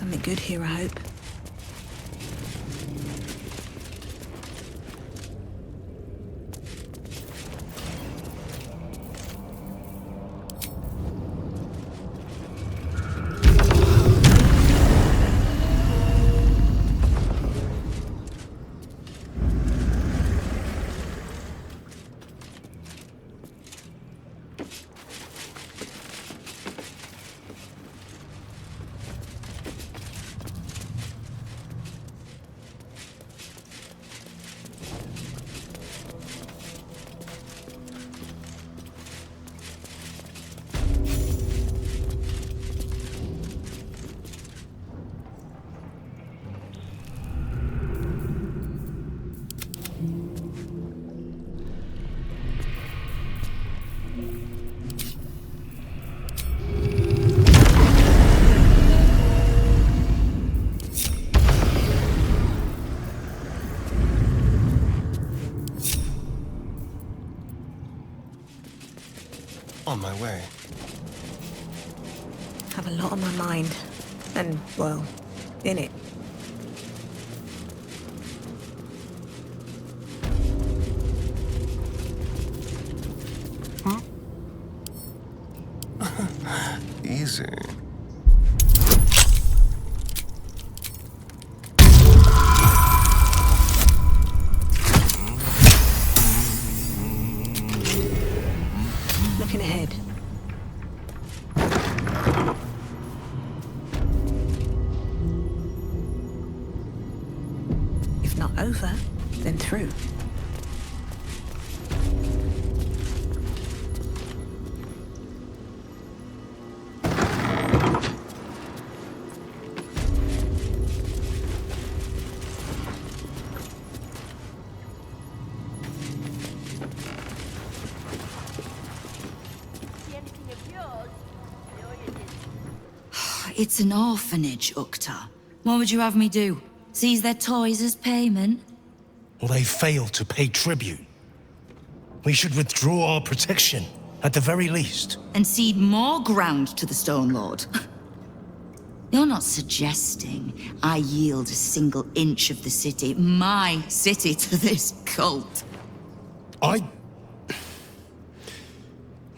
Something good here, I hope. On my way. Have a lot on my mind. And, well, in it. Easy. Looking ahead. If not over, then through. It's an orphanage, Uktar. What would you have me do? Seize their toys as payment? Well, they failed to pay tribute. We should withdraw our protection, at the very least. And cede more ground to the Stone Lord? You're not suggesting I yield a single inch of the city, my city, to this cult?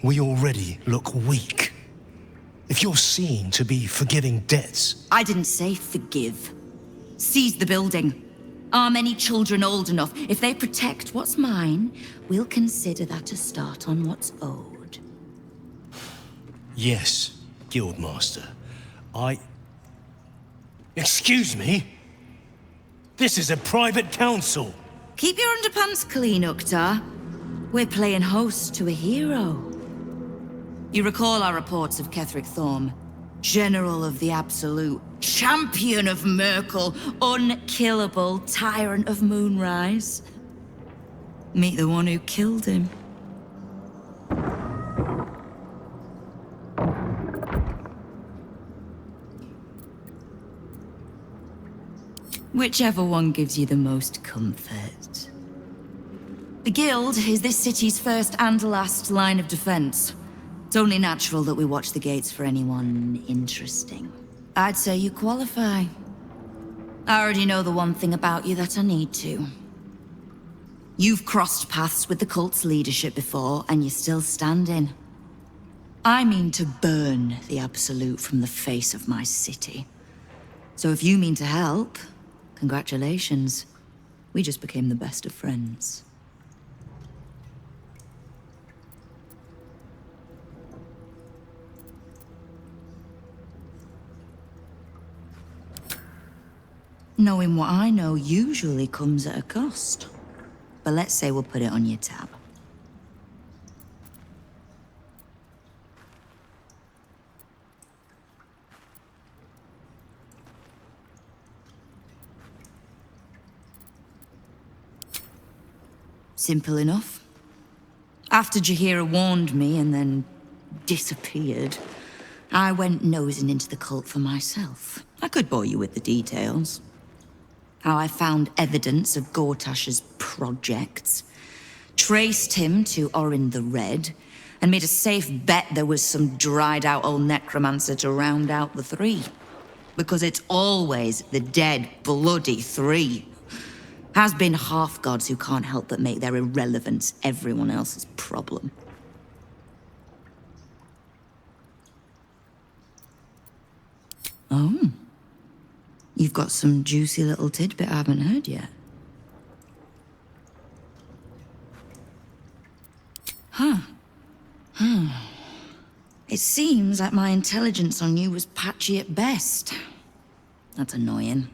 We already look weak. If you're seen to be forgiving debts... I didn't say forgive. Seize the building. Are many children old enough? If they protect what's mine, we'll consider that a start on what's owed. Yes, Guildmaster. Excuse me? This is a private council. Keep your underpants clean, Uktar. We're playing host to a hero. You recall our reports of Ketheric Thorm, General of the Absolute, Champion of Merkel, unkillable Tyrant of Moonrise. Meet the one who killed him. Whichever one gives you the most comfort. The Guild is this city's first and last line of defense. It's only natural that we watch the gates for anyone interesting. I'd say you qualify. I already know the one thing about you that I need to. You've crossed paths with the cult's leadership before, and you're still standing. I mean to burn the Absolute from the face of my city. So if you mean to help, congratulations. We just became the best of friends. Knowing what I know usually comes at a cost. But let's say we'll put it on your tab. Simple enough. After Jaheira warned me and then disappeared, I went nosing into the cult for myself. I could bore you with the details. How I found evidence of Gortash's projects, traced him to Orin the Red, and made a safe bet there was some dried-out old necromancer to round out the three. Because it's always the dead, bloody three. Has been half-gods who can't help but make their irrelevance everyone else's problem. Oh. You've got some juicy little tidbit I haven't heard yet. Huh. It seems like my intelligence on you was patchy at best. That's annoying.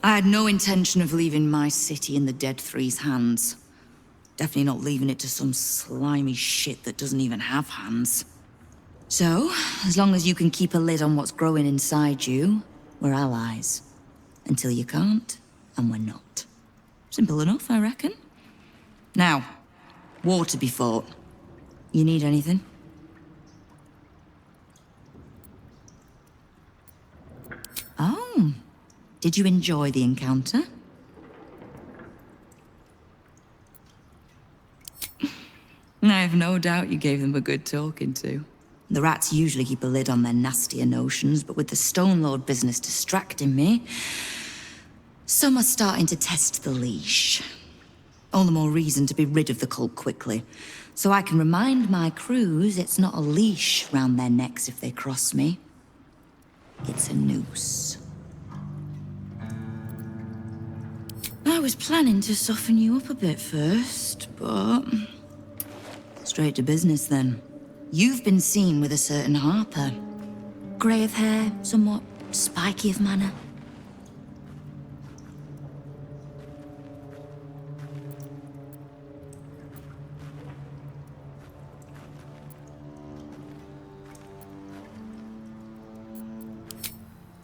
I had no intention of leaving my city in the Dead Three's hands. Definitely not leaving it to some slimy shit that doesn't even have hands. So, as long as you can keep a lid on what's growing inside you, we're allies. Until you can't, and we're not. Simple enough, I reckon. Now, war to be fought. You need anything? Oh, did you enjoy the encounter? I have no doubt you gave them a good talking to. The rats usually keep a lid on their nastier notions, but with the Stone Lord business distracting me, some are starting to test the leash. All the more reason to be rid of the cult quickly, so I can remind my crews it's not a leash round their necks if they cross me. It's a noose. I was planning to soften you up a bit first, but... straight to business then. You've been seen with a certain Harper. Grey of hair, somewhat spiky of manner.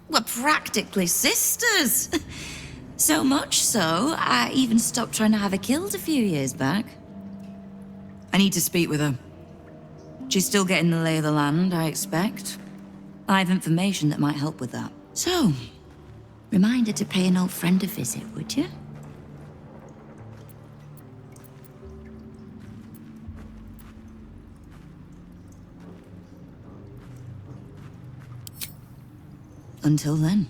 We're practically sisters. So much so, I even stopped trying to have her killed a few years back. I need to speak with her. She's still getting the lay of the land, I expect. I have information that might help with that. So, remind her to pay an old friend a visit, would you? Until then.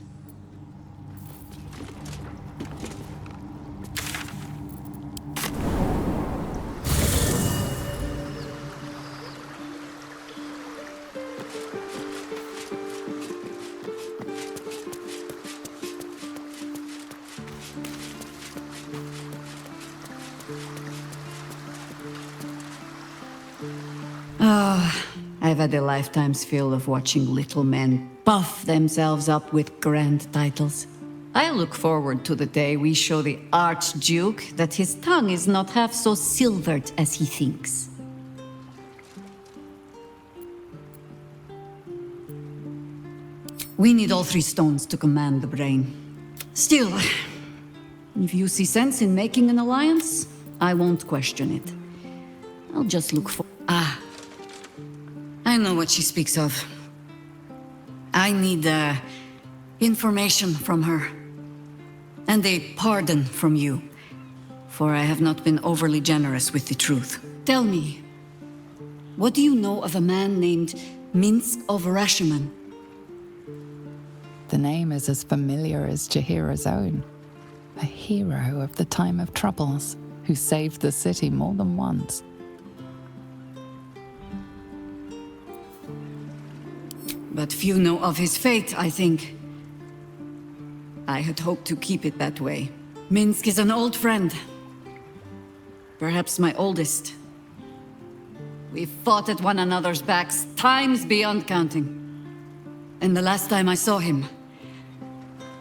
I've had a lifetime's fill of watching little men puff themselves up with grand titles. I look forward to the day we show the Archduke that his tongue is not half so silvered as he thinks. We need all three stones to command the brain. Still, if you see sense in making an alliance, I won't question it. I'll just look for... I know what she speaks of. I need, information from her. And a pardon from you, for I have not been overly generous with the truth. Tell me, what do you know of a man named Minsc of Rashemen? The name is as familiar as Jaheira's own. A hero of the time of troubles, who saved the city more than once. But few know of his fate, I think. I had hoped to keep it that way. Minsc is an old friend. Perhaps my oldest. We've fought at one another's backs times beyond counting. And the last time I saw him,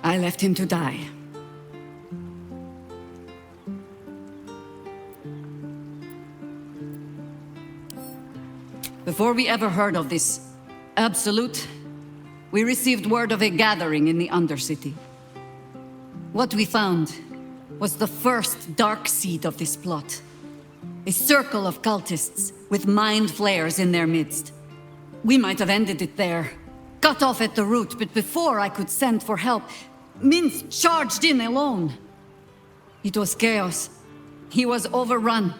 I left him to die. Before we ever heard of this Absolute, we received word of a gathering in the Undercity. What we found was the first dark seed of this plot. A circle of cultists with mind flayers in their midst. We might have ended it there, cut off at the root, but before I could send for help, Minsc charged in alone. It was chaos. He was overrun,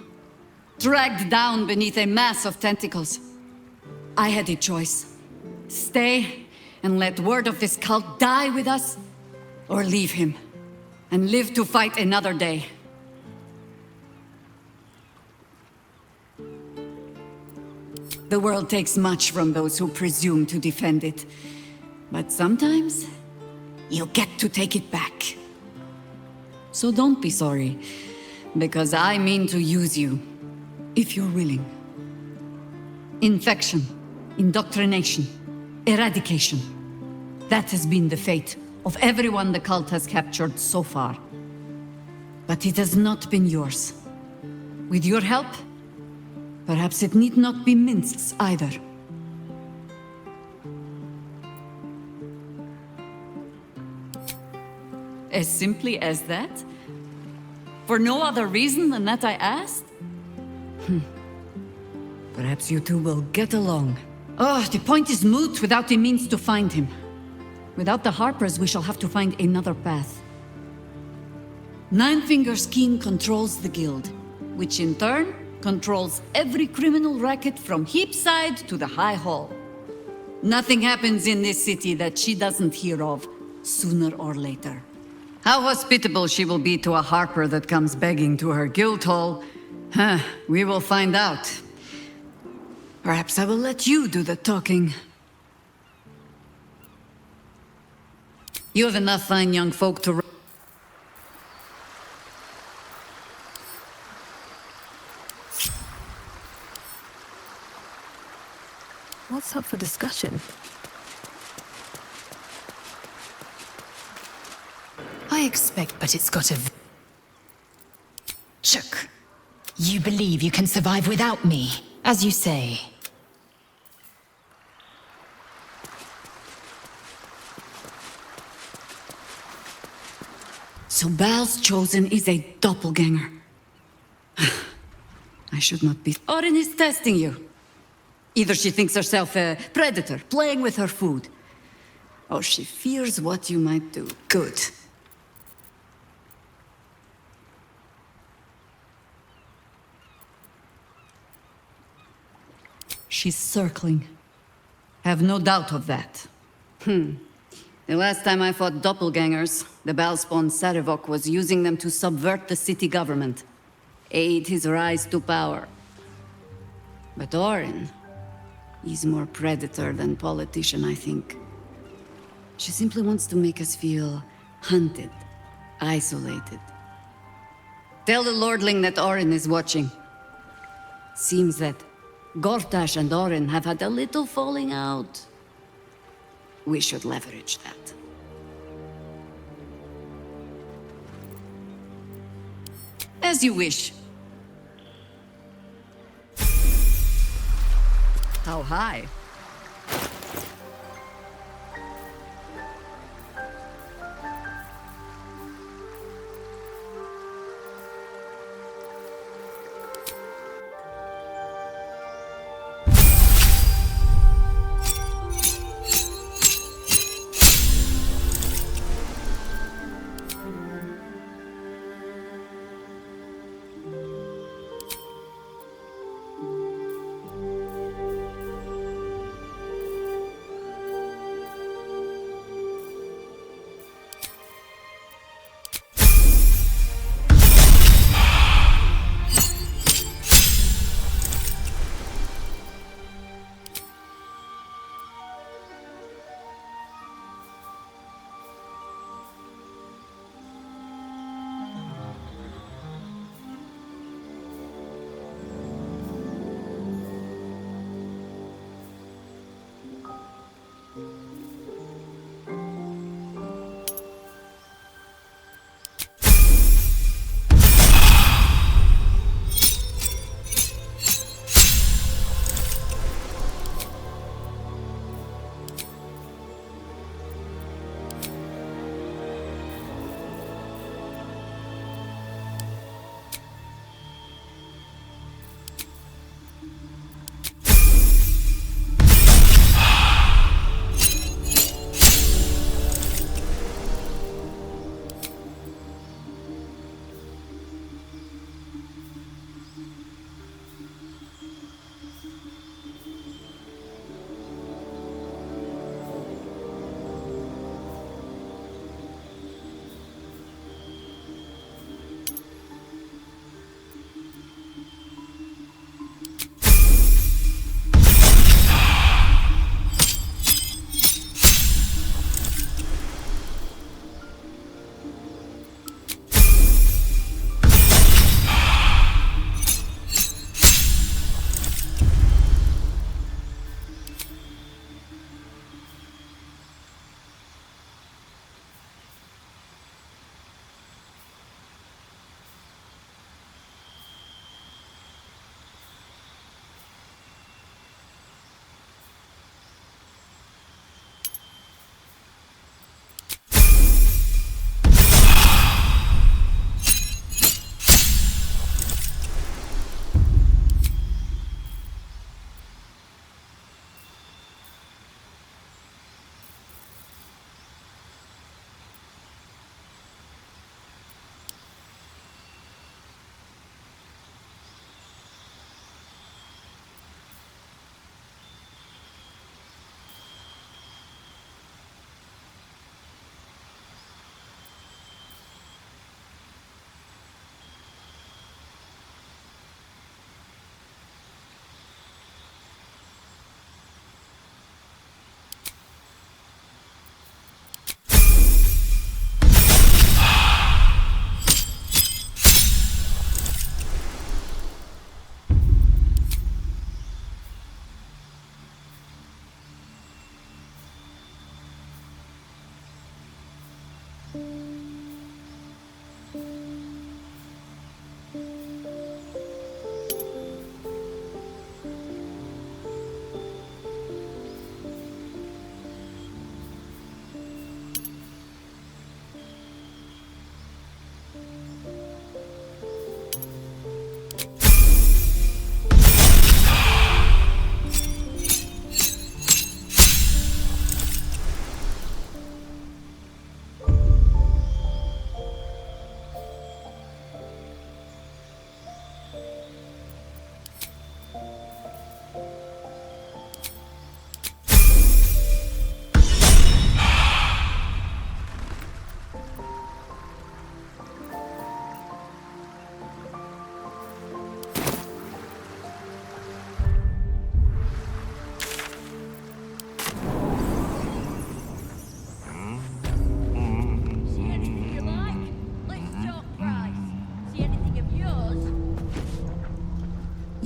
dragged down beneath a mass of tentacles. I had a choice. Stay and let word of this cult die with us, or leave him and live to fight another day. The world takes much from those who presume to defend it. But sometimes, you get to take it back. So don't be sorry, because I mean to use you, if you're willing. Infection, indoctrination, eradication. That has been the fate of everyone the cult has captured so far. But it has not been yours. With your help, perhaps it need not be Minsc's either. As simply as that? For no other reason than that I asked? Perhaps you two will get along. Oh, the point is moot without the means to find him. Without the Harpers, we shall have to find another path. Nine-Fingers Keene controls the guild, which in turn controls every criminal racket from Heapside to the High Hall. Nothing happens in this city that she doesn't hear of, sooner or later. How hospitable she will be to a Harper that comes begging to her guild hall, we will find out. Perhaps I will let you do the talking. You have enough fine young folk to... What's up for discussion? I expect, but it's got a... Shook. You believe you can survive without me, as you say. So Bal's chosen is a doppelganger. I should not be... Orin is testing you. Either she thinks herself a predator, playing with her food, or she fears what you might do. Good. She's circling. Have no doubt of that. The last time I fought doppelgangers, the Balspawn Sarevok was using them to subvert the city government, aid his rise to power. But Orin, he's more predator than politician, I think. She simply wants to make us feel hunted, isolated. Tell the Lordling that Orin is watching. Seems that Gortash and Orin have had a little falling out. We should leverage that. As you wish. How high?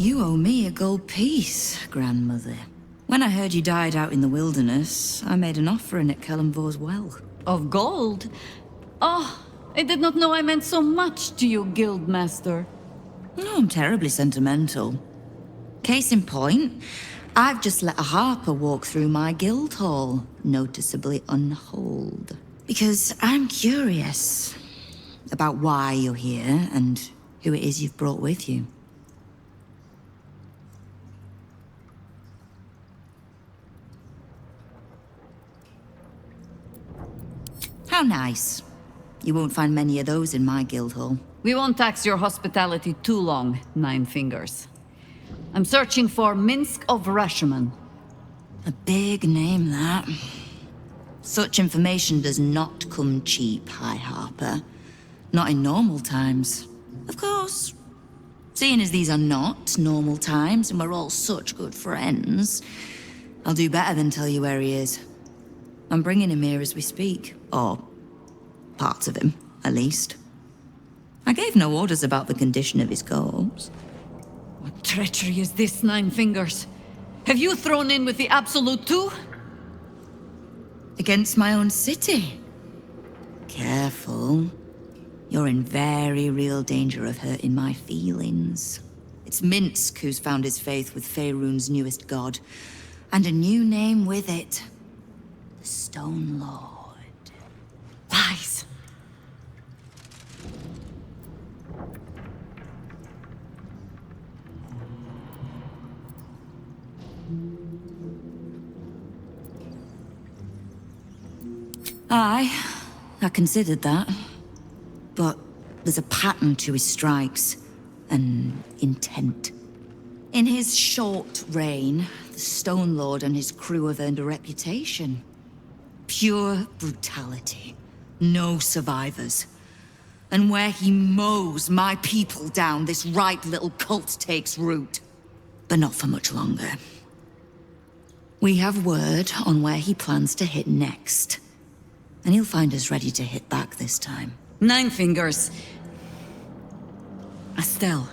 You owe me a gold piece, grandmother. When I heard you died out in the wilderness, I made an offering at Kellenvor's well. Of gold? Oh, I did not know I meant so much to you, Guildmaster. No, I'm terribly sentimental. Case in point, I've just let a harper walk through my guild hall, noticeably unholed. Because I'm curious about why you're here and who it is you've brought with you. How nice. You won't find many of those in my guild hall. We won't tax your hospitality too long, Nine-Fingers. I'm searching for Minsc of Rashomon. A big name, that. Such information does not come cheap, High Harper. Not in normal times. Of course. Seeing as these are not normal times and we're all such good friends, I'll do better than tell you where he is. I'm bringing him here as we speak. Or parts of him, at least. I gave no orders about the condition of his corpse. What treachery is this, Nine-Fingers? Have you thrown in with the Absolute too? Against my own city. Careful. You're in very real danger of hurting my feelings. It's Minsc who's found his faith with Faerun's newest god. And a new name with it. The Stone Lord. Lies. I considered that. But there's a pattern to his strikes, an intent. In his short reign, the Stone Lord and his crew have earned a reputation. Pure brutality. No survivors. And where he mows my people down, this ripe little cult takes root. But not for much longer. We have word on where he plans to hit next. And he'll find us ready to hit back this time. Nine-Fingers. Estelle.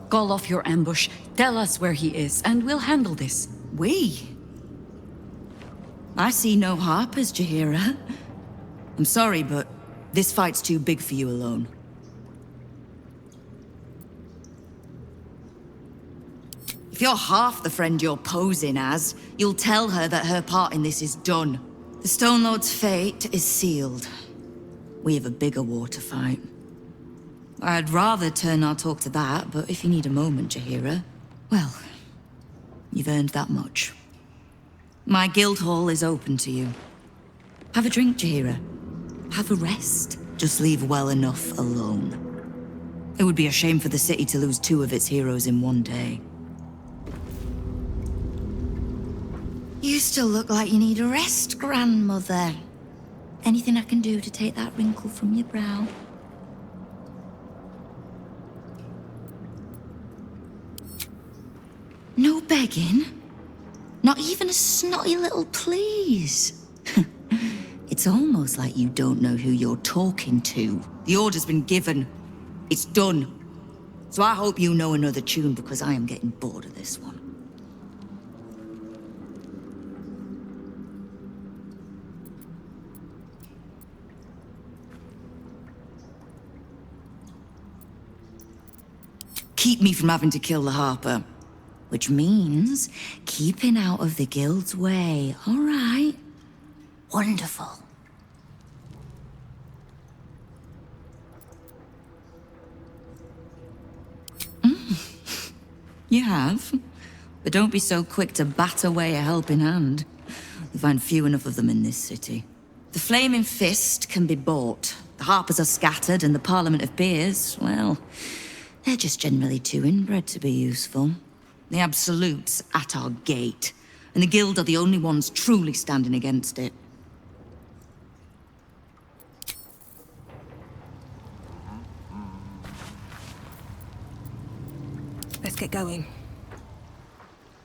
Call off your ambush, tell us where he is, and we'll handle this. We? I see no Harpers, Jaheira. I'm sorry, but this fight's too big for you alone. If you're half the friend you're posing as, you'll tell her that her part in this is done. The Stone Lord's fate is sealed. We have a bigger war to fight. I'd rather turn our talk to that, but if you need a moment, Jaheira, well, you've earned that much. My guild hall is open to you. Have a drink, Jaheira. Have a rest. Just leave well enough alone. It would be a shame for the city to lose 2 of its heroes in one day. You still look like you need a rest, grandmother. Anything I can do to take that wrinkle from your brow? No begging? Not even a snotty little please? It's almost like you don't know who you're talking to. The order's been given. It's done. So I hope you know another tune, because I am getting bored of this one. Keep me from having to kill the Harper. Which means keeping out of the guild's way, all right? Wonderful. You have. But don't be so quick to bat away a helping hand. You find few enough of them in this city. The Flaming Fist can be bought. The Harpers are scattered, and the Parliament of Peers, well, they're just generally too inbred to be useful. The Absolute's at our gate, and the Guild are the only ones truly standing against it. Let's get going.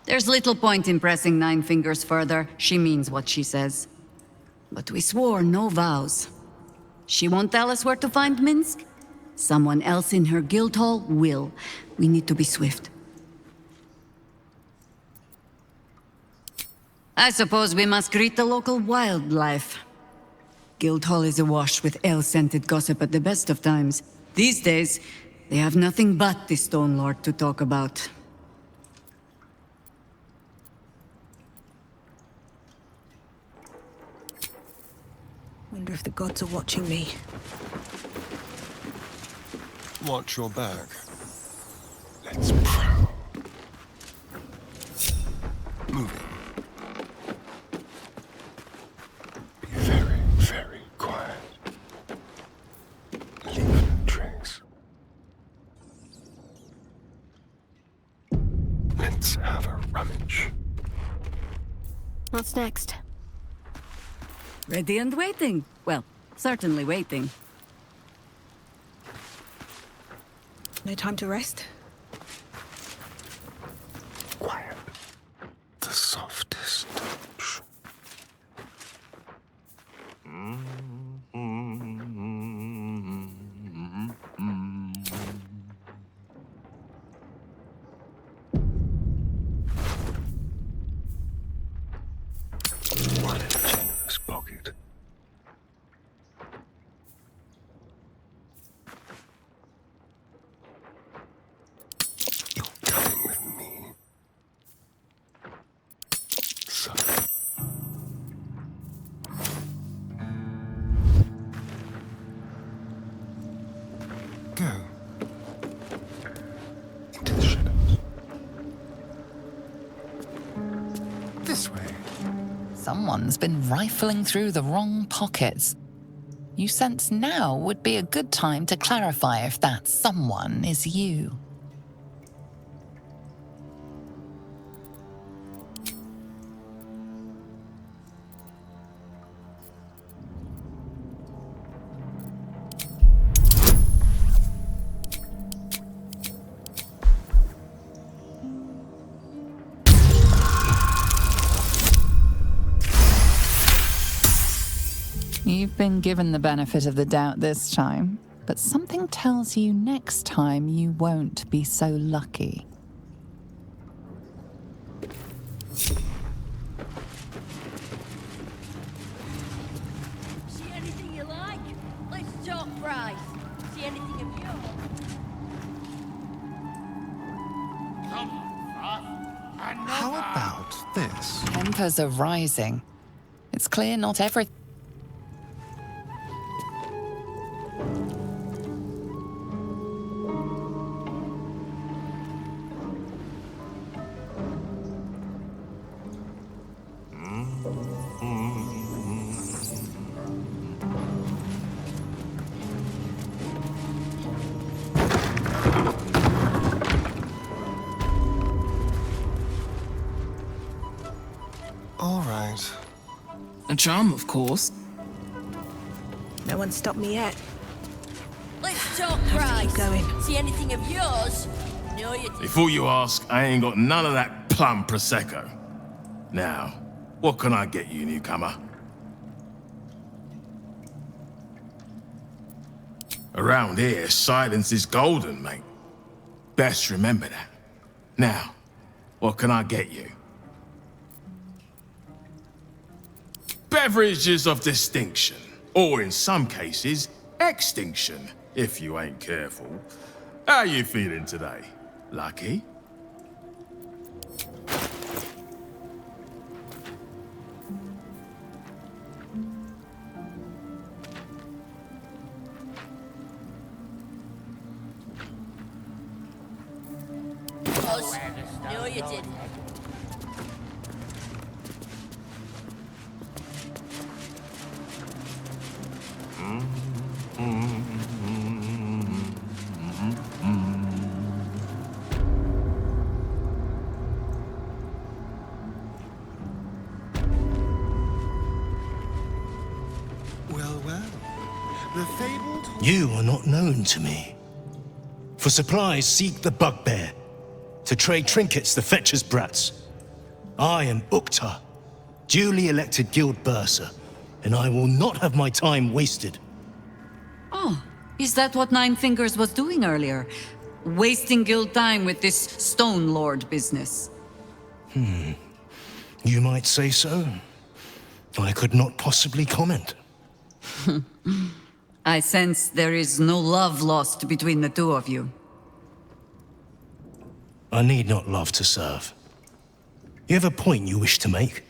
There's little point in pressing Nine-Fingers further. She means what she says. But we swore no vows. She won't tell us where to find Minsc? Someone else in her guild hall will. We need to be swift. I suppose we must greet the local wildlife. Guildhall is awash with ale-scented gossip at the best of times. These days, they have nothing but the Stone Lord to talk about. Wonder if the gods are watching me. Watch your back. Let's prowl. Moving. Be very, very quiet. Leave no trace. Let's have a rummage. What's next? Ready and waiting. Well, certainly waiting. No time to rest? Quiet. The softest touch. What a generous pocket. You're coming with me. So. Go. Into the shadows. This way. Someone's been rifling through the wrong pockets. You sense now would be a good time to clarify if that someone is you. You've been given the benefit of the doubt this time, but something tells you next time you won't be so lucky. See anything you like? Let's talk price. See anything of yours? How about this? Tempers are rising. It's clear not everything. All right. A charm, of course. No one stopped me yet. Let's talk Have to price. keep going. See anything of yours? No, you didn't. Before you ask, I ain't got none of that plum Prosecco. Now, what can I get you, newcomer? Around here, silence is golden, mate. Best remember that. Now, what can I get you? Beverages of distinction, or in some cases, extinction, if you ain't careful. How you feeling today? Lucky? No, you didn't. Well, well. The fabled... You are not known to me. For supplies, seek the bugbear. To trade trinkets, the fetcher's brats. I am Uktar, duly elected guild bursar, and I will not have my time wasted. Oh, Is that what Nine-Fingers was doing earlier? Wasting guild time with this Stone Lord business? You might say so. I could not possibly comment. I sense there is no love lost between the two of you. I need not love to serve. You have a point you wish to make?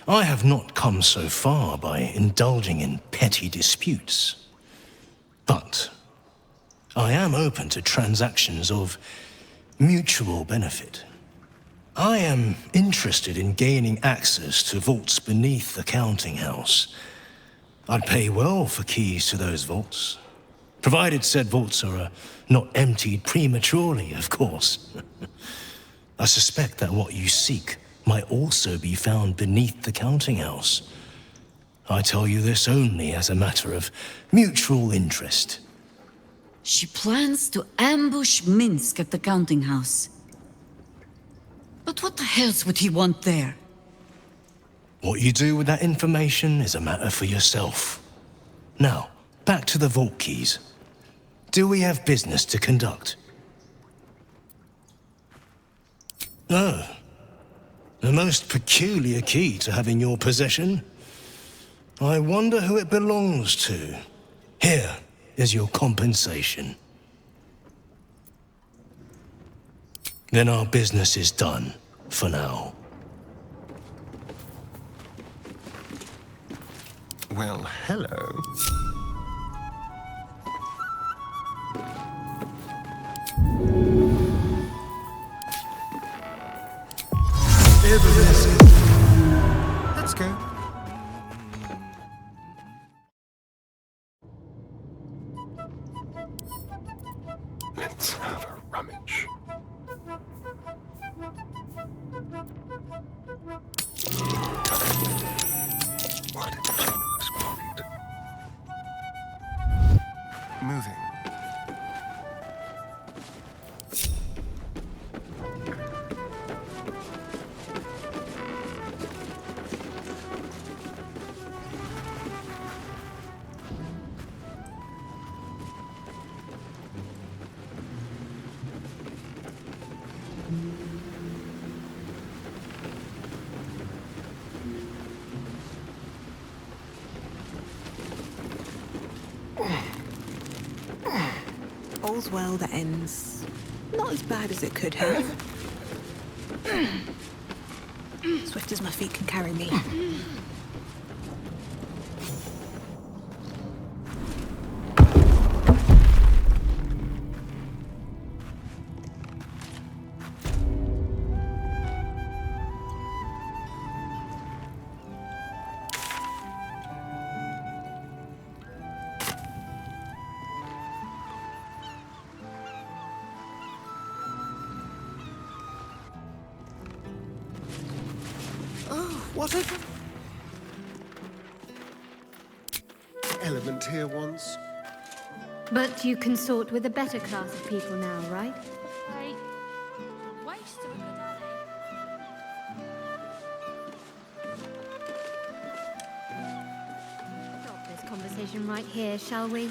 I have not come so far by indulging in petty disputes. But I am open to transactions of mutual benefit. I am interested in gaining access to vaults beneath the counting house. I'd pay well for keys to those vaults, provided said vaults are not emptied prematurely, of course. I suspect that what you seek might also be found beneath the counting house. I tell you this only as a matter of mutual interest. She plans to ambush Minsc at the counting house. But what the hells would he want there? What you do with that information is a matter for yourself. Now, back to the vault keys. Do we have business to conduct? No. A most peculiar key to have in your possession. I wonder who it belongs to. Here is your compensation. Then our business is done, for now. Well, hello. Let's go. Let's have a rummage. What a generous wand. Moving. All's well that ends. Not as bad as it could have. Swift as my feet can carry me. What a element here once. But you consort with a better class of people now, right? Waste of a good alley. Stop this conversation right here, shall we?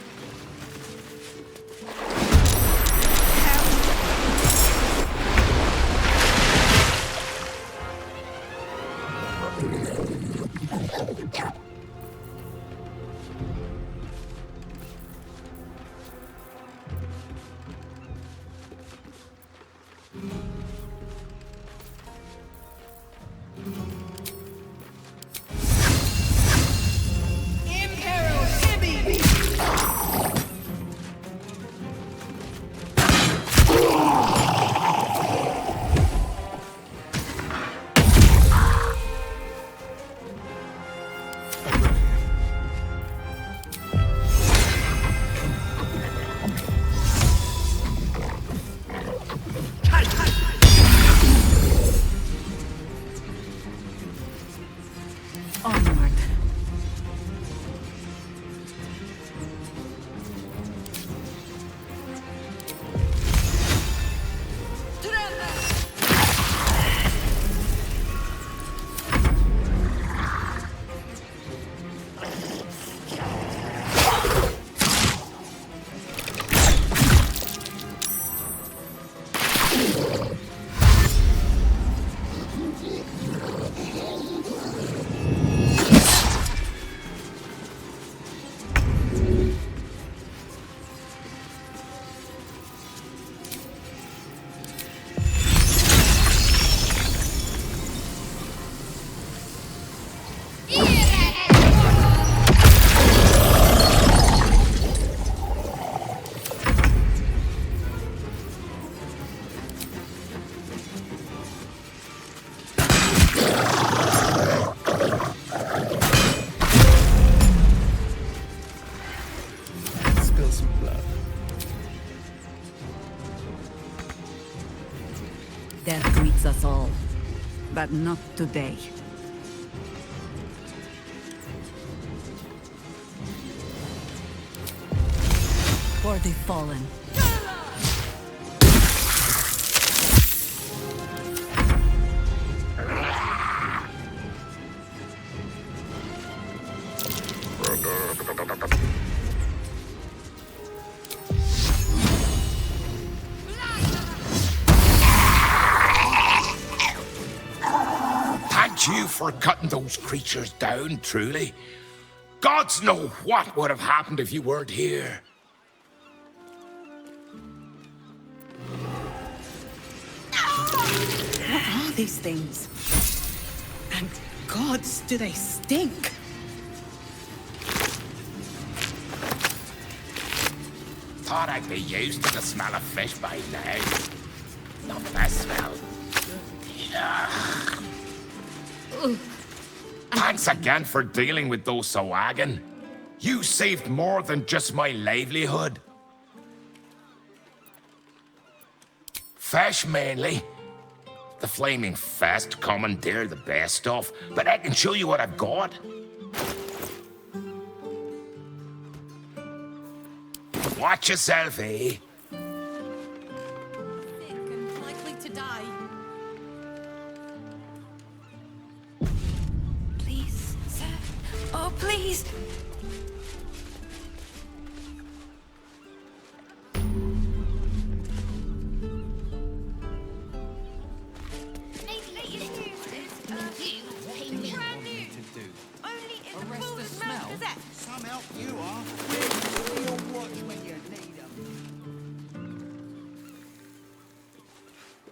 Death greets us all, but not today. For the fallen. Thank you for cutting those creatures down, truly. Gods know what would have happened if you weren't here. What are these things? And gods, do they stink? Thought I'd be used to the smell of fish by now. Not that smell. Ugh. Thanks again for dealing with those Sawagan. You saved more than just my livelihood. Fish mainly. The Flaming Fest commandeer the best stuff, but I can show you what I've got. Watch yourself, eh? Sick and likely to die. Please, sir. Oh, please. Some help you are. We're your watch when you need them.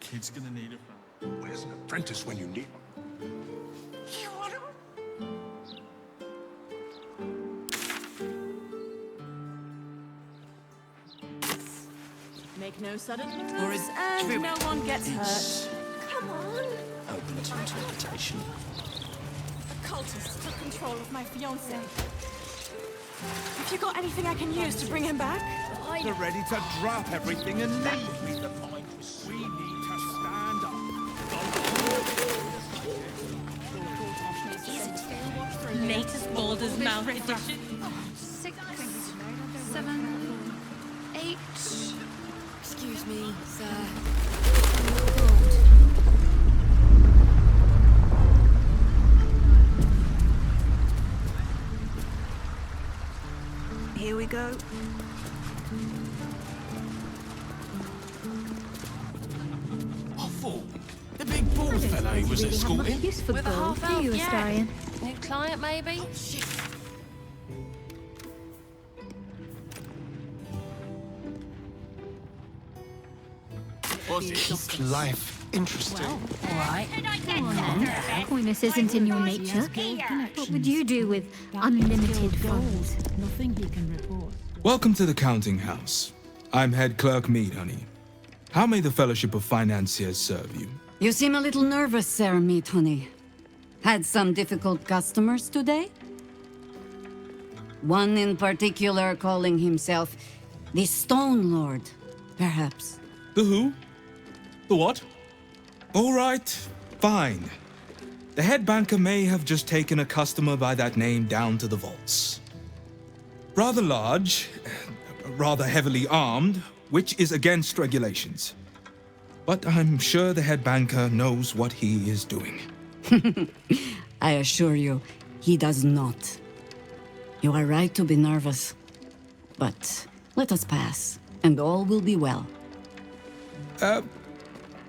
Kid's gonna need a friend. Where's an apprentice when you need him? Make no sudden moves, and no one gets hurt. Come on. Open to interpretation. The cultists took control of my fiancé. Have you got anything I can use to bring him back? They're ready to drop everything and leave. We need to stand up. Latest Baldur's Mouth edition. 6, 7, 8. Excuse me, sir. Here we go. I thought the big bald fellow he was escorting. Use for With a gold, half do elf, you, yeah. Astarion? New client, maybe? Keep life interesting. Alright. Coyness isn't in your nature. What would you do with unlimited funds? Nothing he can report. Welcome to the counting house. I'm head clerk Mead, honey. How may the Fellowship of Financiers serve you? You seem a little nervous, Sir Meat Honey. Had some difficult customers today? One in particular calling himself the Stone Lord, perhaps. The who? The what? All right, fine. The head banker may have just taken a customer by that name down to the vaults. Rather large, rather heavily armed, which is against regulations. But I'm sure the head banker knows what he is doing. I assure you, he does not. You are right to be nervous. But let us pass, and all will be well.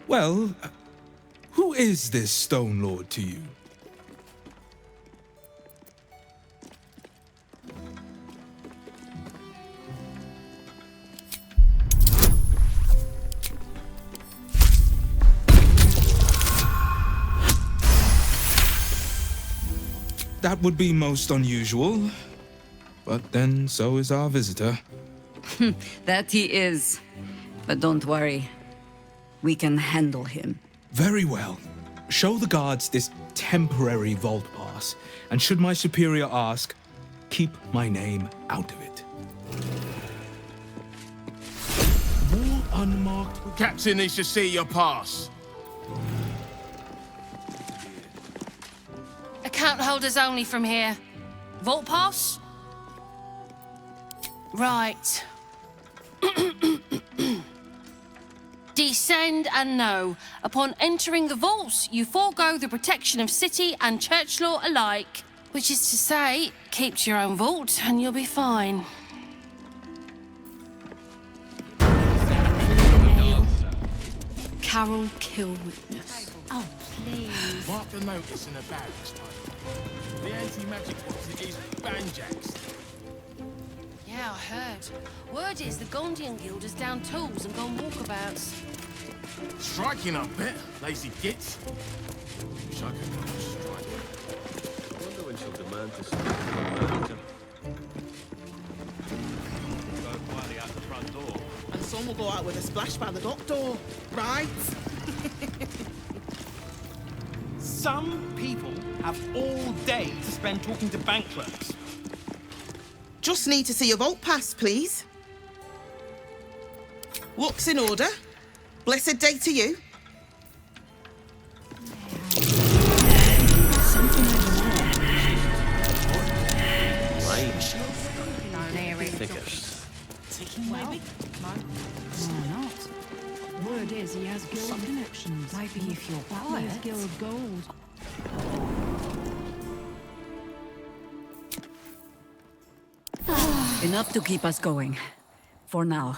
Well, who is this Stone Lord to you? That would be most unusual. But then so is our visitor. That he is. But don't worry. We can handle him. Very well. Show the guards this temporary vault pass, and should my superior ask, keep my name out of it. More unmarked. Captain needs to see your pass. Account holders only from here. Vault pass? Right. Descend and know. Upon entering the vaults, you forego the protection of city and church law alike. Which is to say, keep to your own vault and you'll be fine. Carol Kill Witness. Oh, please. Mark the notice in the barracks, mate. The anti-magic box is banjacks. Yeah, I heard. Word is the Gondian Guild is down tools and gone walkabouts. Striking up bit, lazy gits. Wish I could go on strike. I wonder when she'll demand to see go quietly out the front door. And some will go out with a splash by the dock door, right? Some people have all day to spend talking to bank clerks. Just need to see your vault pass, please. Looks in order. Blessed day to you. Thickest. Maybe? Why not? Word is he has guild connections. Maybe if you're quiet. Guild gold. Enough to keep us going. For now.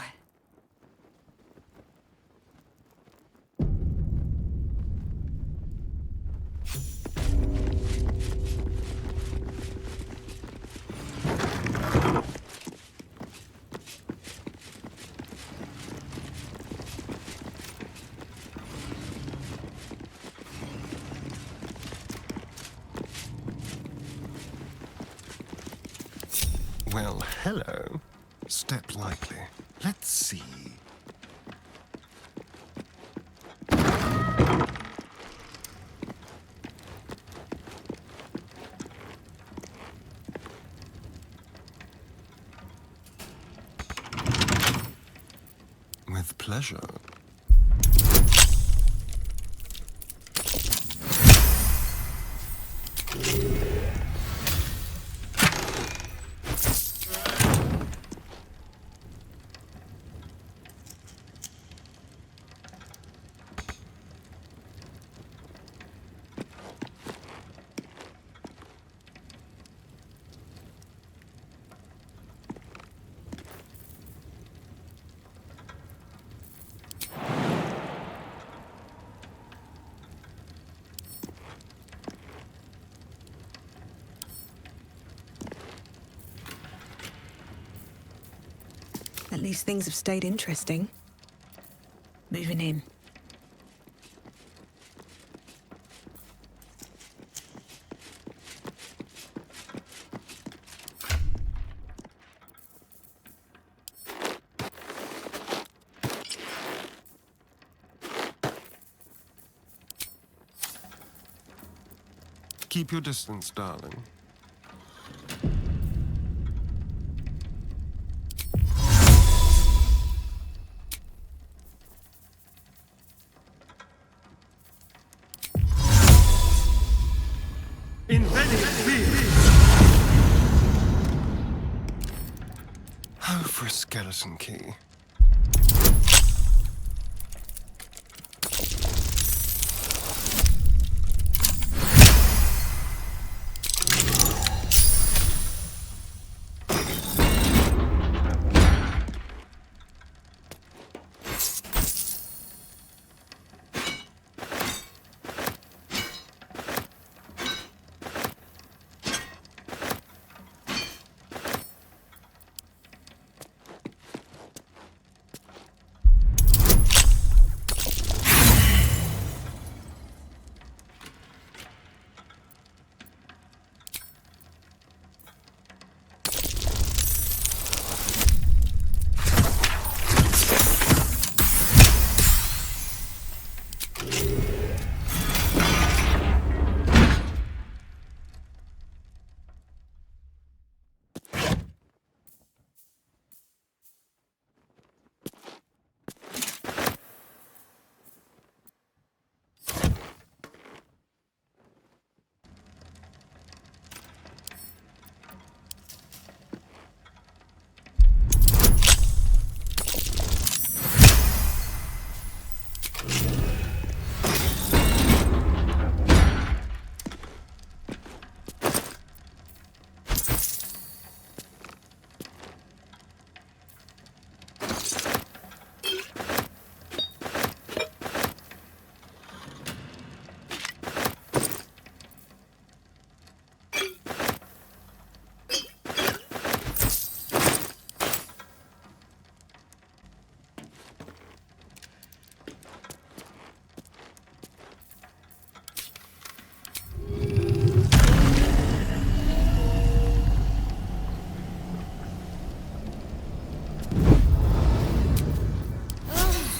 Well, hello. Step lightly. Let's see. With pleasure. At least things have stayed interesting. Moving in. Keep your distance, darling. Oh, for a skeleton key.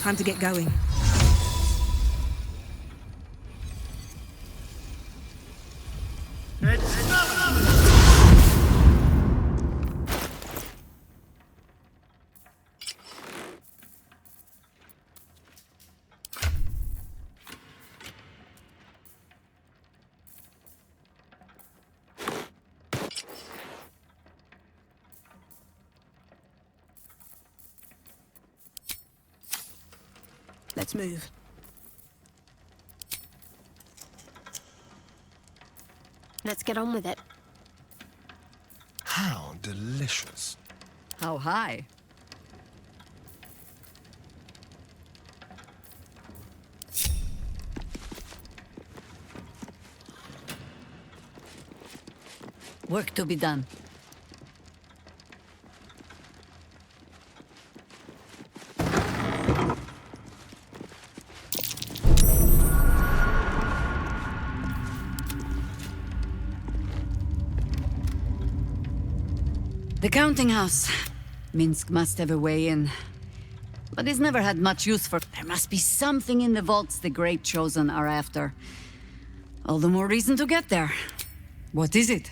Time to get going. Let's move. Let's get on with it. How delicious. How high? Work to be done. The counting house. Minsc must have a way in. But he's never had much use for... There must be something in the vaults the Great Chosen are after. All the more reason to get there. What is it?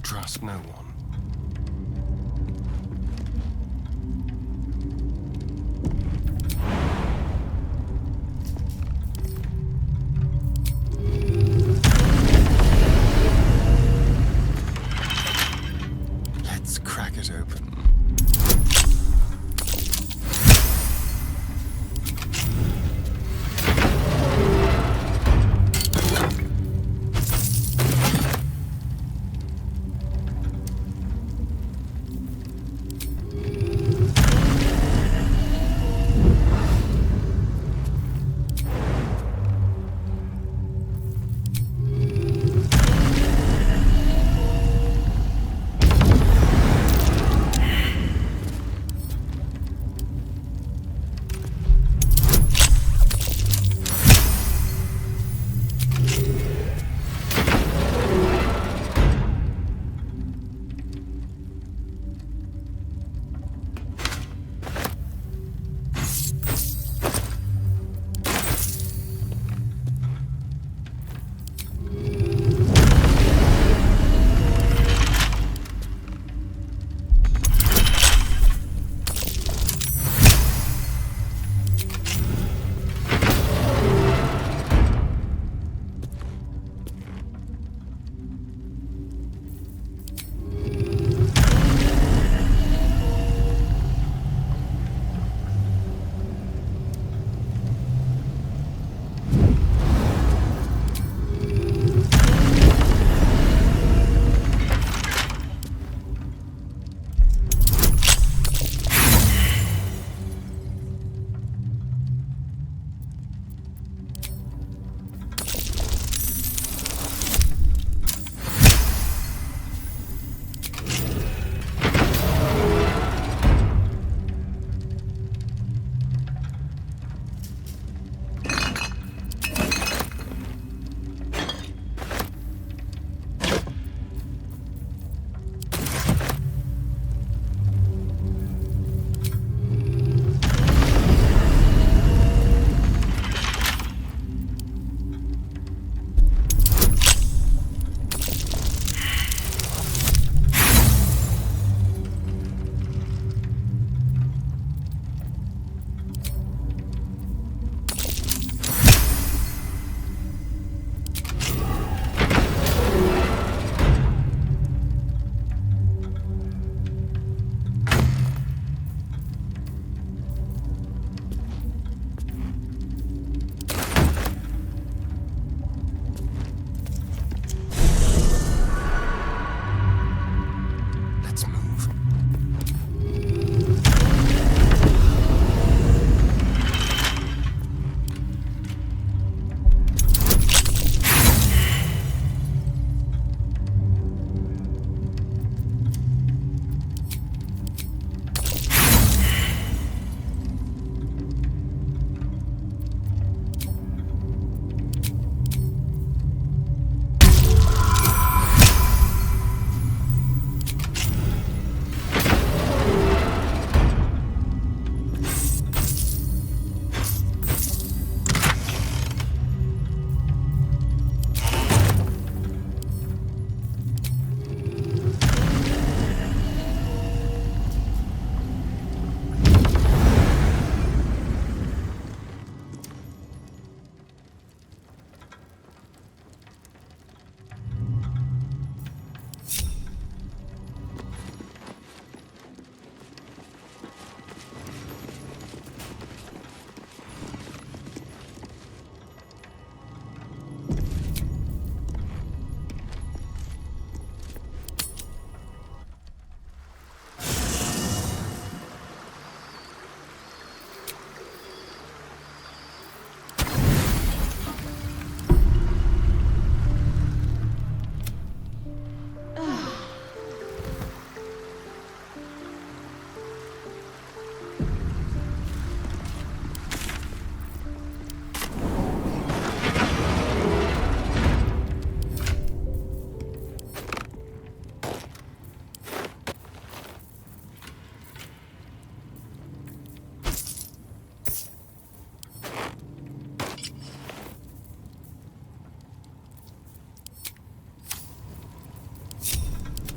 Trust no one. Let's crack it open.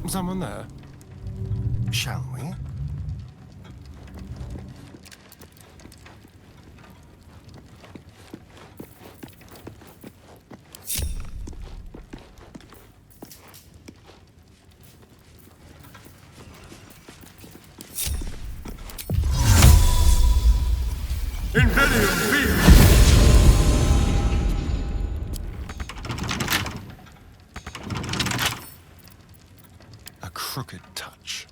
Someone there? Shall we? A crooked touch.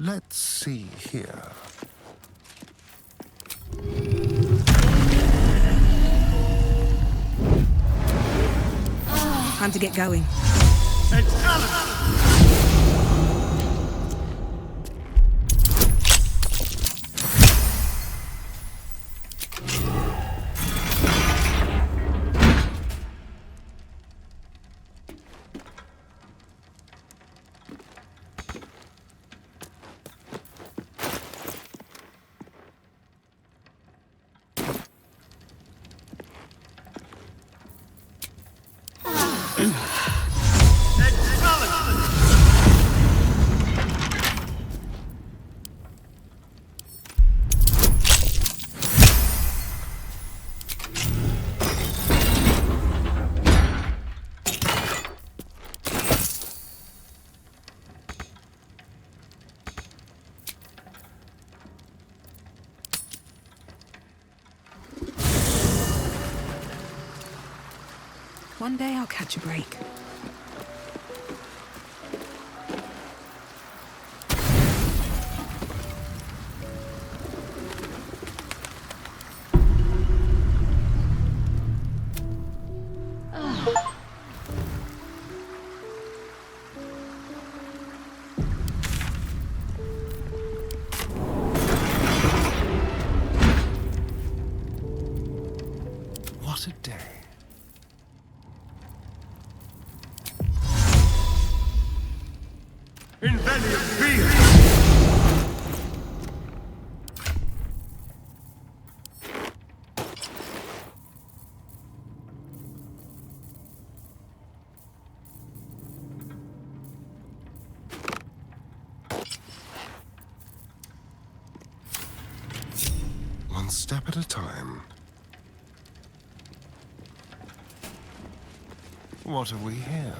Let's see here. Time to get going. One day I'll catch a break. What a day. One step at a time. What have we here?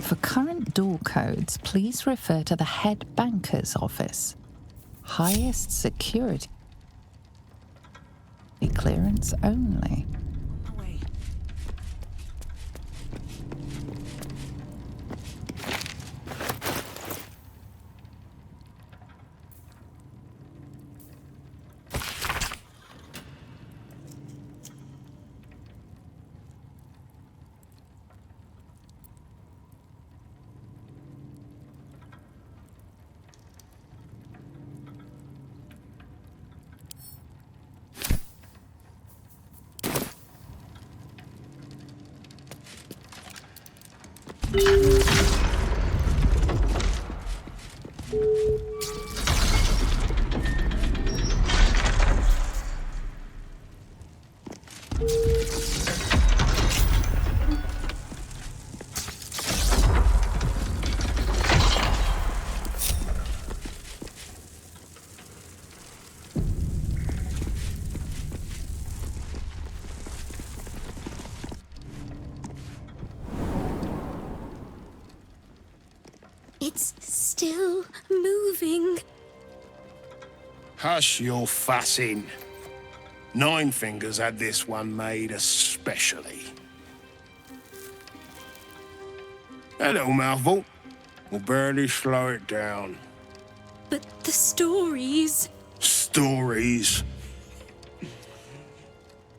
For current door codes, please refer to the head banker's office. Highest security clearance only. It's still moving. Hush your fussing. Nine-Fingers had this one made especially. That little mouthful will barely slow it down. But the stories... Stories.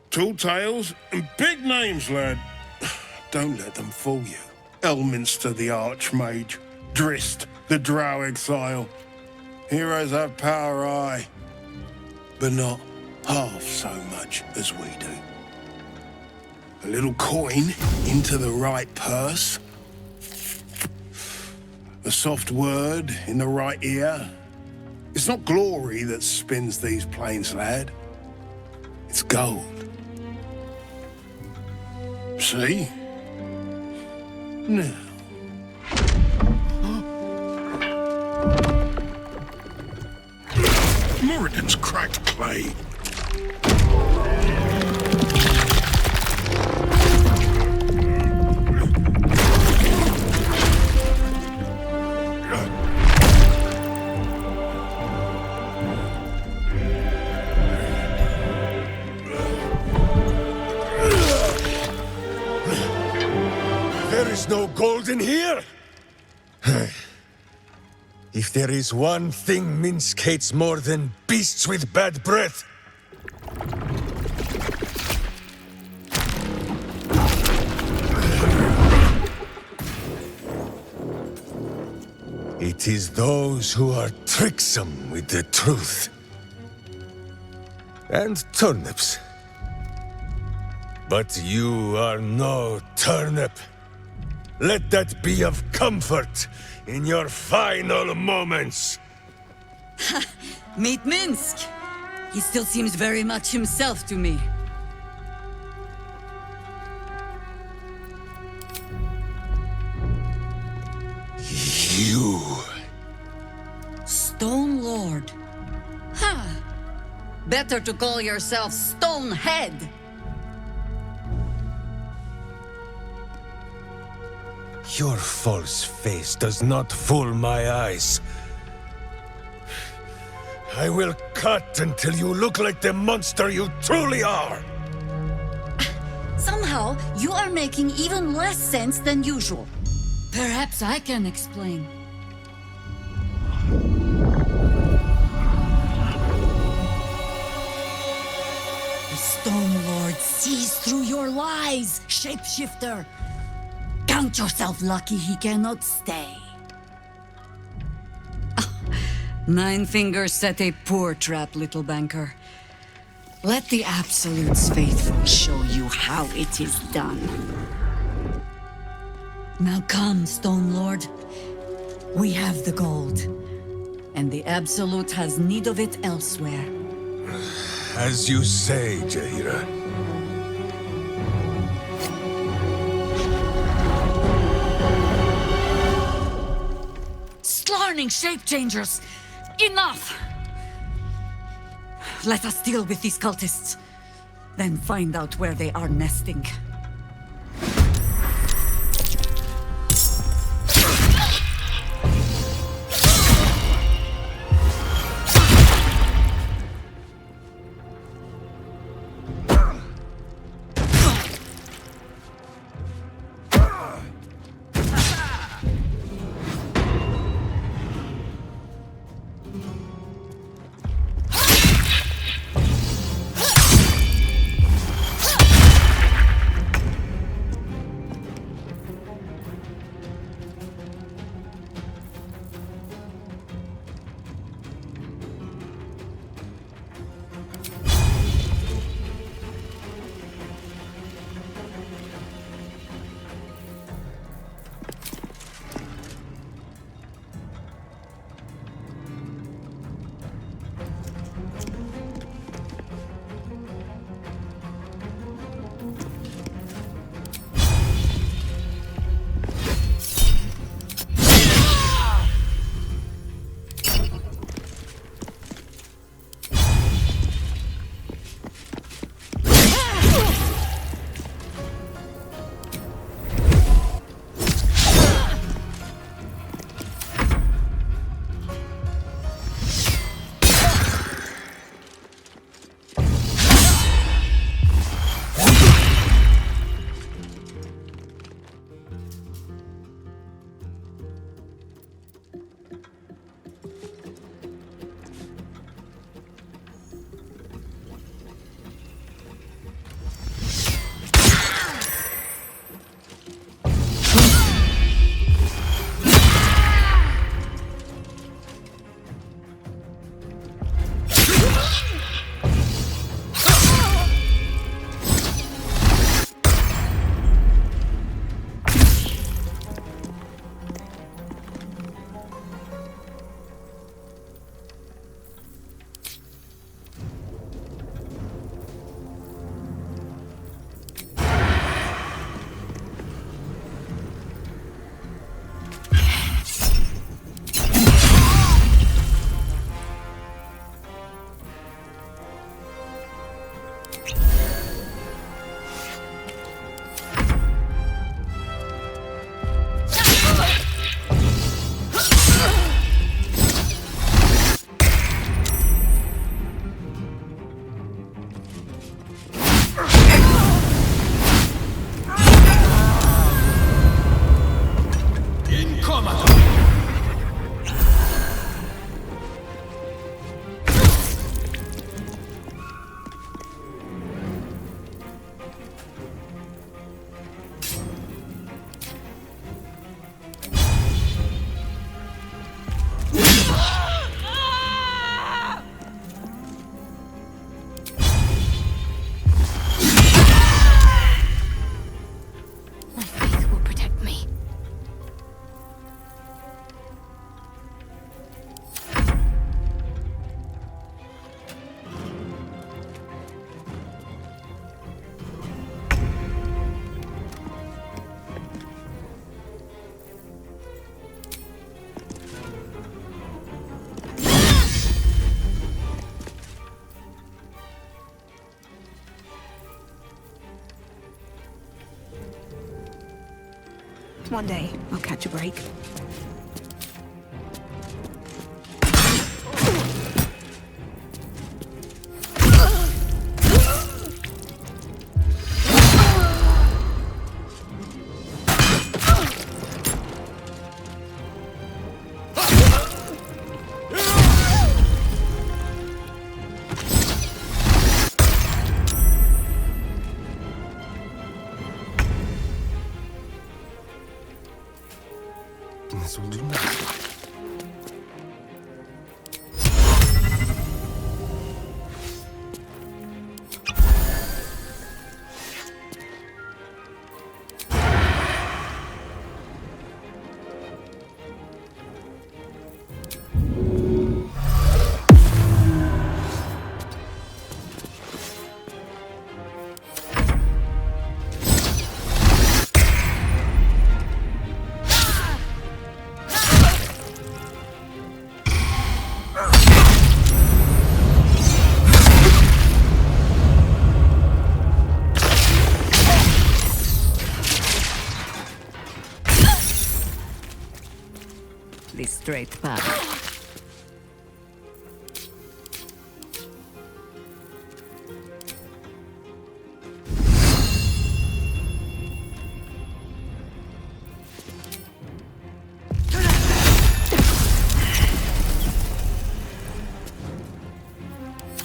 Tall tales and big names, lad. Don't let them fool you. Elminster the Archmage. Drist the Drow Exile. Heroes have power, aye, but not half so much as we do. A little coin into the right purse. A soft word in the right ear. It's not glory that spins these plains, lad. It's gold. See? Now. Moradin's cracked clay. There is no gold in here! If there is one thing Minsc hates more than beasts with bad breath, it is those who are tricksome with the truth. And turnips. But you are no turnip. Let that be of comfort in your final moments. Meet Minsc. He still seems very much himself to me. You. Stone Lord. Ha! Better to call yourself Stonehead. Your false face does not fool my eyes. I will cut until you look like the monster you truly are. Somehow, you are making even less sense than usual. Perhaps I can explain. The Stone Lord sees through your lies, shapeshifter. Count yourself lucky he cannot stay. Nine-Fingers set a poor trap, little banker. Let the Absolute's faithful show you how it is done. Now come, Stone Lord. We have the gold, and the Absolute has need of it elsewhere. As you say, Jaheira. Slarning shape-changers! Enough! Let us deal with these cultists, then find out where they are nesting. One day, I'll catch a break. This will do nothing. The straight path.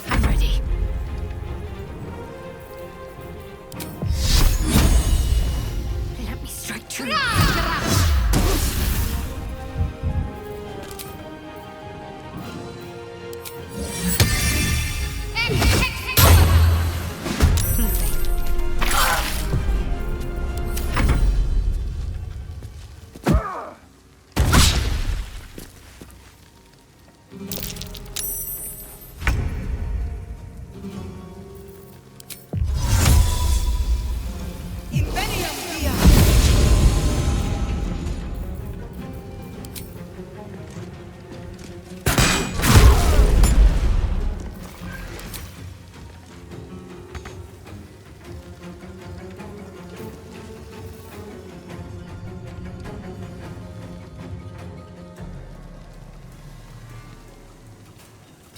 I'm ready. Let me strike true.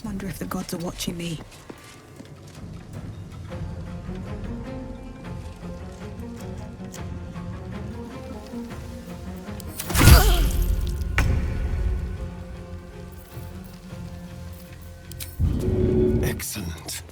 Wonder if the gods are watching me. Excellent.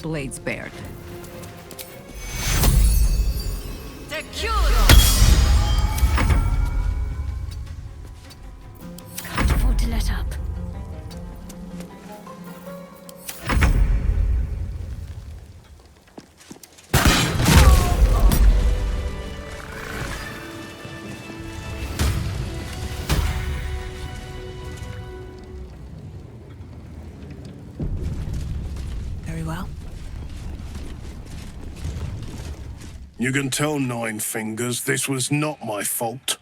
Blades bared. Can't afford to let up. Very well. You can tell Nine-Fingers this was not my fault.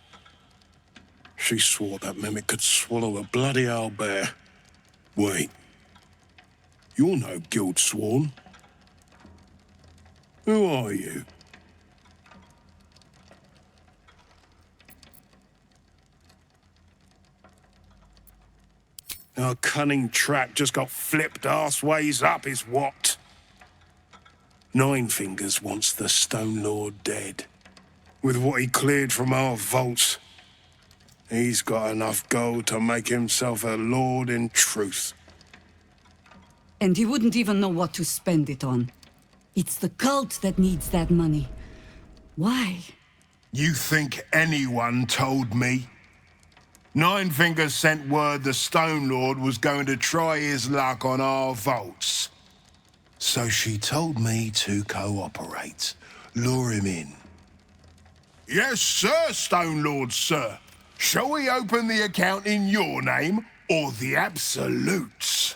She swore that mimic could swallow a bloody owlbear. Wait. You're no guild sworn. Who are you? Our cunning trap just got flipped arseways up is what? Nine-Fingers wants the Stone Lord dead. With what he cleared from our vaults, he's got enough gold to make himself a lord in truth. And he wouldn't even know what to spend it on. It's the cult that needs that money. Why? You think anyone told me? Nine-Fingers sent word the Stone Lord was going to try his luck on our vaults. So she told me to cooperate, lure him in. Yes, sir, Stone Lord, sir. Shall we open the account in your name or the Absolute's?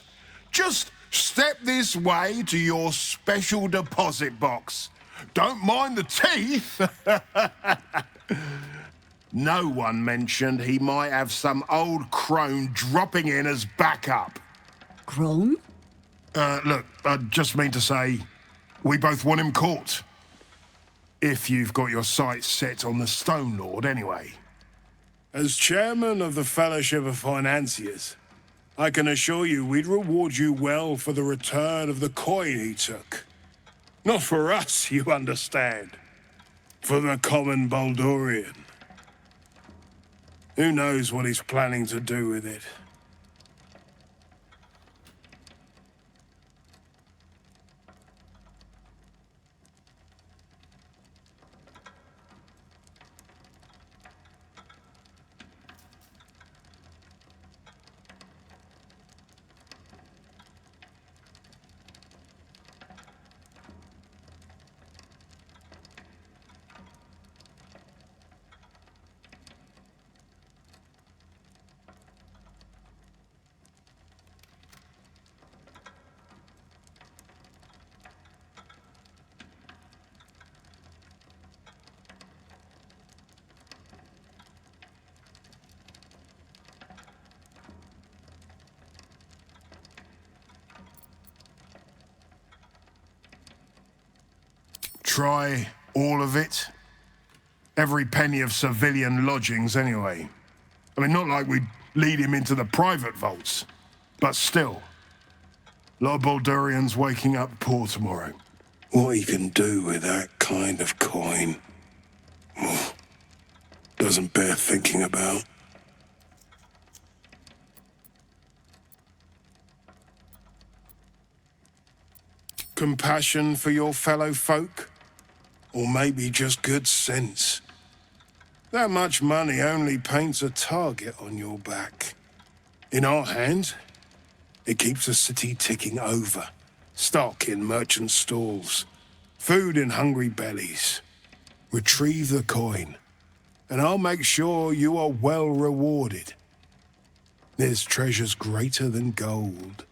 Just step this way to your special deposit box. Don't mind the teeth. No one mentioned he might have some old crone dropping in as backup. Crone? Look, I just mean to say, we both want him caught. If you've got your sights set on the Stone Lord, anyway. As chairman of the Fellowship of Financiers, I can assure you we'd reward you well for the return of the coin he took. Not for us, you understand. For the common Baldurian. Who knows what he's planning to do with it? Try all of it? Every penny of civilian lodgings, anyway. I mean, not like we'd lead him into the private vaults, but still. A lot of Baldurians waking up poor tomorrow. What he can do with that kind of coin doesn't bear thinking about. Compassion for your fellow folk? Or maybe just good sense? That much money only paints a target on your back. In our hands, it keeps the city ticking over. Stock in merchant stalls, food in hungry bellies. Retrieve the coin, and I'll make sure you are well rewarded. There's treasures greater than gold.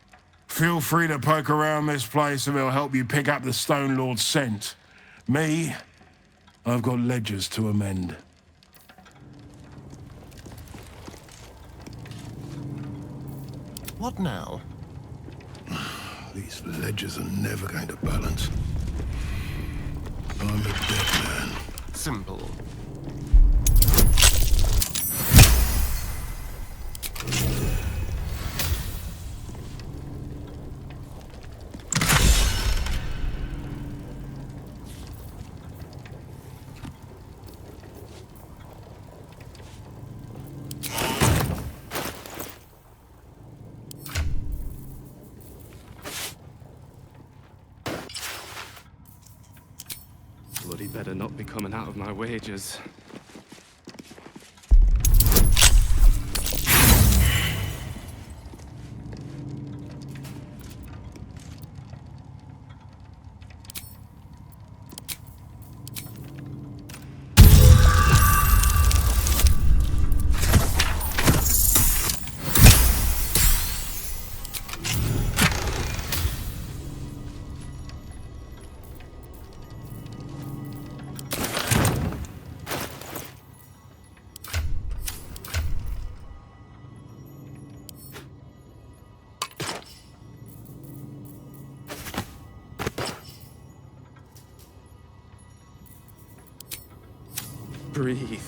Feel free to poke around this place and it'll help you pick up the Stone Lord's scent. Me, I've got ledgers to amend. What now? These ledgers are never going to balance. I'm a dead man. Simple. Bloody better not be coming out of my wages. Breathe.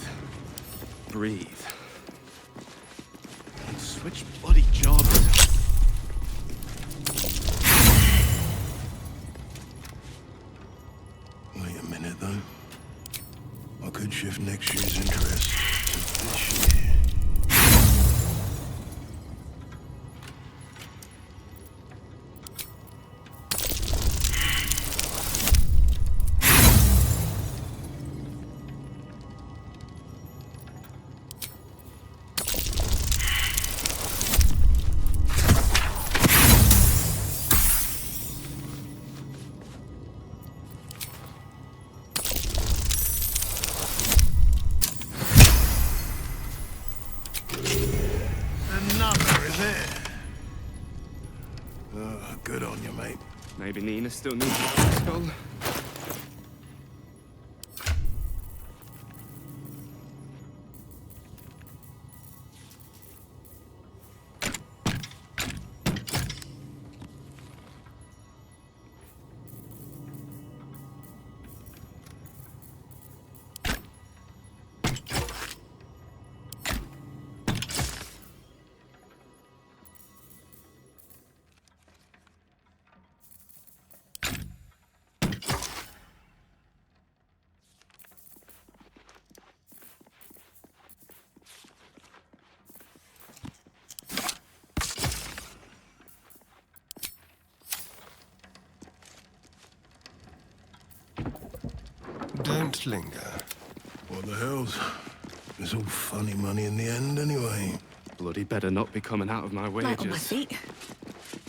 Breathe. Switch bloody jobs. Wait a minute, though. I could shift next year's interest to this year. is it? Oh, good on you, mate. Maybe Nina still needs a skull. Don't linger. What the hell's... It's all funny money in the end, anyway. Bloody better not be coming out of my wages. Light on my feet.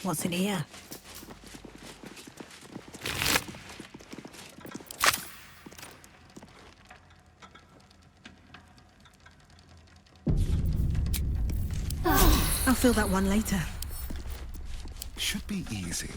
What's in here? I'll fill that one later. Should be easy.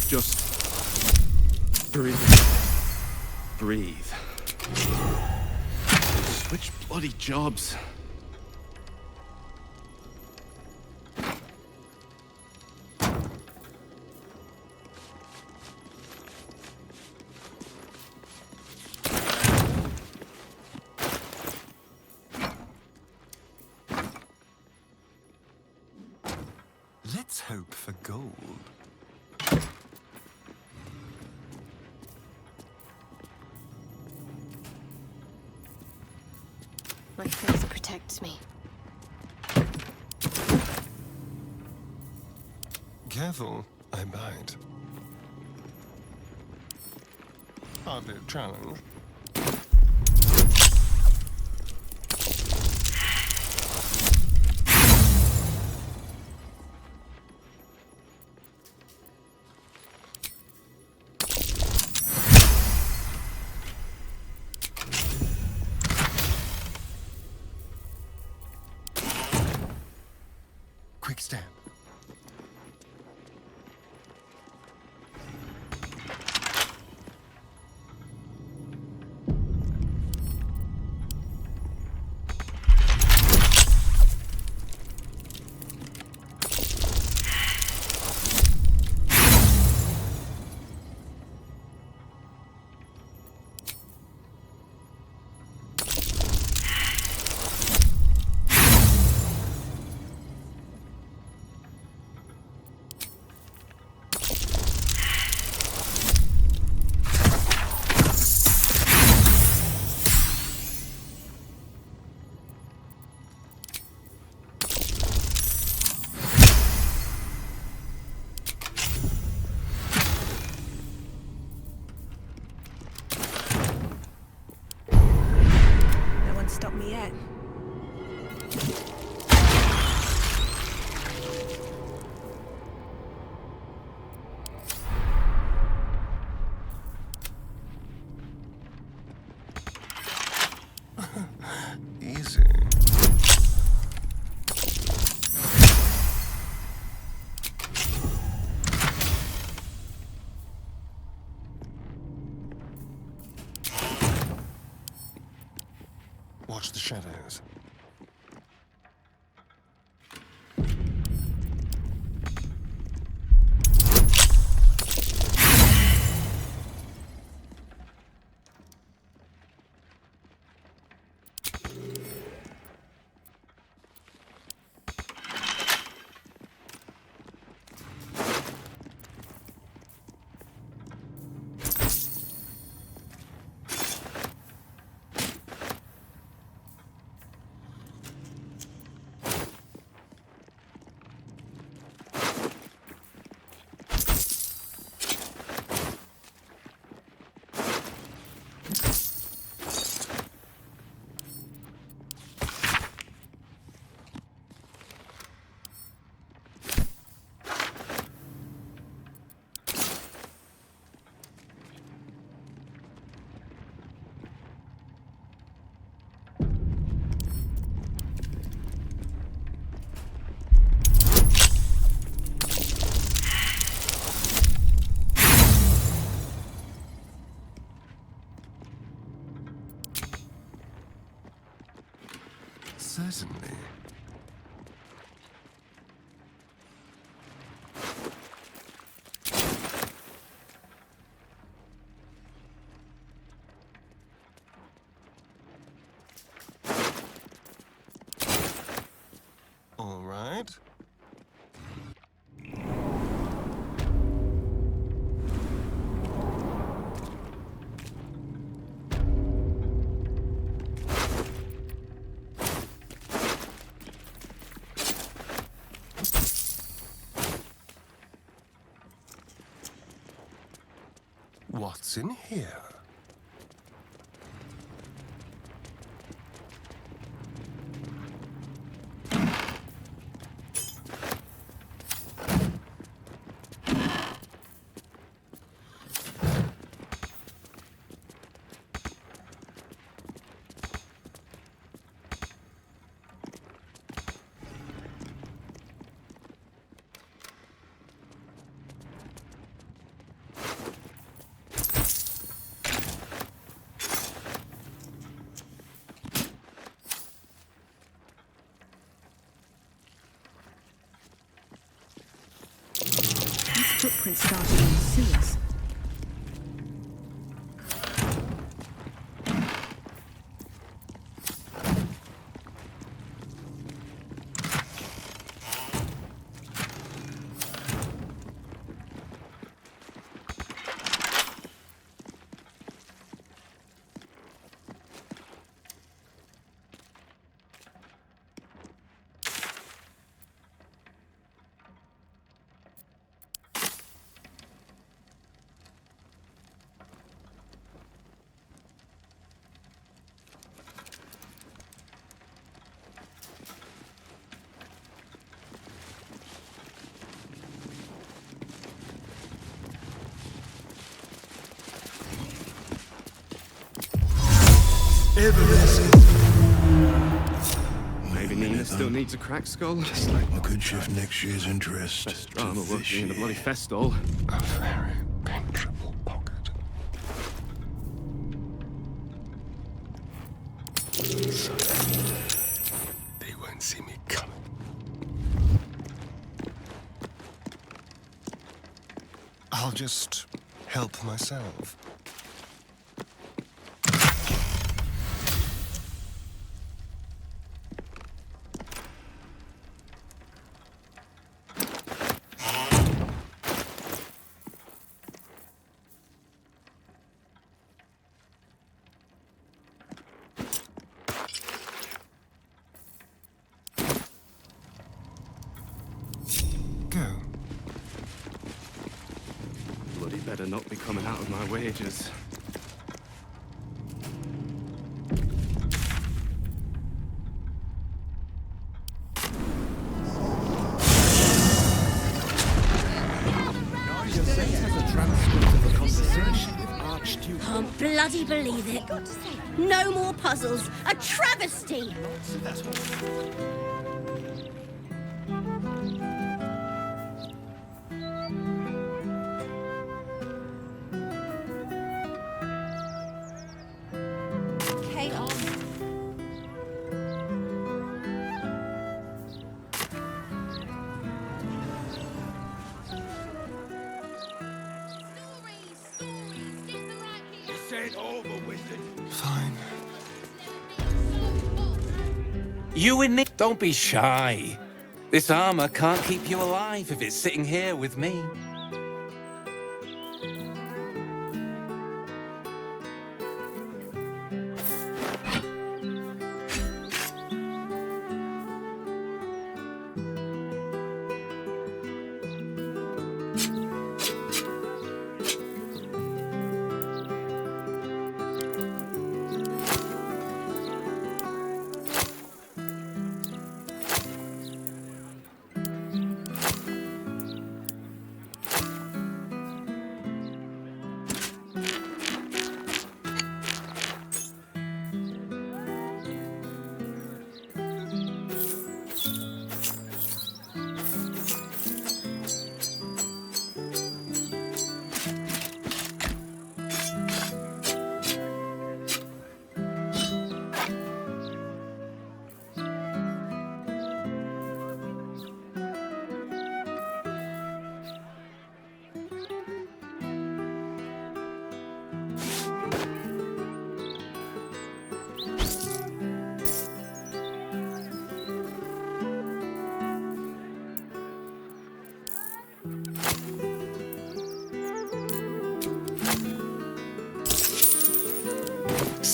Just breathe. Breathe. Switch bloody jobs. Let's hope for gold. My faith protects me. Careful, I bite. Hardly a challenge. Quick step. Stop me yet. Easy. Watch the shadows. Certainly. All right. What's in here? Footprints starting in the sewers. Maybe Nina still needs a cracked skull. Just like I could shift next year's interest. Best drama won't be in the bloody festival. A very penetrable pocket. So they won't see me coming. I'll just help myself. Bloody better not be coming out of my wages. Can't bloody believe it. No more puzzles. A travesty. Fine. You and Nick, don't be shy. This armor can't keep you alive if it's sitting here with me.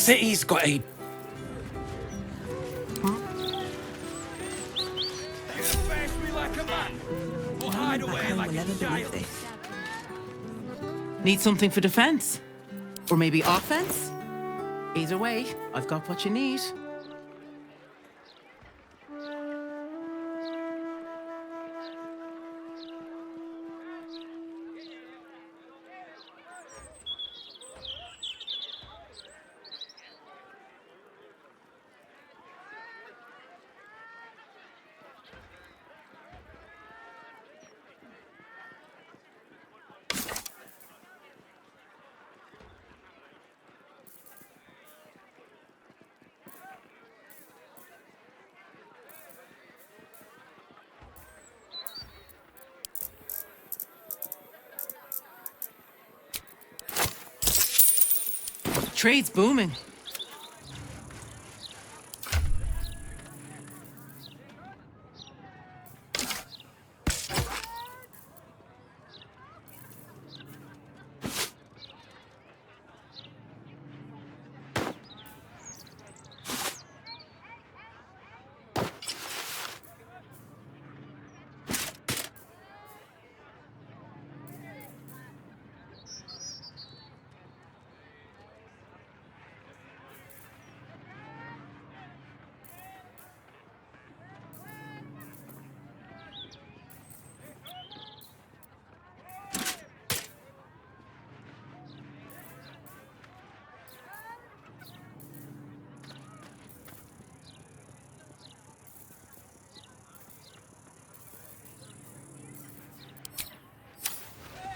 city's got a... Need something for defense? Or maybe offense? Either way, I've got what you need. Trade's booming.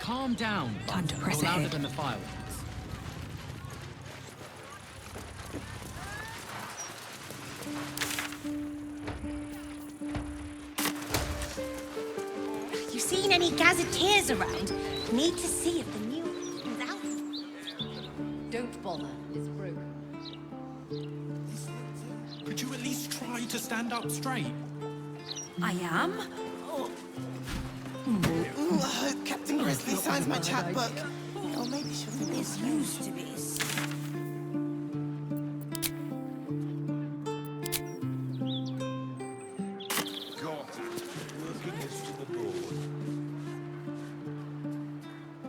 Calm down. Time to press Go louder ahead. than the fireworks. You seen any gazetteers around? Need to see if the new one's out. Don't bother. It's broken. Could you at least try to stand up straight? I am? I hope Captain Grizzly signs my chapbook. Or maybe she'll think this used to be.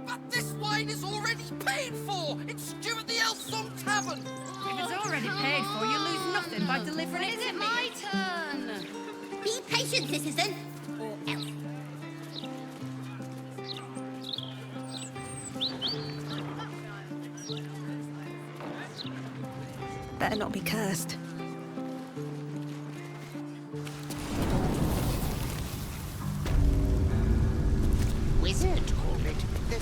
But this wine is already paid for! It's due at the Elsong Tavern! If it's already paid for, you lose nothing by delivering it. Is it my turn? Be patient, citizen. Or else. Better not be cursed. Wizard called it the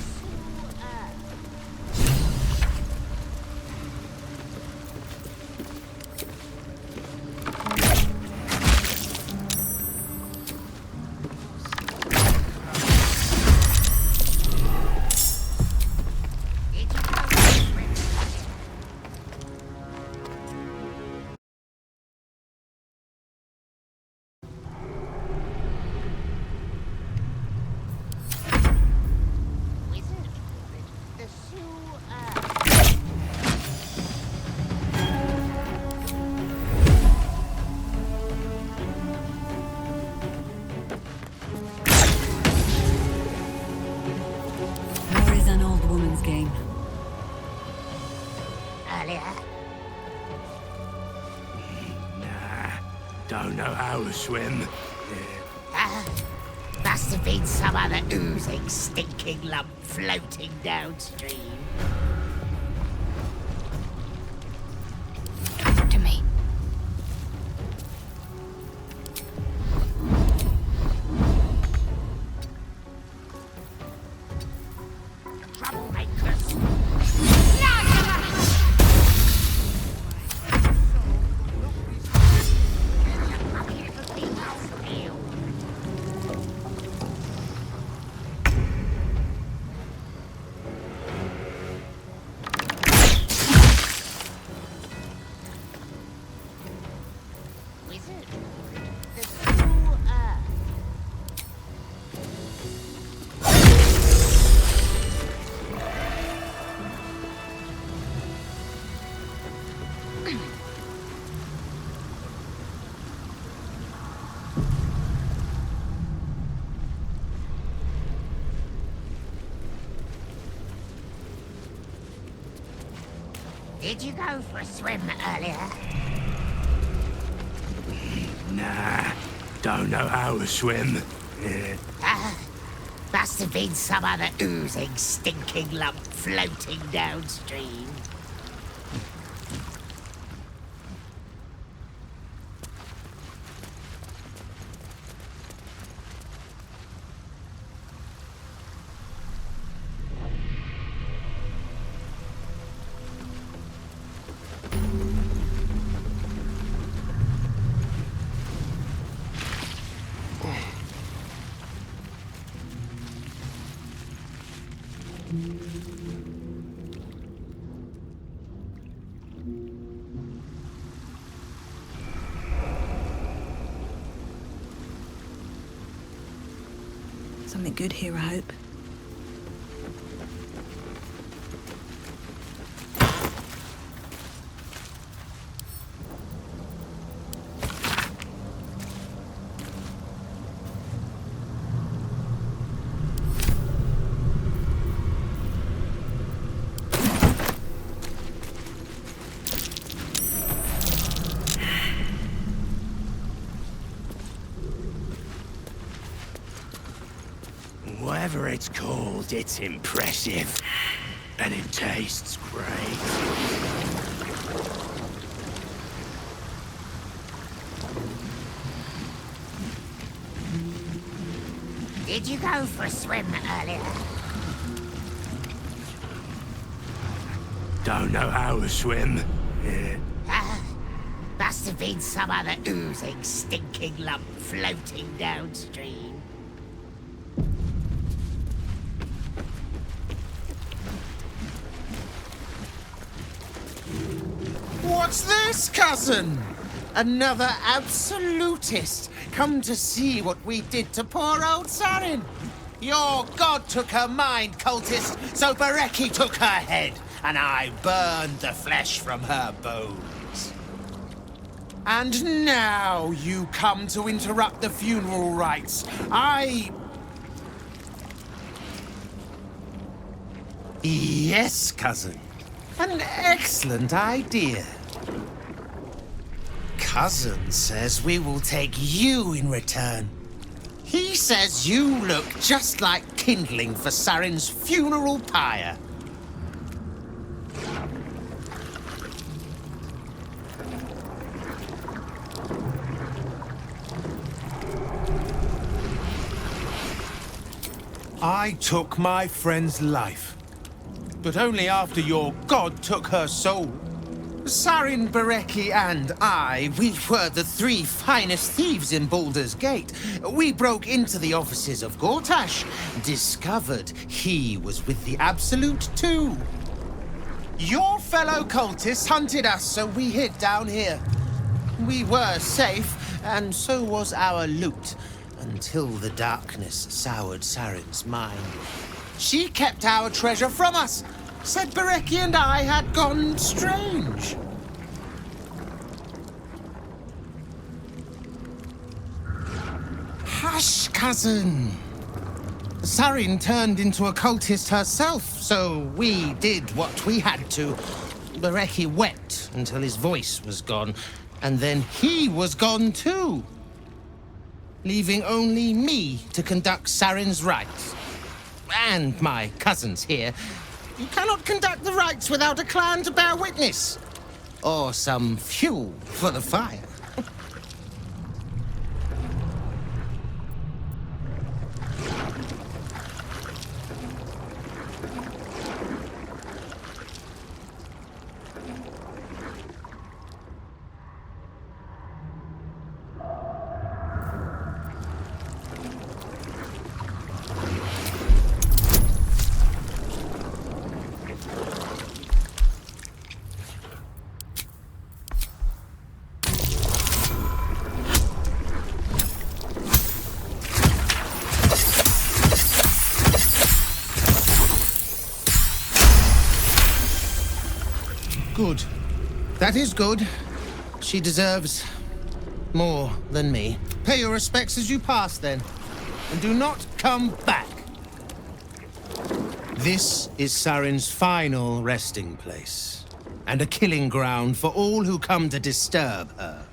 War is an old woman's game. Nah, don't know how to swim. Must have been some other oozing, stinking lump floating downstream. Talk to me. Troublemakers. Did you go for a swim earlier? Nah, don't know how to swim. Must have been some other oozing, stinking lump floating downstream. Something good here, I hope. Whatever it's called, it's impressive. And it tastes great. Did you go for a swim earlier? Don't know how to swim. Must have been some other oozing, stinking lump floating downstream. What's this, cousin? Another absolutist come to see what we did to poor old Sarin. Your god took her mind, cultist, so Bereki took her head, and I burned the flesh from her bones. And now you come to interrupt the funeral rites. Yes, cousin. An excellent idea. Cousin says we will take you in return. He says you look just like kindling for Sarin's funeral pyre. I took my friend's life, but only after your god took her soul. Sarin, Bereki, and I, we were the three finest thieves in Baldur's Gate. We broke into the offices of Gortash, discovered he was with the Absolute too. Your fellow cultists hunted us, so we hid down here. We were safe, and so was our loot, until the darkness soured Sarin's mind. She kept our treasure from us, said Bereki and I had gone strange. Hush, cousin. Sarin turned into a cultist herself, so we did what we had to. Bereki wept until his voice was gone, and then he was gone too, leaving only me to conduct Sarin's rites. And my cousins here. You cannot conduct the rites without a clan to bear witness. Or some fuel for the fire. Good. That is good. She deserves more than me. Pay your respects as you pass, then. And do not come back. This is Sarin's final resting place. and a killing ground for all who come to disturb her.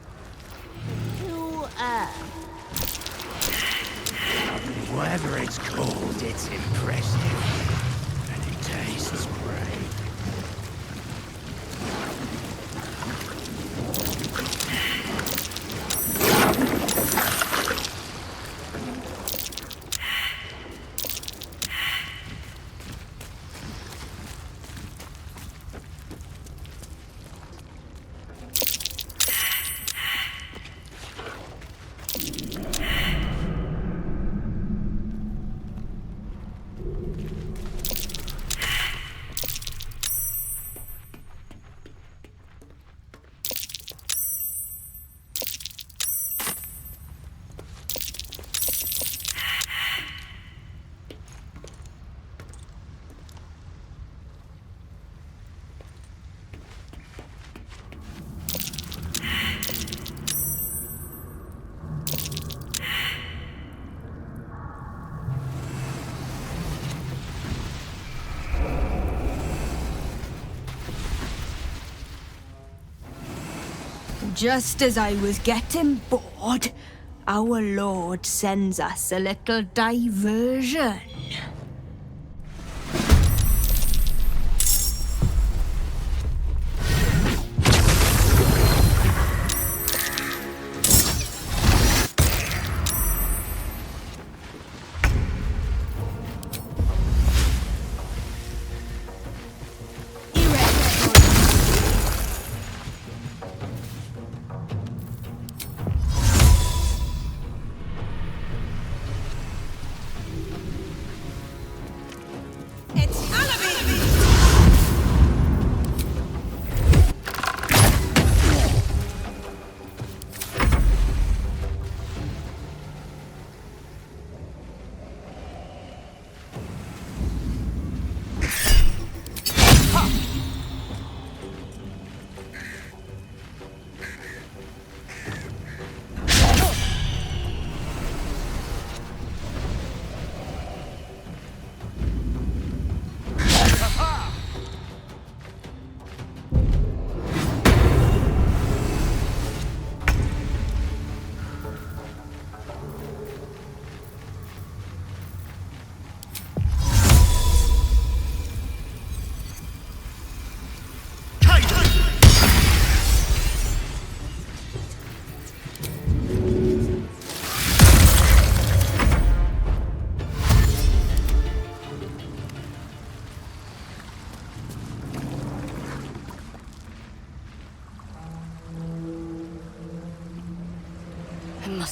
Whatever it's called, it's impressive. And it tastes great. Just as I was getting bored, our Lord sends us a little diversion.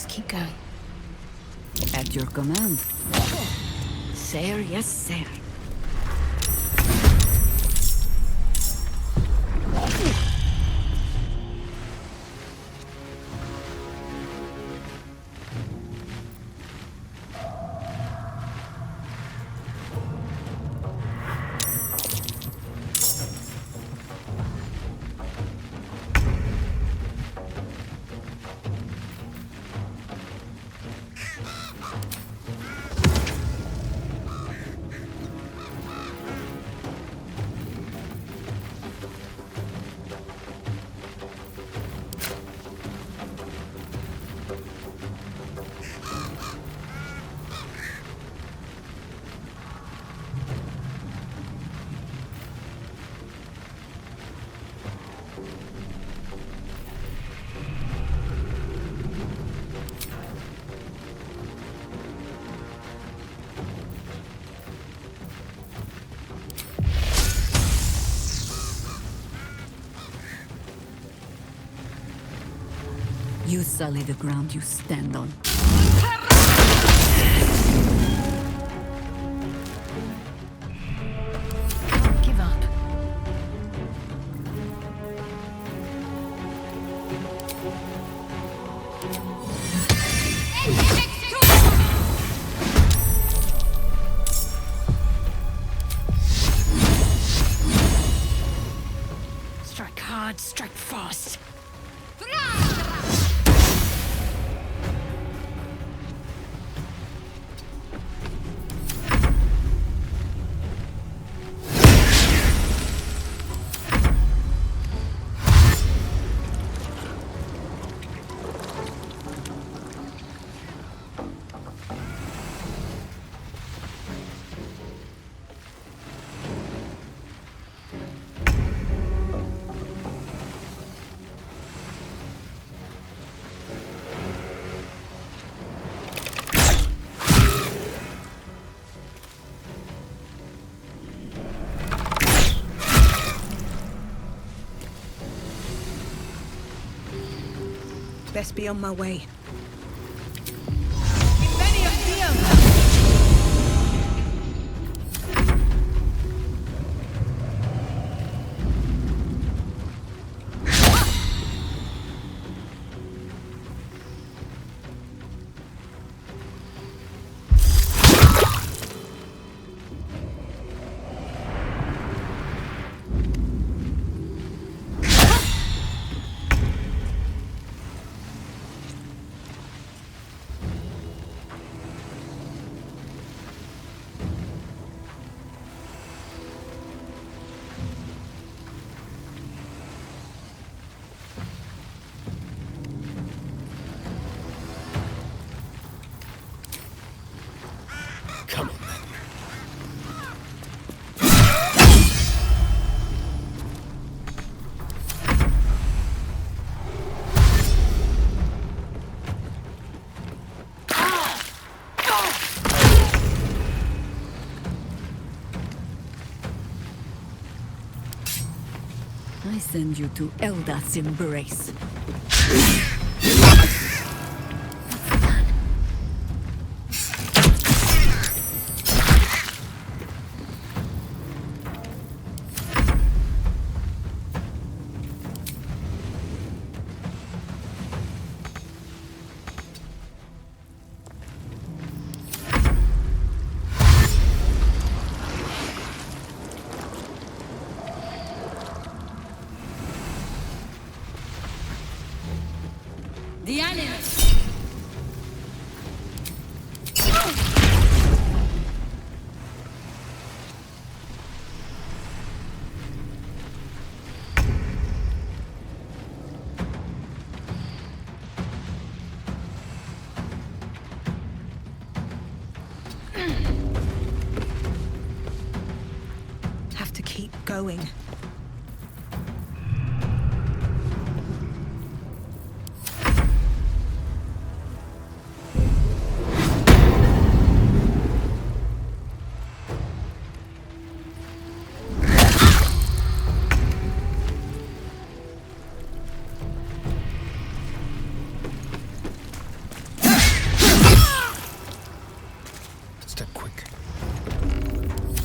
Keep going. At your command. Sir, yes, sir. You sully the ground you stand on. Don't give up. Strike hard, strike fast. Best be on my way. Come on, then. I send you to Eldat's embrace. Have to keep going. Step quick.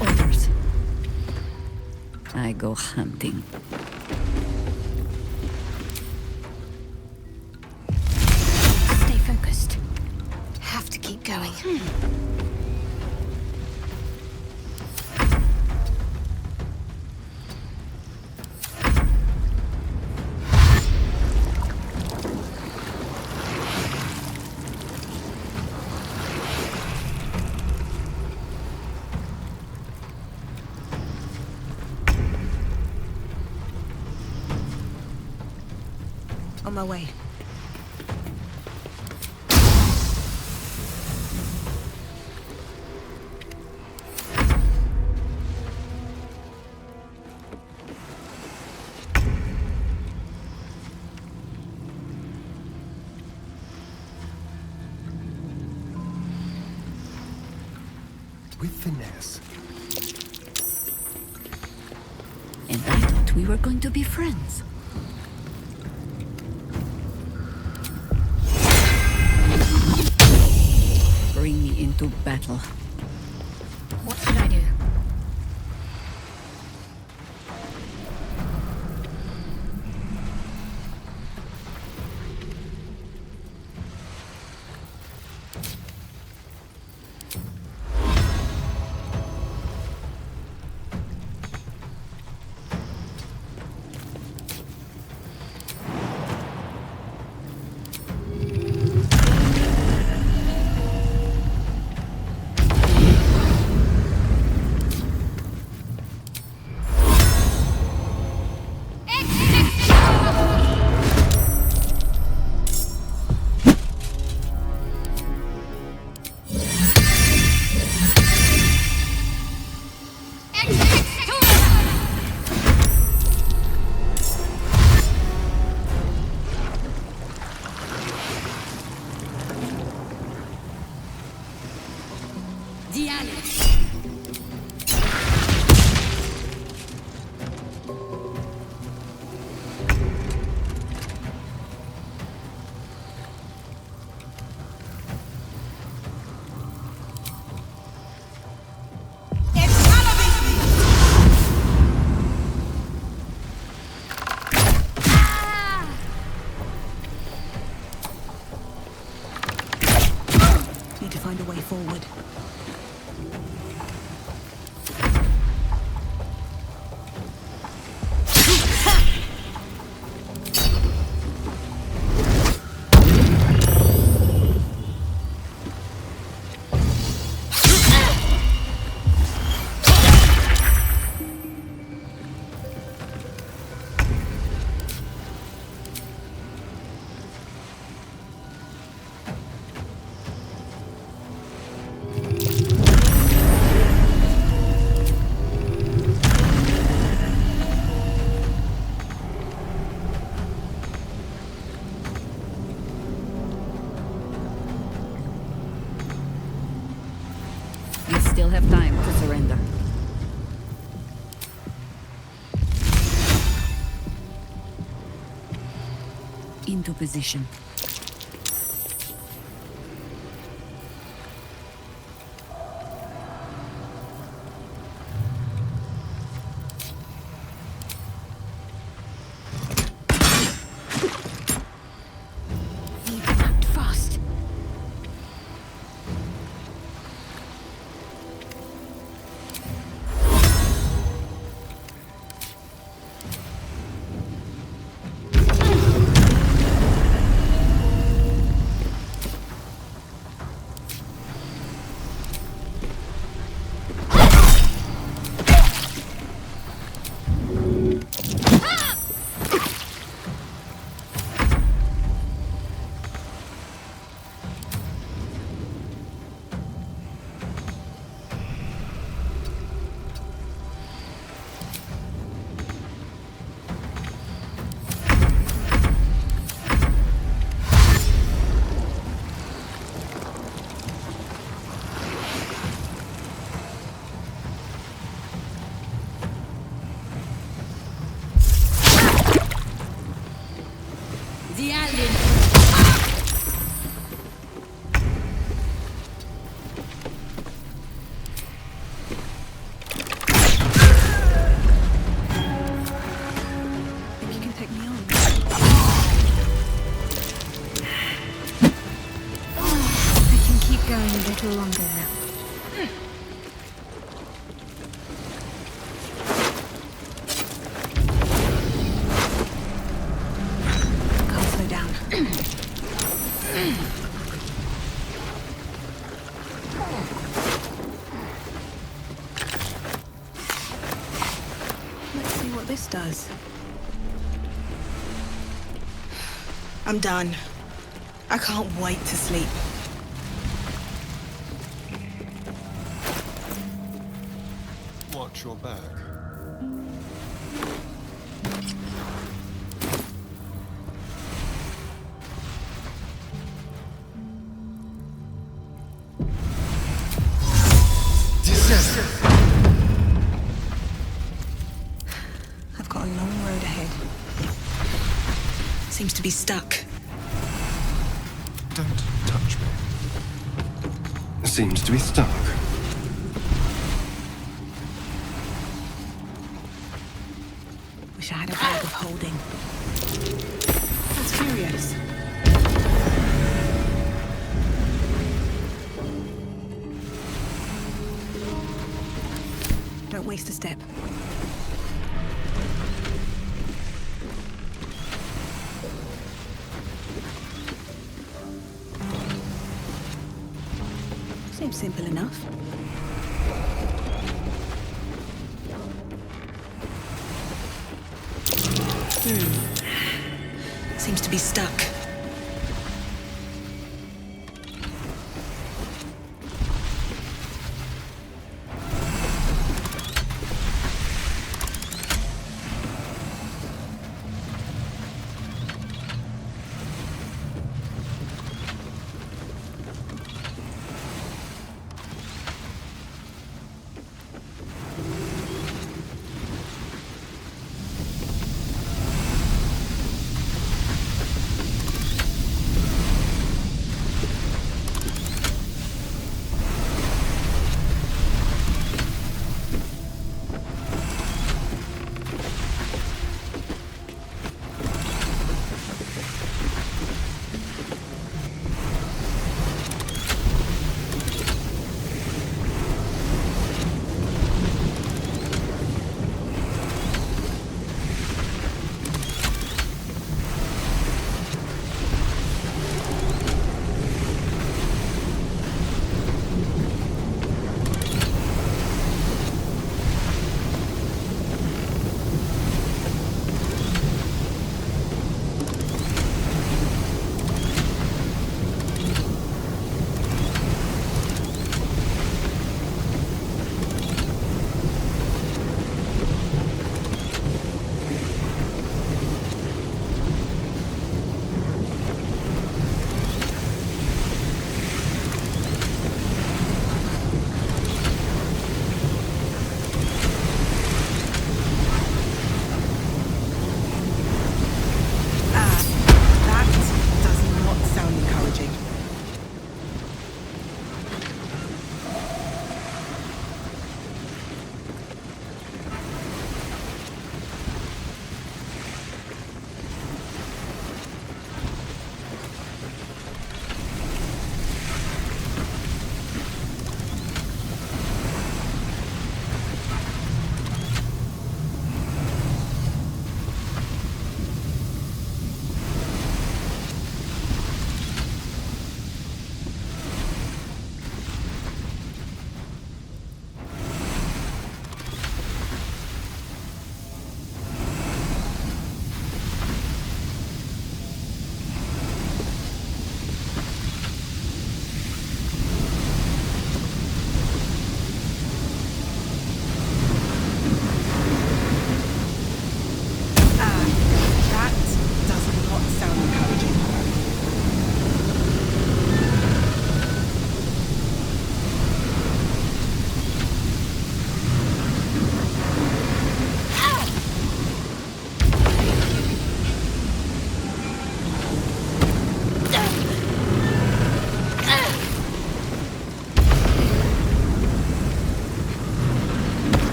Orders. I go hunting. Stay focused. Have to keep going. On my way. With finesse. And I thought we were going to be friends. Bring me into battle. What should I do? find a way forward. Still have time to surrender. Into position. Longer now. Can't slow down. Let's see what this does. I'm done. I can't wait to sleep. Watch your back. I've got a long road ahead. Seems to be stuck. Don't touch me. Seems to be stuck. Wish I had a bag of holding. That's curious. Don't waste a step. Seems simple enough. Seems to be stuck.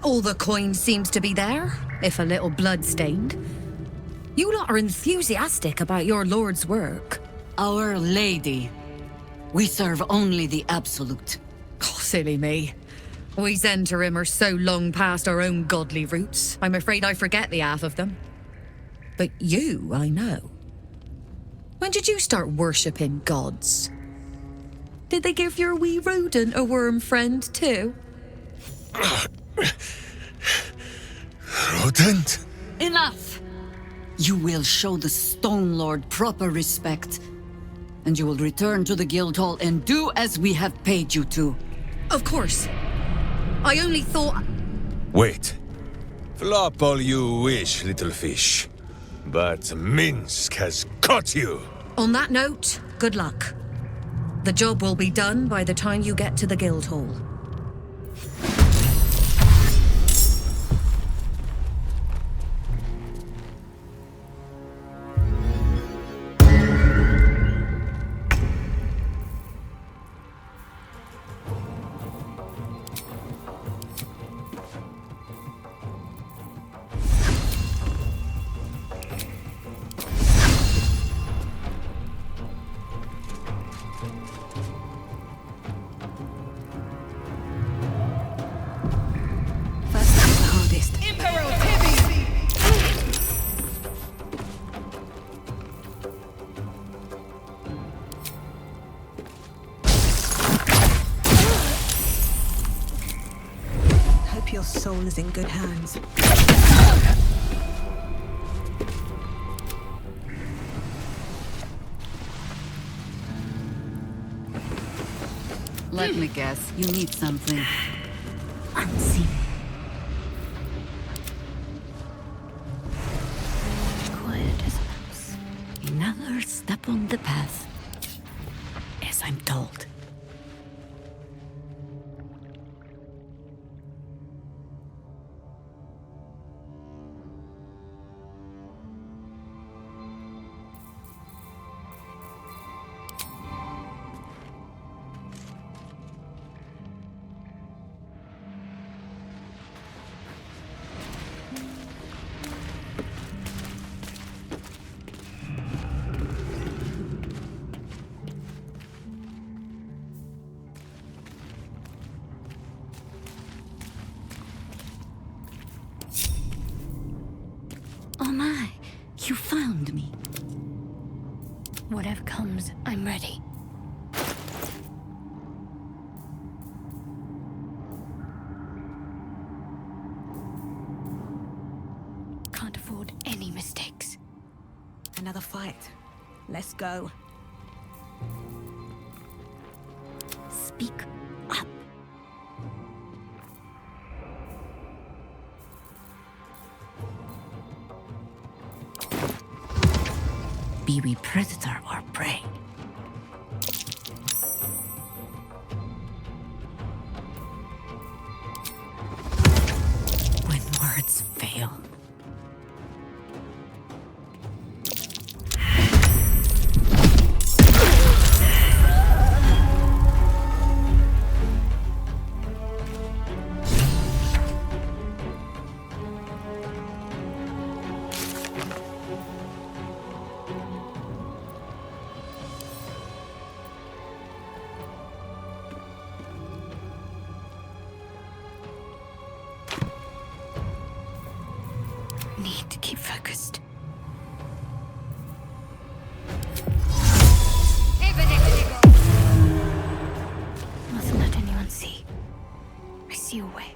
All the coin seems to be there, if a little blood-stained. You lot are enthusiastic about your lord's work. Our Lady. We serve only the absolute. Oh, silly me. We Zentarim are so long past our own godly roots, I'm afraid I forget the half of them. But you, I know. When did you start worshipping gods? Did they give your wee rodent a worm friend too? Rodent? Enough! You will show the Stone Lord proper respect, and you will return to the Guildhall and do as we have paid you to. Of course. I only thought... Wait. Flop all you wish, little fish. But Minsc has caught you! On that note, good luck. The job will be done by the time you get to the Guildhall. Your soul is in good hands. Let me guess, you need something. Unseen. Quiet as a mouse. Another step on the path. As I'm told. Oh my, you found me. Whatever comes, I'm ready. Can't afford any mistakes. Another fight. Let's go. Speak up. Be we predator or prey? When words fail. Need to keep focused. Mustn't let anyone see. I see a way.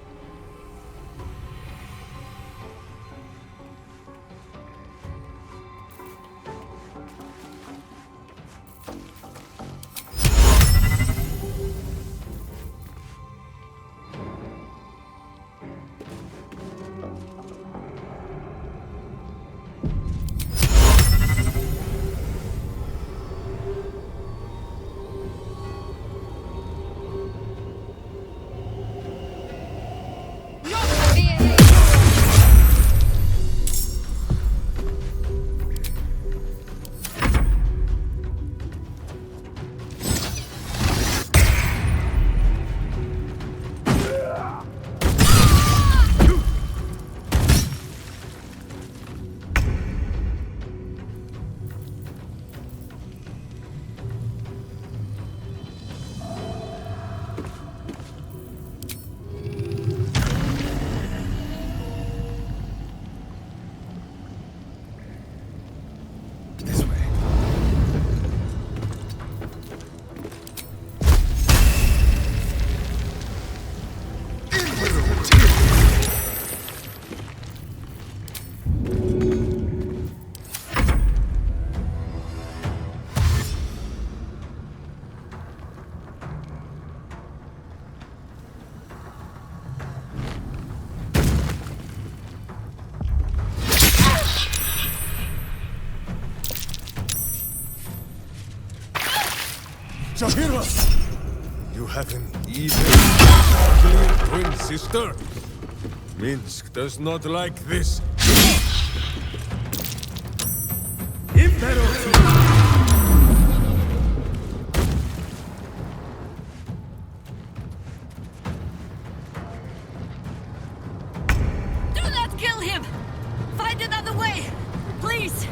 Jaheira! You have an even ugly twin sister? Minsc does not like this. Do not kill him! Find another way! Please!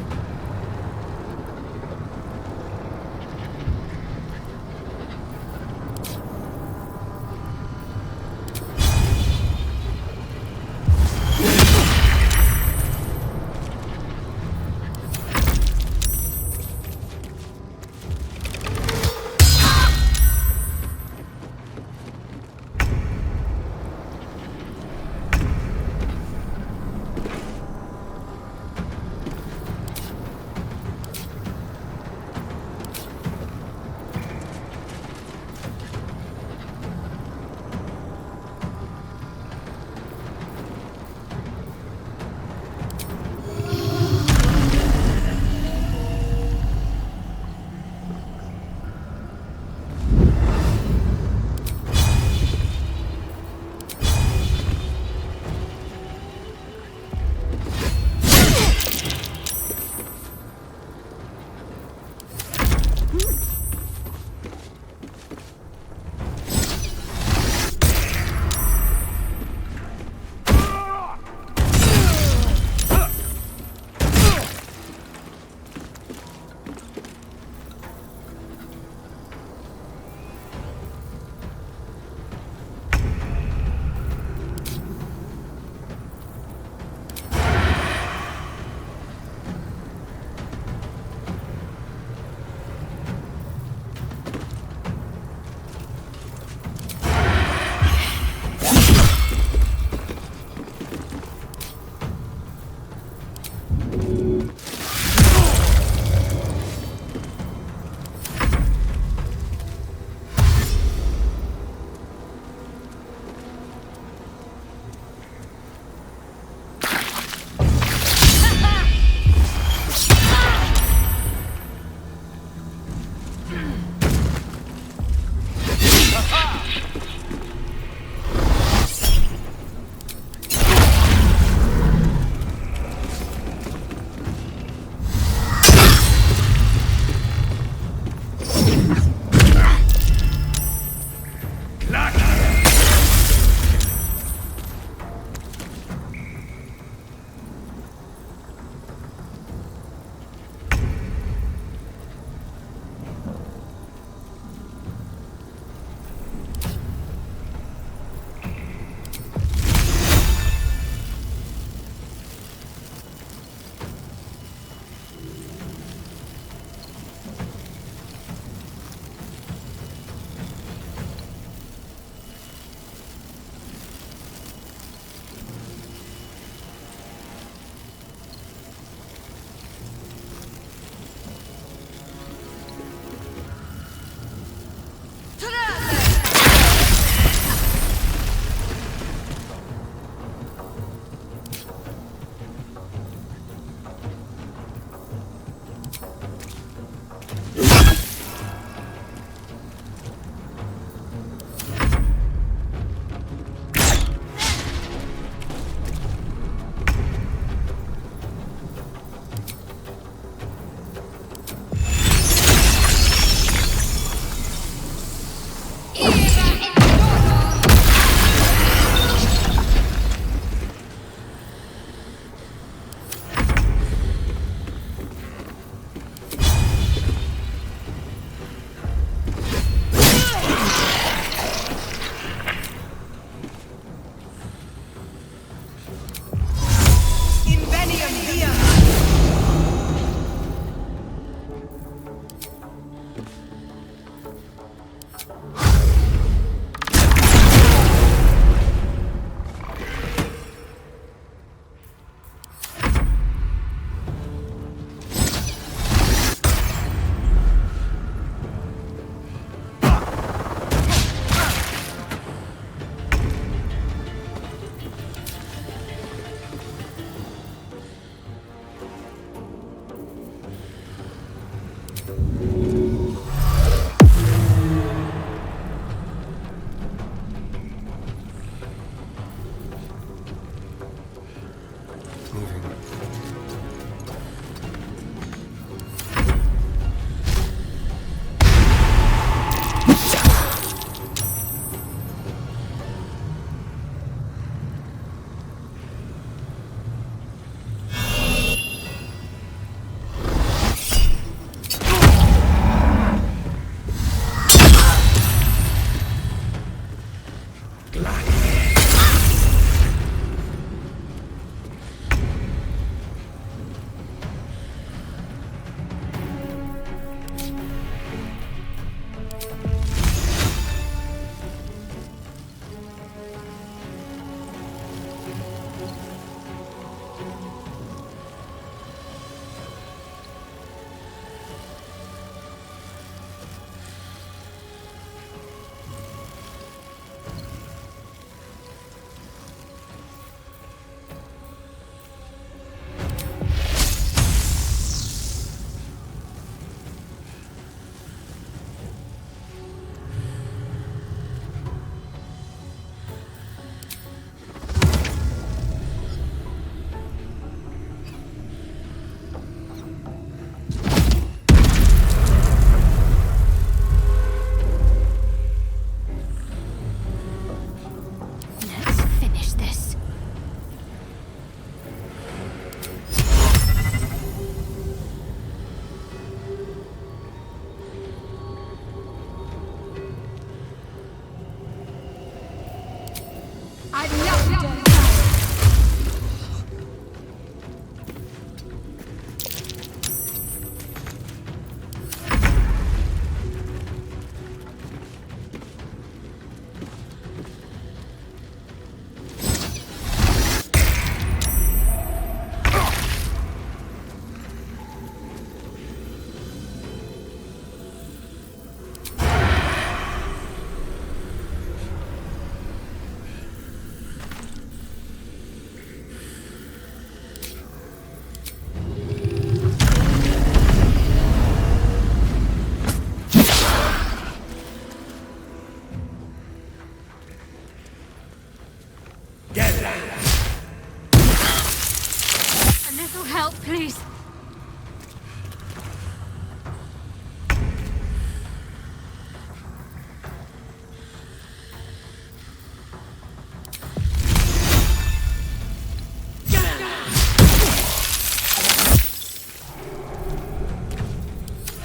little help, please?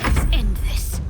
Let's end this.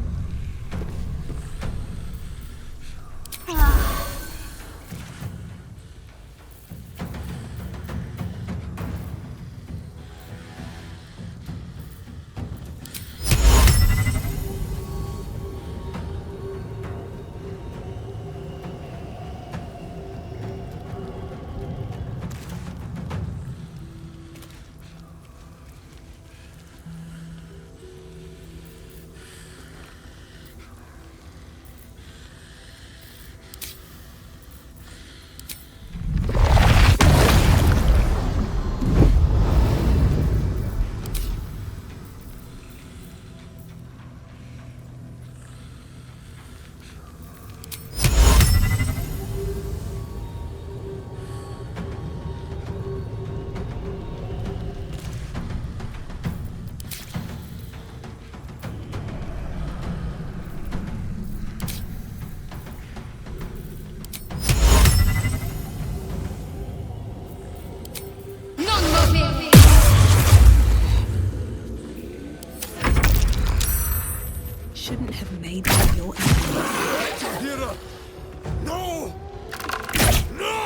Shouldn't have made them your enemy. Jaheira! No! No!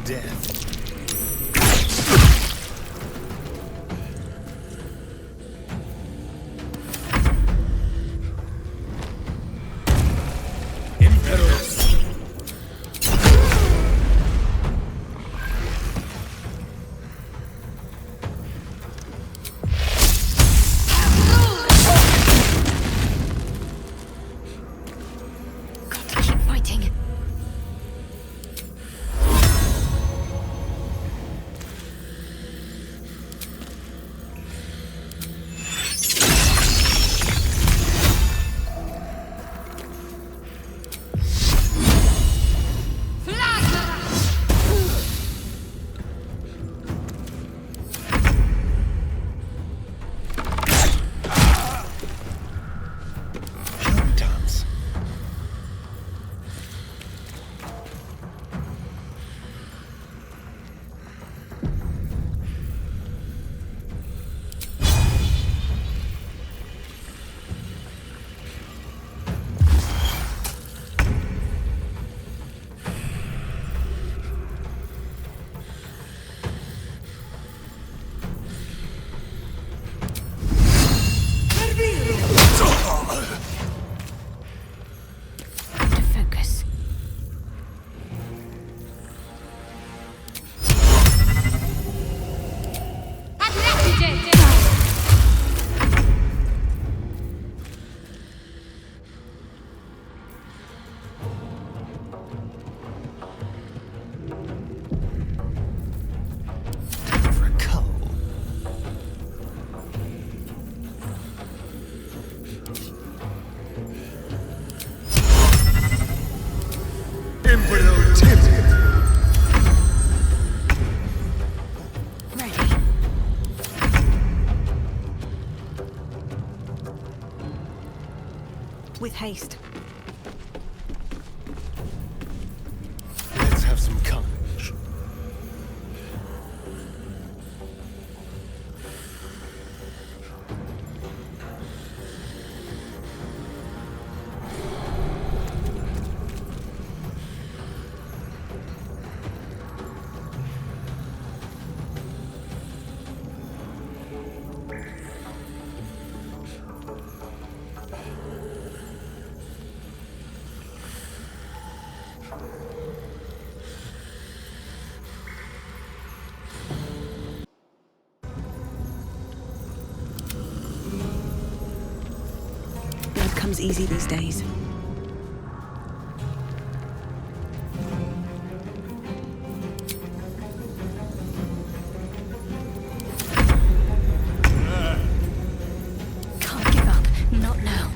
Death. With haste. Let's have some courage. comes easy these days. Can't give up. Not now.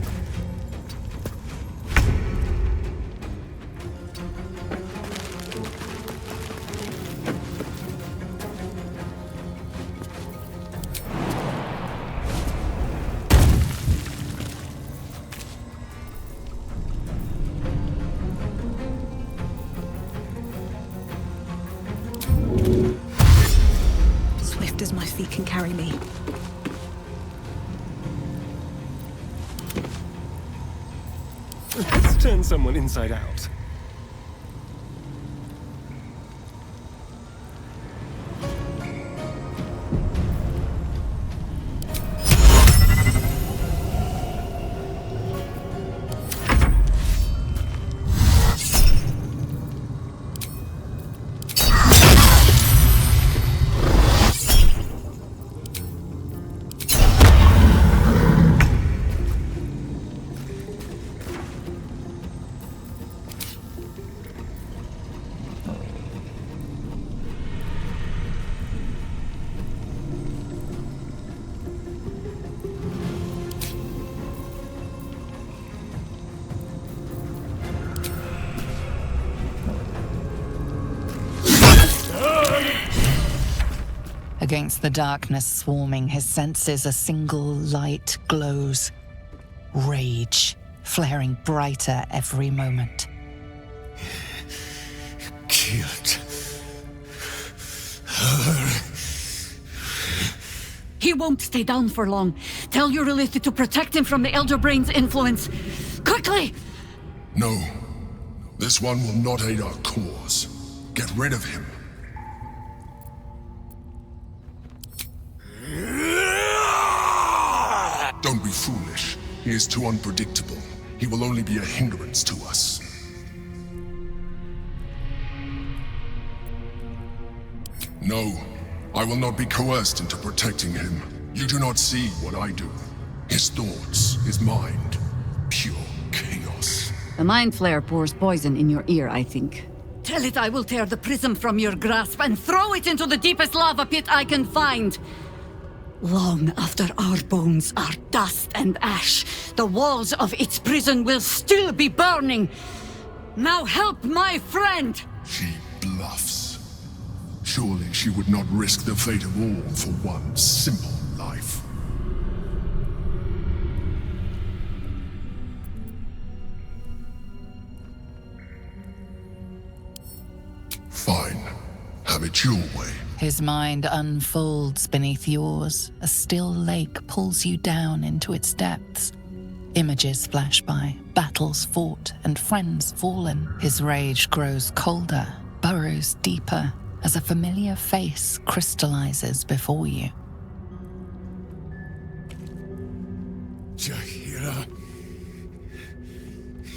Swift as my feet can carry me. Let's turn someone inside out. Against the darkness swarming, his senses a single light glows. Rage, flaring brighter every moment. Killed her. He won't stay down for long. Tell Euryalitha to protect him from the Elder Brain's influence. Quickly! No. This one will not aid our cause. Get rid of him. Don't be foolish. He is too unpredictable. He will only be a hindrance to us. No, I will not be coerced into protecting him. You do not see what I do. His thoughts, his mind, pure chaos. The mind flare pours poison in your ear, I think. Tell it I will tear the prism from your grasp and throw it into the deepest lava pit I can find. Long after our bones are dust and ash, the walls of its prison will still be burning. Now help my friend! She bluffs. Surely she would not risk the fate of all for one simple life. Fine. Have it your way. His mind unfolds beneath yours. A still lake pulls you down into its depths. Images flash by, battles fought, and friends fallen. His rage grows colder, burrows deeper, as a familiar face crystallizes before you. Jaheira,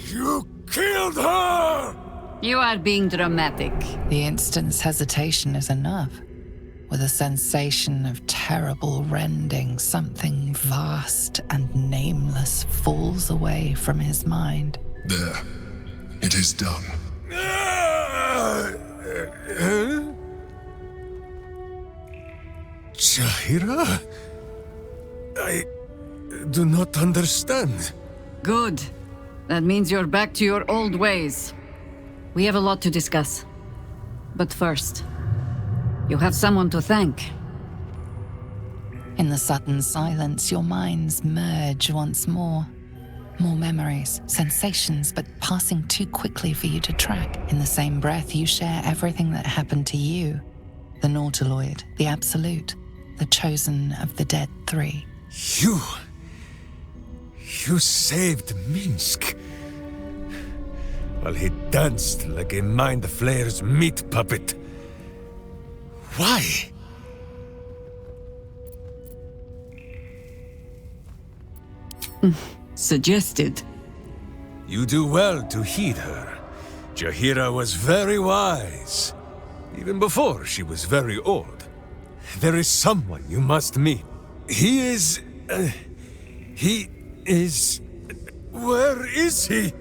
you killed her! You are being dramatic. The instant's hesitation is enough. With a sensation of terrible rending, something vast and nameless falls away from his mind. There. It is done. Jaheira? I do not understand. Good. That means you're back to your old ways. We have a lot to discuss. But first, you have someone to thank. In the sudden silence, your minds merge once more. More memories, sensations, but passing too quickly for you to track. In the same breath, you share everything that happened to you. The Nautiloid, the Absolute, the chosen of the dead three. You saved Minsc. While he danced like a Mind Flayer's meat puppet. Why? Suggested. You do well to heed her. Jaheira was very wise. Even before she was very old. There is someone you must meet. He is... Where is he?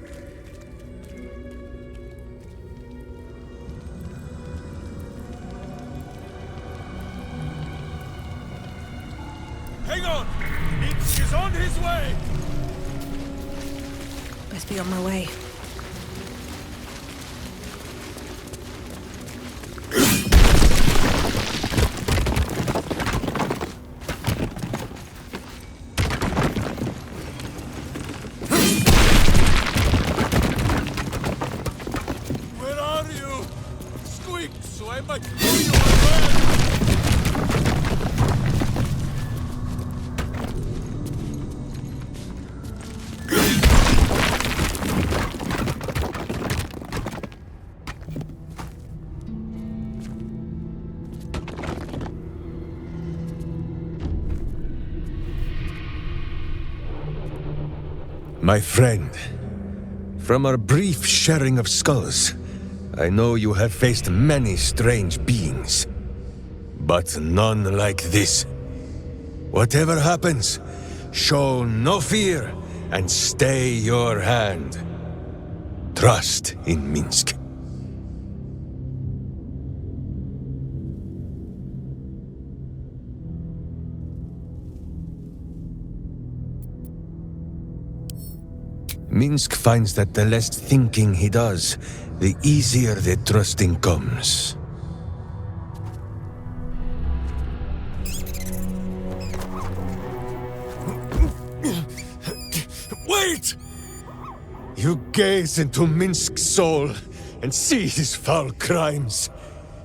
Hang on! He's on his way! Best be on my way. Where are you? Squeak, so I might throw you away! My friend, from our brief sharing of skulls, I know you have faced many strange beings, but none like this. Whatever happens, show no fear and stay your hand. Trust in Minsc. Minsc finds that the less thinking he does, the easier the trusting comes. Wait! You gaze into Minsc's soul and see his foul crimes.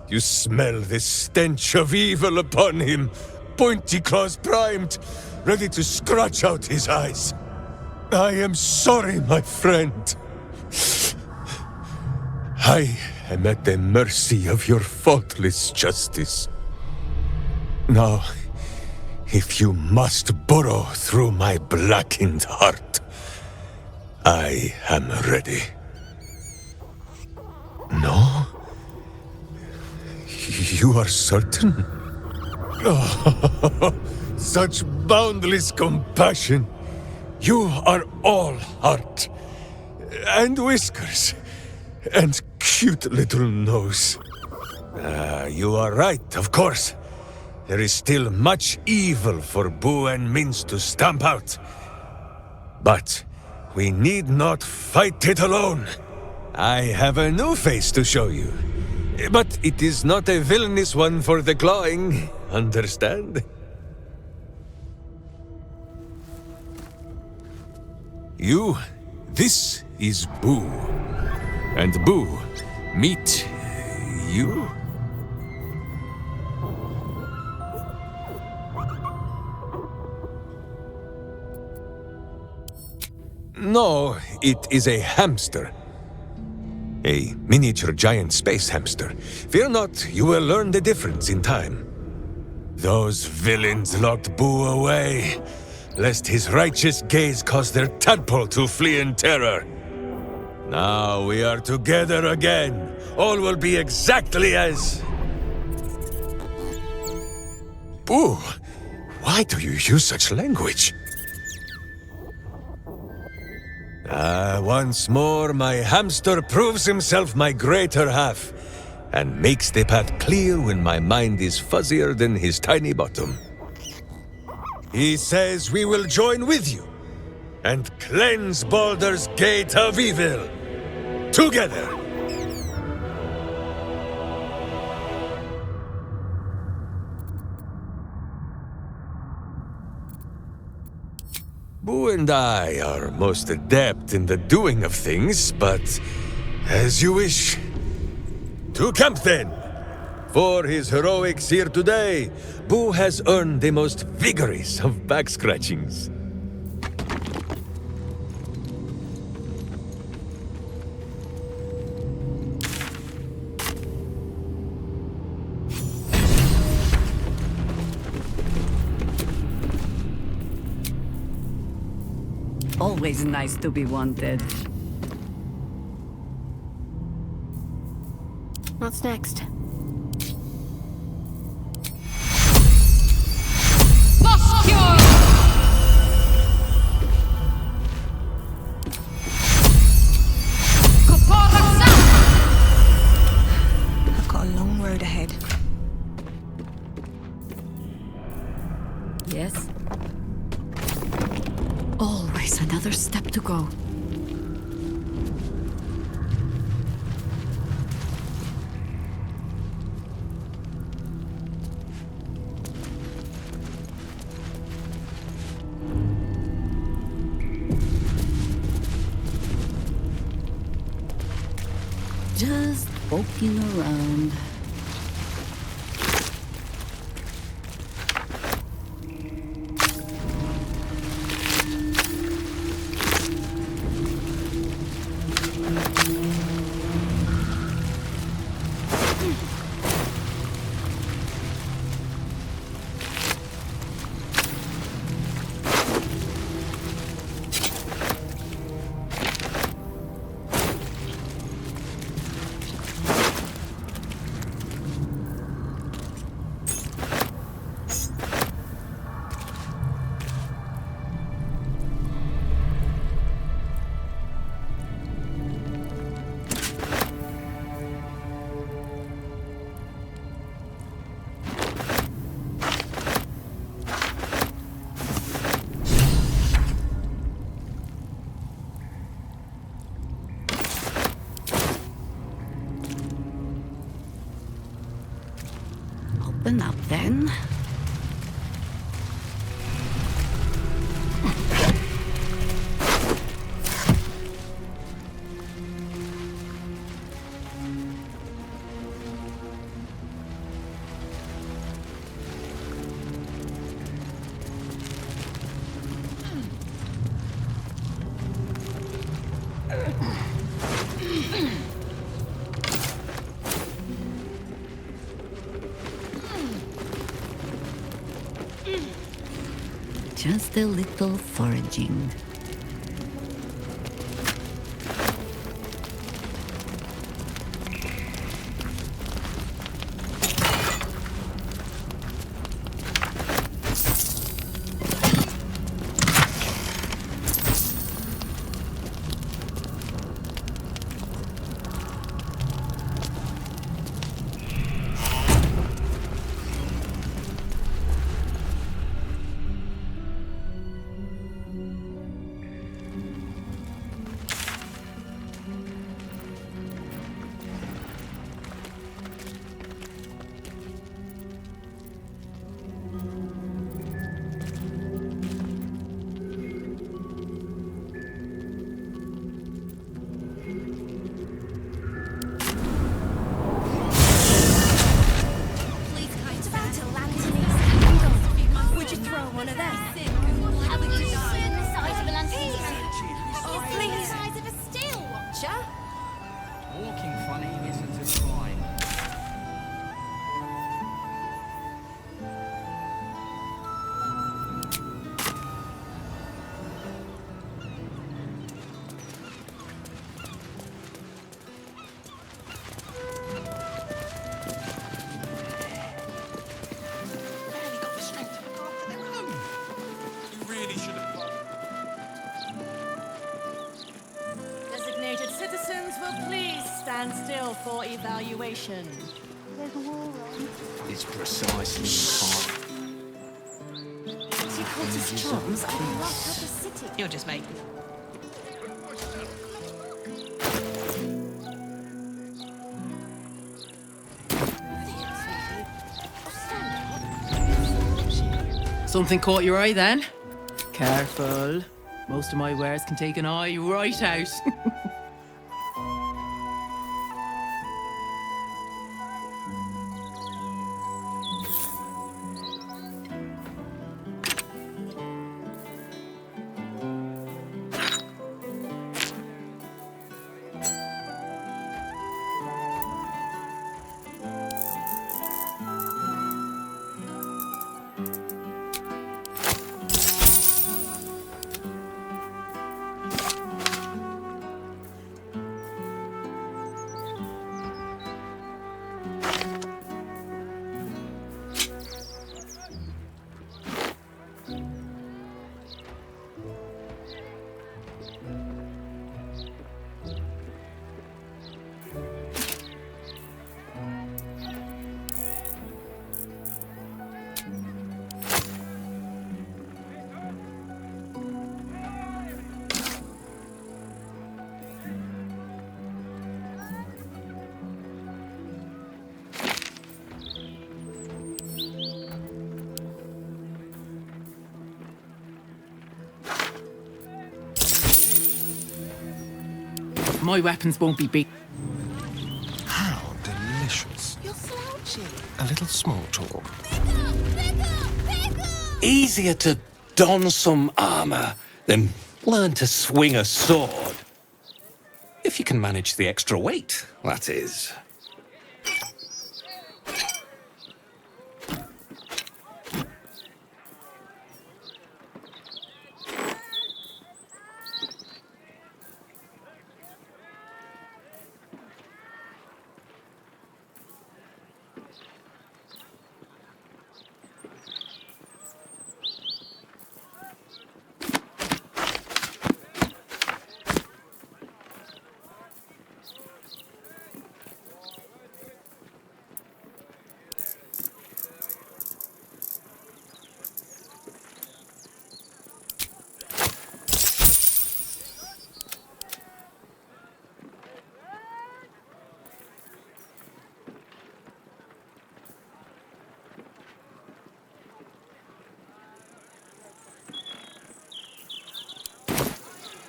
You smell the stench of evil upon him, pointy claws primed, ready to scratch out his eyes. I am sorry, my friend. I am at the mercy of your faultless justice. Now, if you must burrow through my blackened heart, I am ready. No? You are certain? Oh, such boundless compassion. You are all heart, and whiskers, and cute little nose. You are right, of course. There is still much evil for Boo and Minsc to stamp out. But we need not fight it alone. I have a new face to show you. But it is not a villainous one for the clawing, understand? This is Boo. And Boo, meet you? No, it is a hamster. A miniature giant space hamster. Fear not, you will learn the difference in time. Those villains locked Boo away, lest his righteous gaze cause their tadpole to flee in terror. Now we are together again. All will be exactly as... Boo, why do you use such language? Once more, my hamster proves himself my greater half, and makes the path clear when my mind is fuzzier than his tiny bottom. He says we will join with you, and cleanse Baldur's gate of evil. Together! Boo and I are most adept in the doing of things, but as you wish. To camp then! For his heroics here today, Boo has earned the most vigorous of back scratchings. Always nice to be wanted. What's next? guess. Always another step to go. Just poking around. Open up then. Just a little foraging. Designated citizens will please stand still for evaluation. There's a war on. It's precisely She called us chums. I locked up the city. You're just making. Something caught your eye then? Careful. Most of my wares can take an eye right out. My weapons won't be beat. How delicious. You're slouching. A little small talk. Easier to don some armor than learn to swing a sword. If you can manage the extra weight, that is.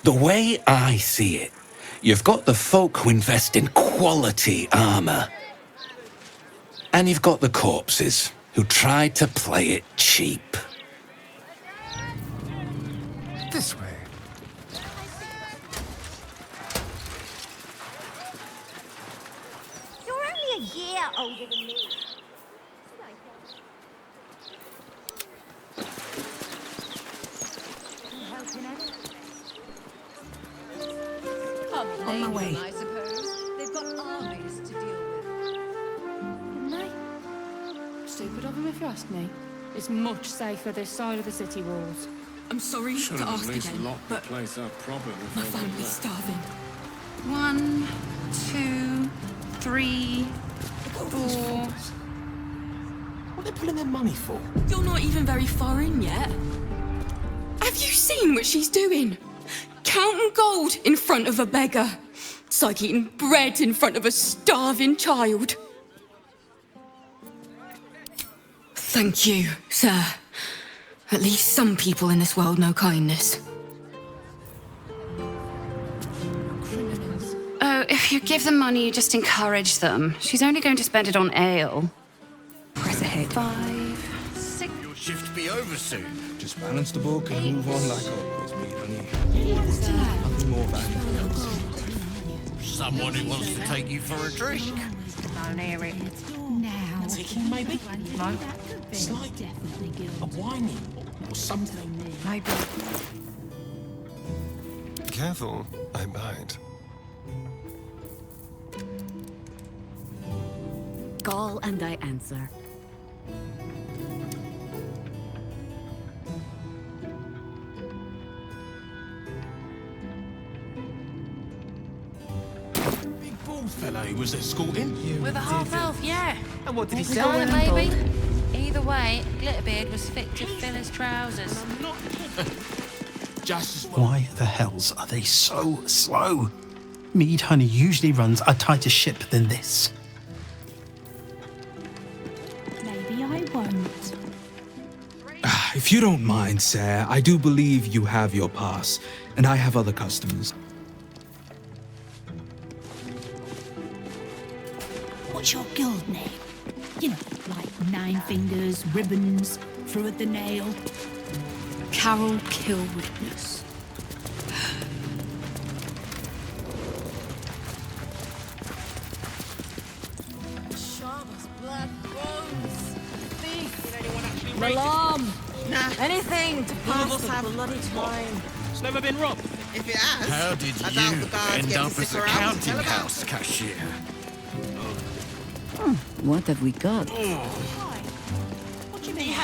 The way I see it, you've got the folk who invest in quality armor. And you've got the corpses who try to play it cheap. This way. You're only a year older than me. On my way. I suppose. They've got armies to deal with. No. Stupid of them if you ask me. It's much safer this side of the city walls. I'm sorry Should to have ask at least again, locked the but place up properly. my family's starving. 1, 2, 3, 4. What are they pulling their money for? You're not even very far in yet. Have you seen what she's doing? Counting gold in front of a beggar. It's like eating bread in front of a starving child. Thank you, sir. At least some people in this world know kindness. Oh, if you give them money, you just encourage them. She's only going to spend it on ale. Press ahead. 5, 6. Your shift be over soon. Just balance the book and move on like always, Pete, honey. Nothing more valuable. Someone who wants to take you for a drink. Now. Ticking, maybe? No. Slight. A whining or something. Maybe. Careful, I bite. Call and I answer. Big bald fellow he was escorting. With a half-elf, yeah. And what did he say? Silent, maybe. Either way, Glitterbeard was fit to fill his trousers. Just as well. Why the hells are they so slow? Mead Honey usually runs a tighter ship than this. Maybe I won't. If you don't mind, sir, I do believe you have your pass, and I have other customers. What's your guild name? You know, like Nine-Fingers, Ribbons, Through at the Nail. Carol Killwitness. Sharpest black bones. Thief. Alarm! Nah. Anything to None of pass us the have bloody time. It's never been robbed. If it has, How did I doubt the you guards end get up to as stick a around and counting tell about house it. cashier? What have we got? What do you mean?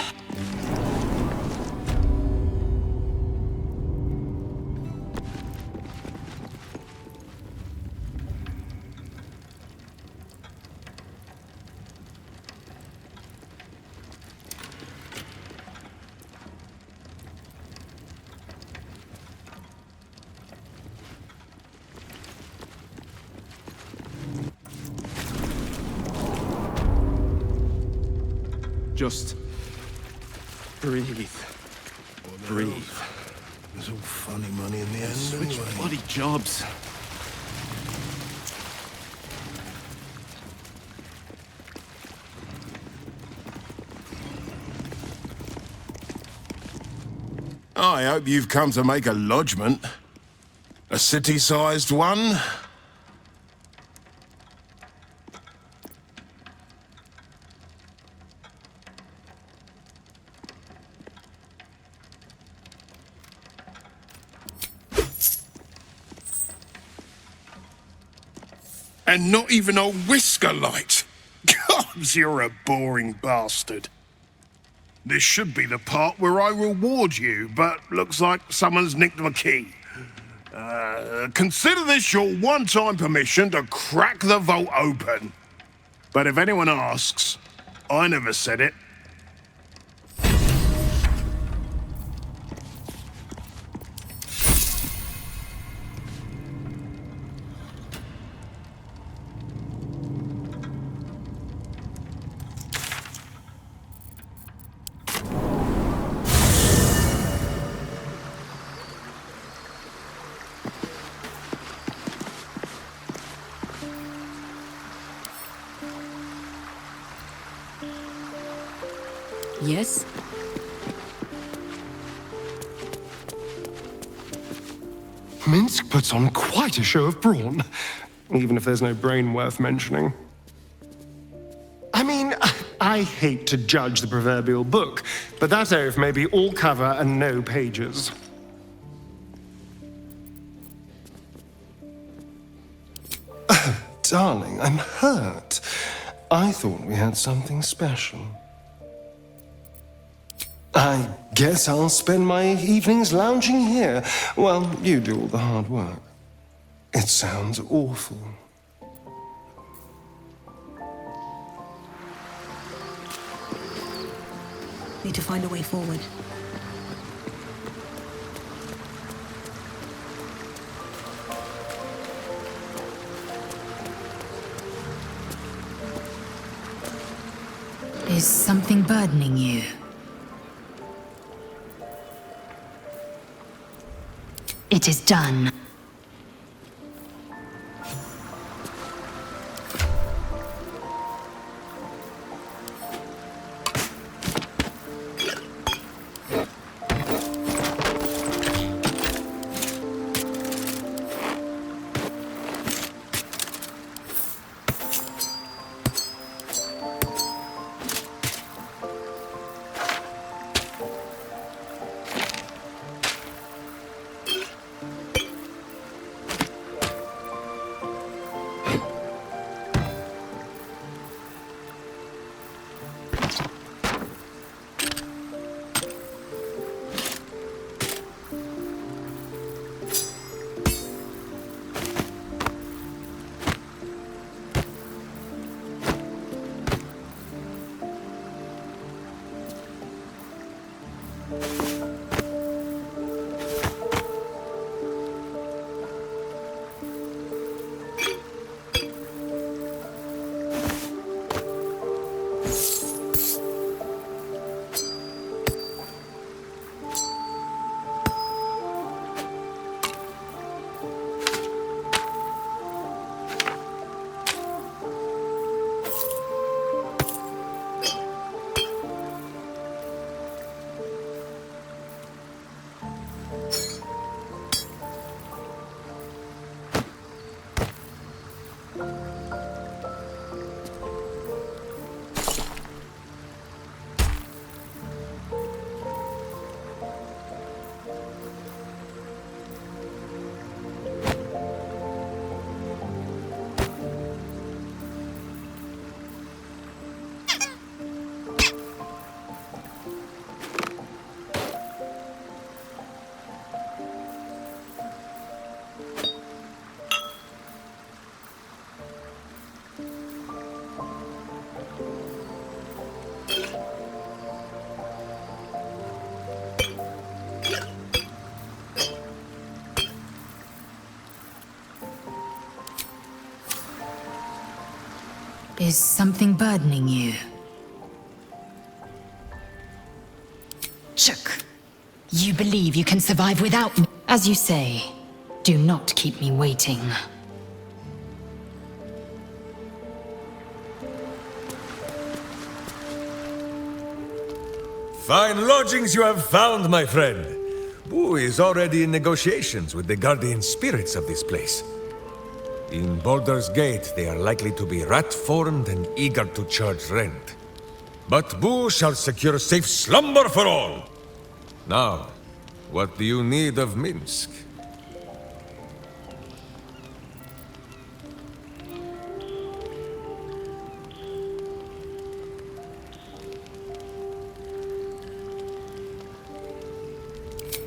Just breathe. Breathe. It's all funny money in the end. Switch bloody jobs. I hope you've come to make a lodgment. A city-sized one? And not even a whisker light. God, you're a boring bastard. This should be the part where I reward you, but looks like someone's nicked my key. Consider this your one-time permission to crack the vault open. But if anyone asks, I never said it. Yes? Minsc puts on quite a show of brawn, even if there's no brain worth mentioning. I mean, I hate to judge the proverbial book, but that oaf may be all cover and no pages. Darling, I'm hurt. I thought we had something special. I guess I'll spend my evenings lounging here while you do all the hard work. It sounds awful. Need to find a way forward. Is something burdening you? It is done. Is something burdening you? Chook. You believe you can survive without me? As you say, do not keep me waiting. Fine lodgings you have found, my friend. Boo is already in negotiations with the guardian spirits of this place. In Baldur's Gate, they are likely to be rat-formed and eager to charge rent. But Boo shall secure safe slumber for all! Now, what do you need of Minsc?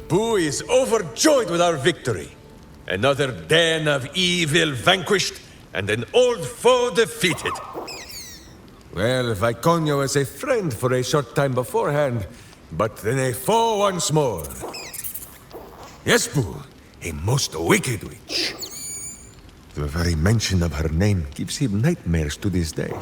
Boo is overjoyed with our victory. Another den of evil vanquished, and an old foe defeated. Well, Viconio was a friend for a short time beforehand, but then a foe once more. Yes, Boo, a most wicked witch. The very mention of her name gives him nightmares to this day.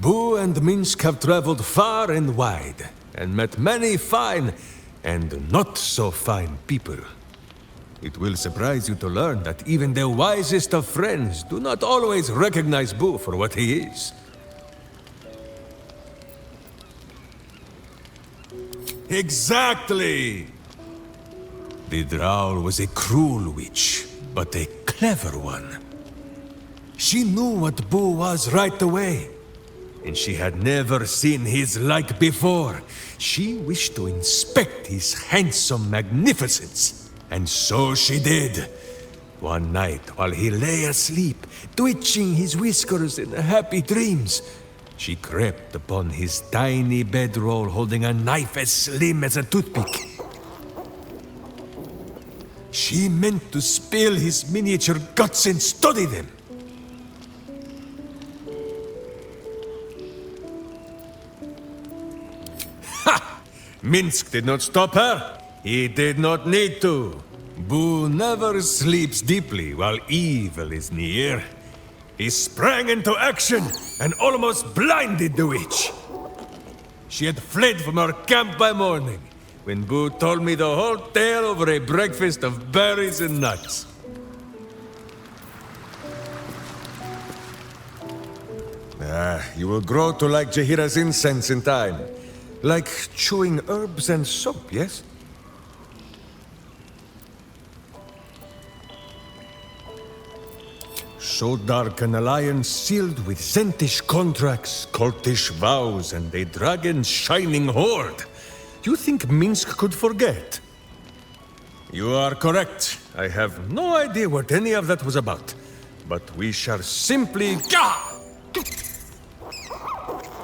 Boo and Minsc have traveled far and wide, and met many fine and not so fine people. It will surprise you to learn that even the wisest of friends do not always recognize Boo for what he is. Exactly! The Drow was a cruel witch, but a clever one. She knew what Boo was right away. And she had never seen his like before. She wished to inspect his handsome magnificence. And so she did. One night, while he lay asleep, twitching his whiskers in happy dreams, she crept upon his tiny bedroll holding a knife as slim as a toothpick. She meant to spill his miniature guts and study them. Minsc did not stop her. He did not need to. Boo never sleeps deeply while evil is near. He sprang into action and almost blinded the witch. She had fled from our camp by morning, when Boo told me the whole tale over a breakfast of berries and nuts. You will grow to like Jaheira's incense in time. Like chewing herbs and soap, yes? So dark an alliance sealed with Zentish contracts, cultish vows, and a dragon's shining hoard. You think Minsc could forget? You are correct. I have no idea what any of that was about. But we shall simply...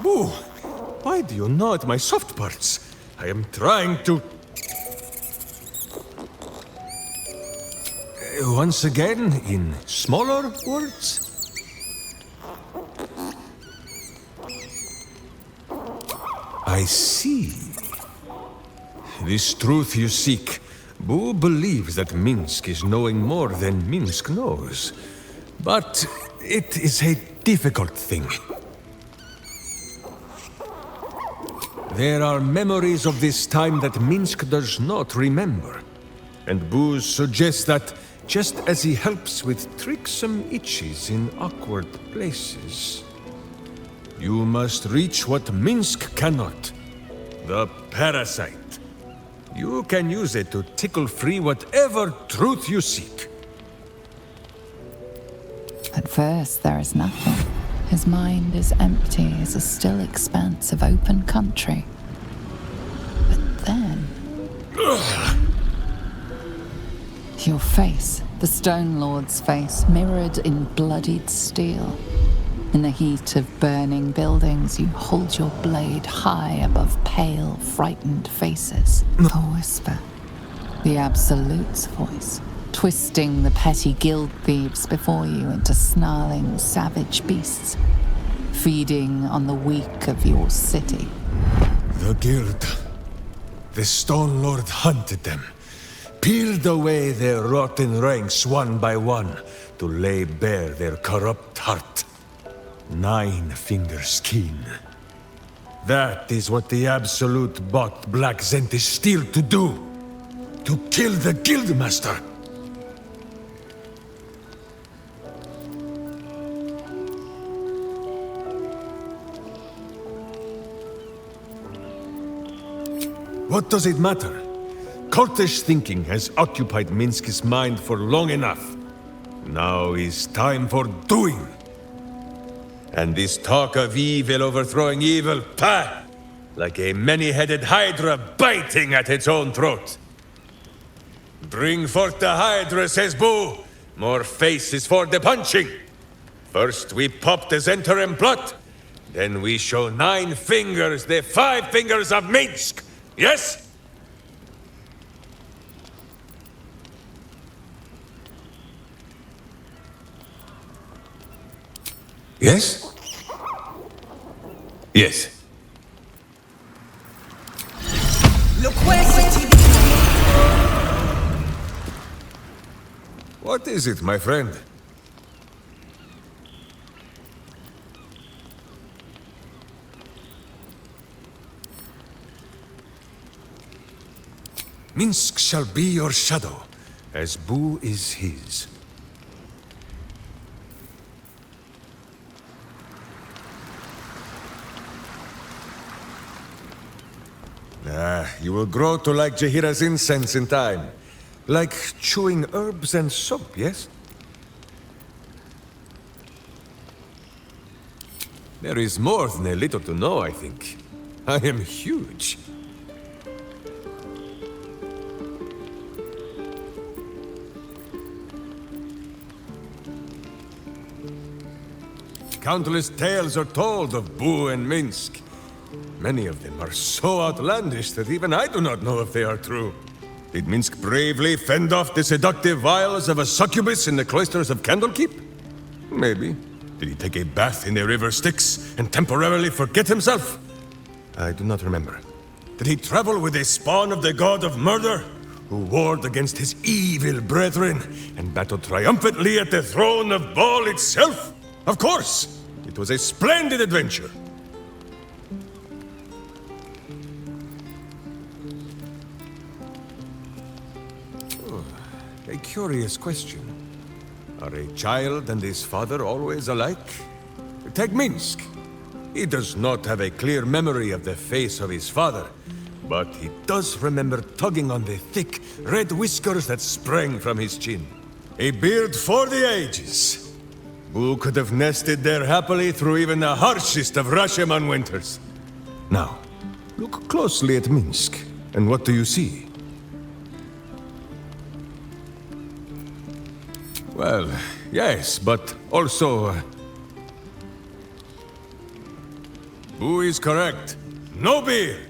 Boo! Why do you gnaw at my soft parts? I am trying to... Once again, in smaller words? I see. This truth you seek. Boo believes that Minsc is knowing more than Minsc knows. But it is a difficult thing. There are memories of this time that Minsc does not remember. And Boo suggests that, just as he helps with tricksome itches in awkward places, you must reach what Minsc cannot. The parasite. You can use it to tickle free whatever truth you seek. At first, there is nothing. His mind is empty as a still expanse of open country. But then... Your face, the Stone Lord's face, mirrored in bloodied steel. In the heat of burning buildings, you hold your blade high above pale, frightened faces. A whisper, the Absolute's voice, twisting the petty guild thieves before you into snarling, savage beasts, feeding on the weak of your city. The guild. The Stone Lord hunted them, peeled away their rotten ranks one by one to lay bare their corrupt heart. Nine-Fingers Keene. That is what the Absolute bought Black Zentish Steel to do. To kill the Guildmaster. What does it matter? Cultish thinking has occupied Minsc's mind for long enough. Now is time for doing. And this talk of evil overthrowing evil, pah! Like a many-headed hydra biting at its own throat. Bring forth the hydra, says Boo. More faces for the punching. First we pop the Zentarim plot, then we show Nine-Fingers the 5 fingers of Minsc. Yes? Yes? Yes. What is it, my friend? Minsc shall be your shadow, as Boo is his. You will grow to like Jaheira's incense in time. Like chewing herbs and soap, yes? There is more than a little to know, I think. I am huge. Countless tales are told of Boo and Minsc. Many of them are so outlandish that even I do not know if they are true. Did Minsc bravely fend off the seductive wiles of a succubus in the cloisters of Candlekeep? Maybe. Did he take a bath in the river Styx and temporarily forget himself? I do not remember. Did he travel with a spawn of the god of murder, who warred against his evil brethren and battled triumphantly at the throne of Baal itself? Of course! It was a splendid adventure. A curious question. Are a child and his father always alike? Take Minsc. He does not have a clear memory of the face of his father, but he does remember tugging on the thick, red whiskers that sprang from his chin. A beard for the ages. Boo could have nested there happily through even the harshest of Rashomon winters. Now, look closely at Minsc, and what do you see? Well, yes, but also... Boo is correct. No beard!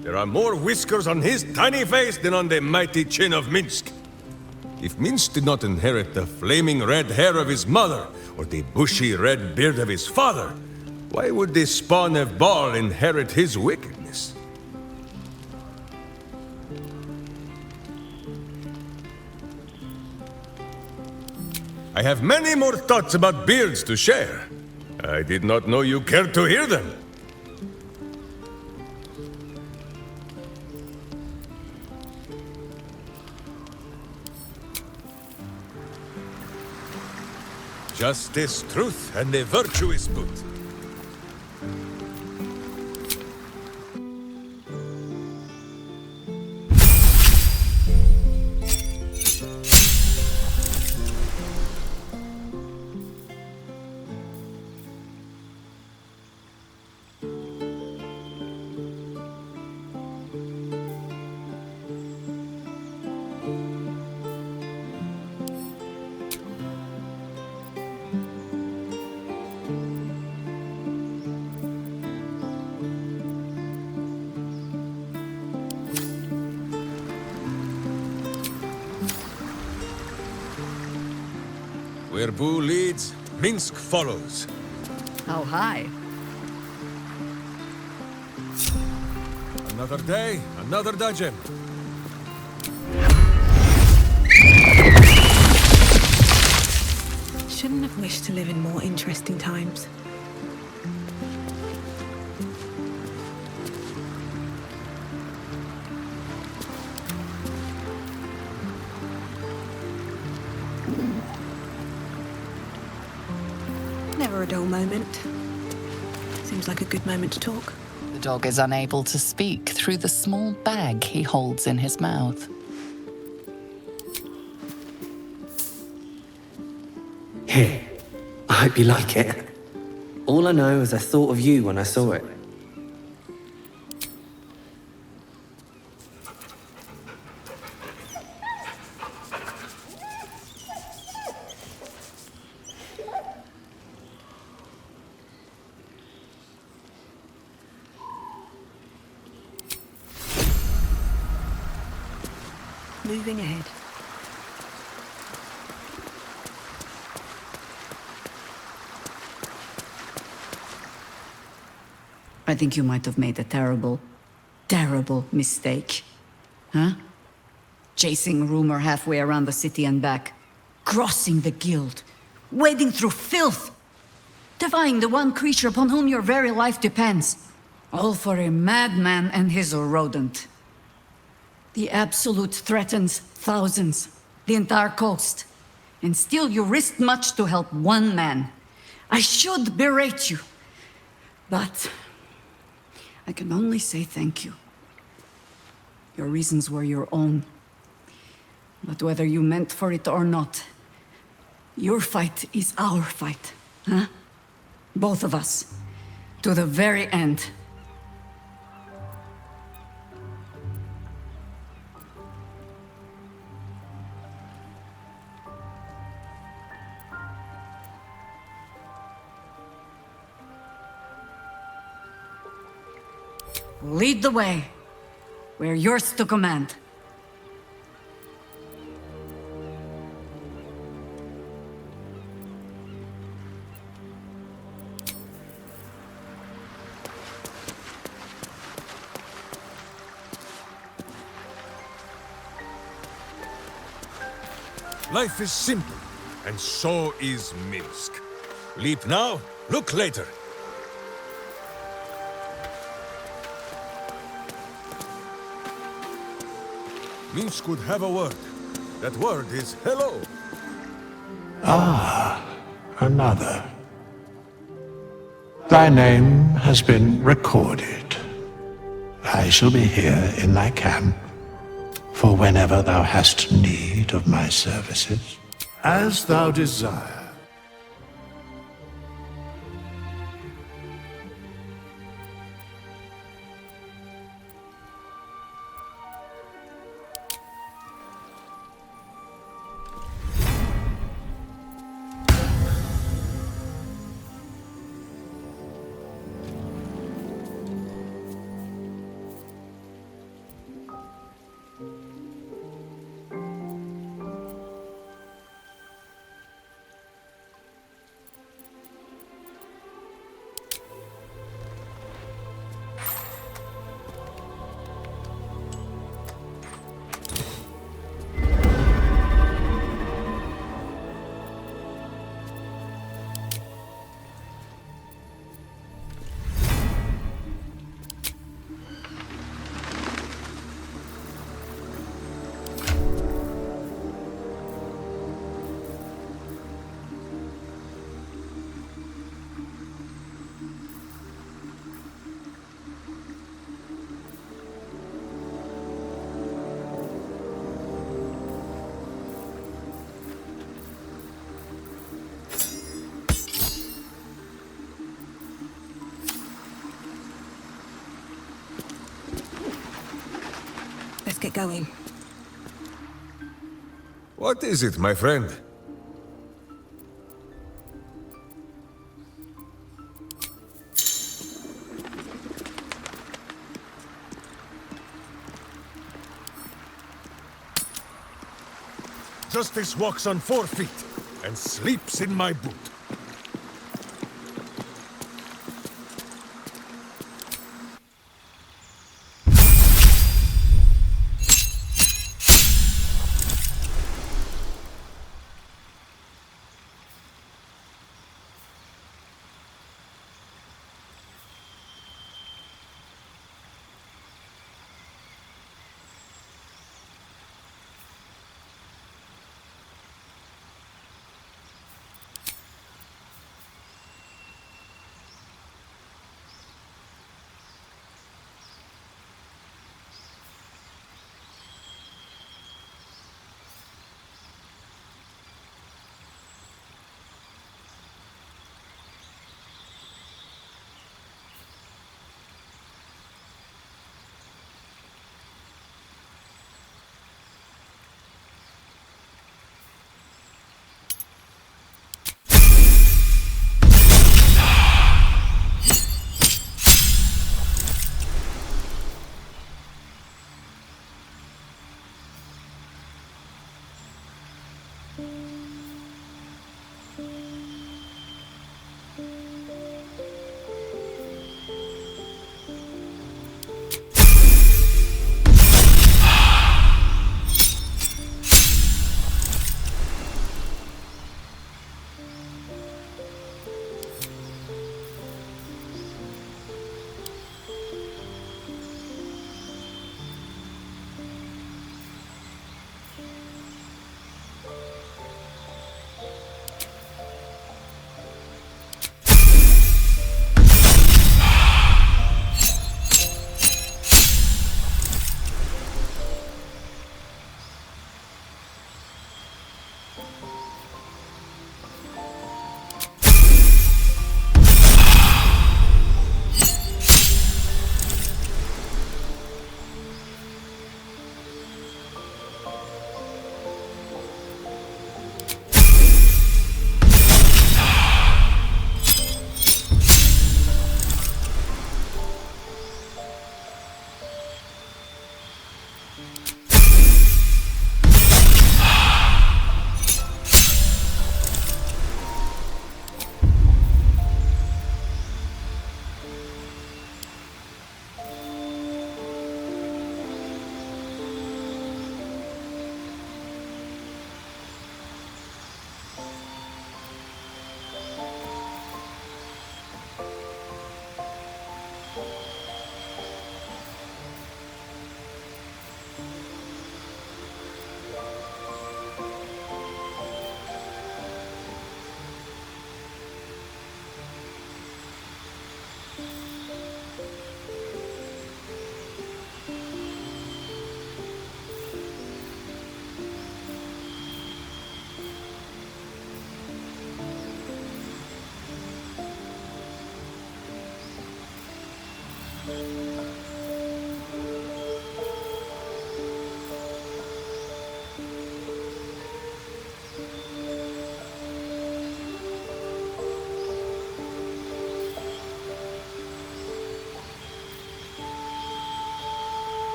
There are more whiskers on his tiny face than on the mighty chin of Minsc. If Minsc did not inherit the flaming red hair of his mother, or the bushy red beard of his father, why would the spawn of Baal inherit his wickedness? I have many more thoughts about beards to share. I did not know you cared to hear them. Justice, truth, and a virtuous boot. Where Boo leads, Minsc follows. How high? Another day, another dungeon. Shouldn't have wished to live in more interesting times. Never a dull moment. Seems like a good moment to talk. The dog is unable to speak through the small bag he holds in his mouth. Here, I hope you like it. All I know is I thought of you when I saw it. Moving ahead. I think you might have made a terrible, terrible mistake. Huh? Chasing rumor halfway around the city and back. Crossing the guild. Wading through filth. Defying the one creature upon whom your very life depends. All for a madman and his rodent. The Absolute threatens thousands, the entire coast. And still you risked much to help one man. I should berate you. But I can only say thank you. Your reasons were your own. But whether you meant for it or not, your fight is our fight, huh? Both of us. To the very end. Lead the way. We're yours to command. Life is simple, and so is Minsc. Leap now, look later. Minsc could have a word. That word is hello. Ah, another. Thy name has been recorded. I shall be here in thy camp, for whenever thou hast need of my services. As thou desire. Let's get going. What is it, my friend? Justice walks on 4 feet, and sleeps in my boot.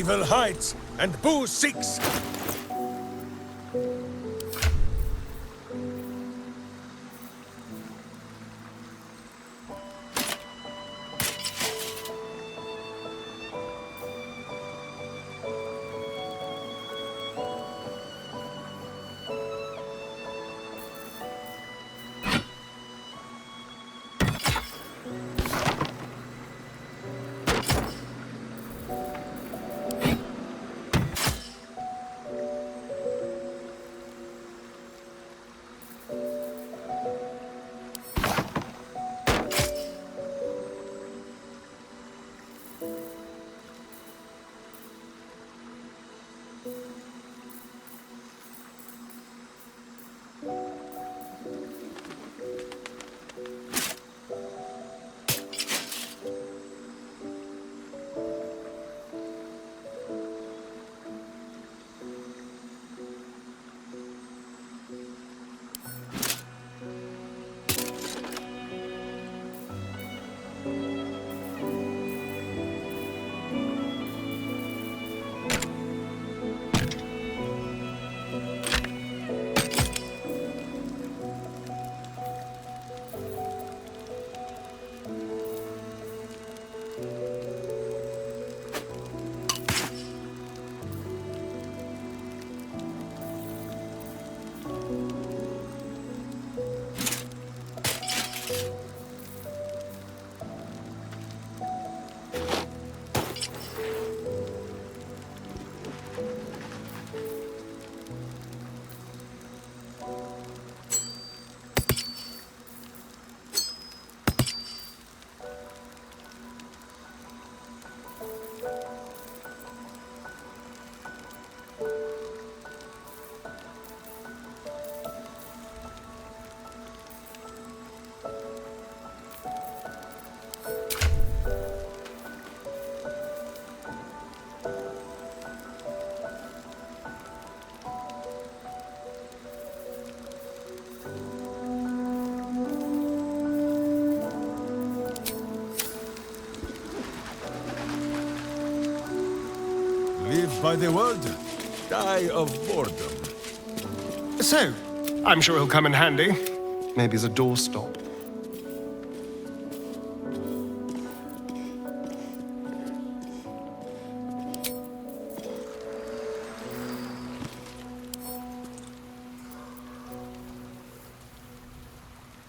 Evil hides, and Boo seeks. Live by the word, die of boredom. So, I'm sure he'll come in handy. Maybe as a doorstop.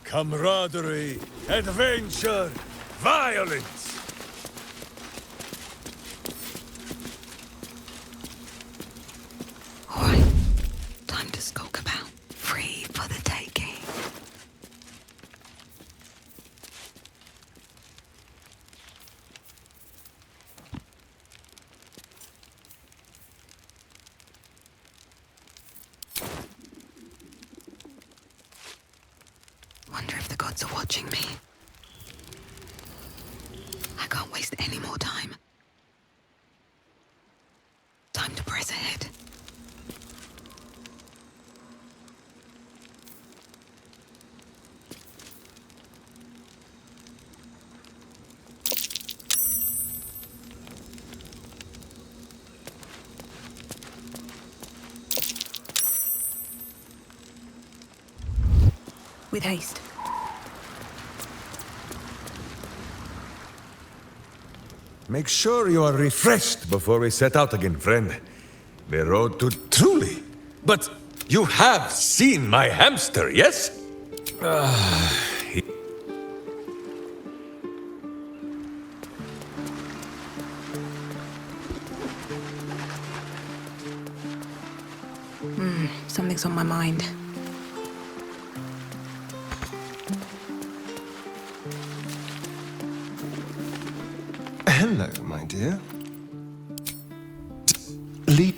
Camaraderie, adventure, violence. Time to skulk about, free for the taking. Wonder if the gods are watching me. I can't waste any more time. Time to press ahead. With haste. Make sure you are refreshed before we set out again, friend. The road to truly. But you have seen my hamster, yes? Something's on my mind. Hello, my dear. Leave.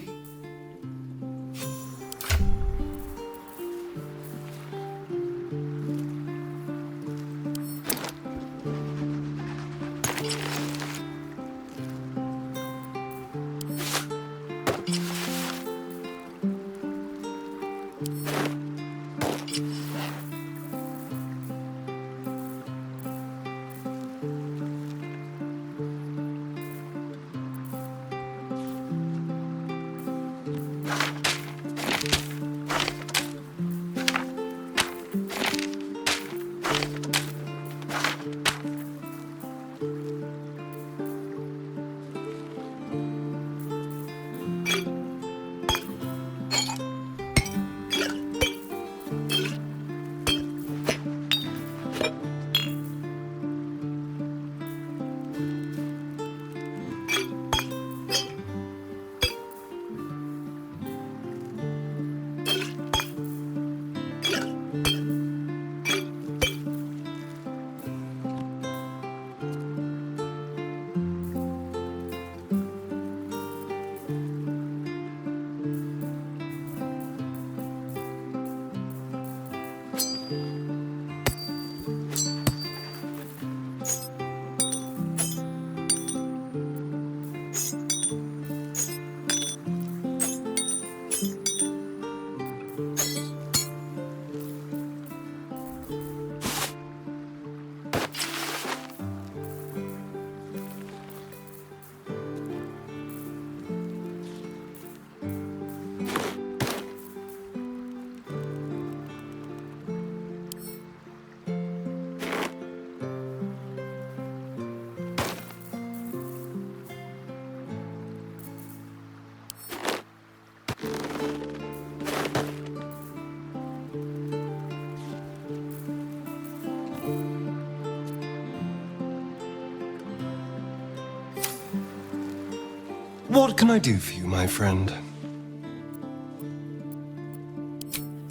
What can I do for you, my friend?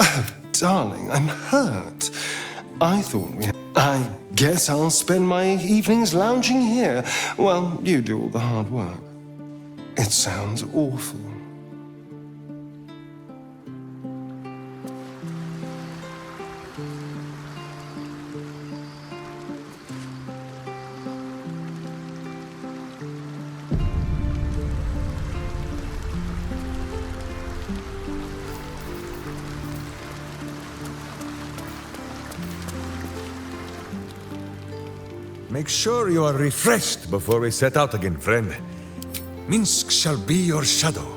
Oh, darling, I'm hurt. I thought I guess I'll spend my evenings lounging here while you do all the hard work. It sounds awful. Make sure you are refreshed before we set out again, friend. Minsc shall be your shadow.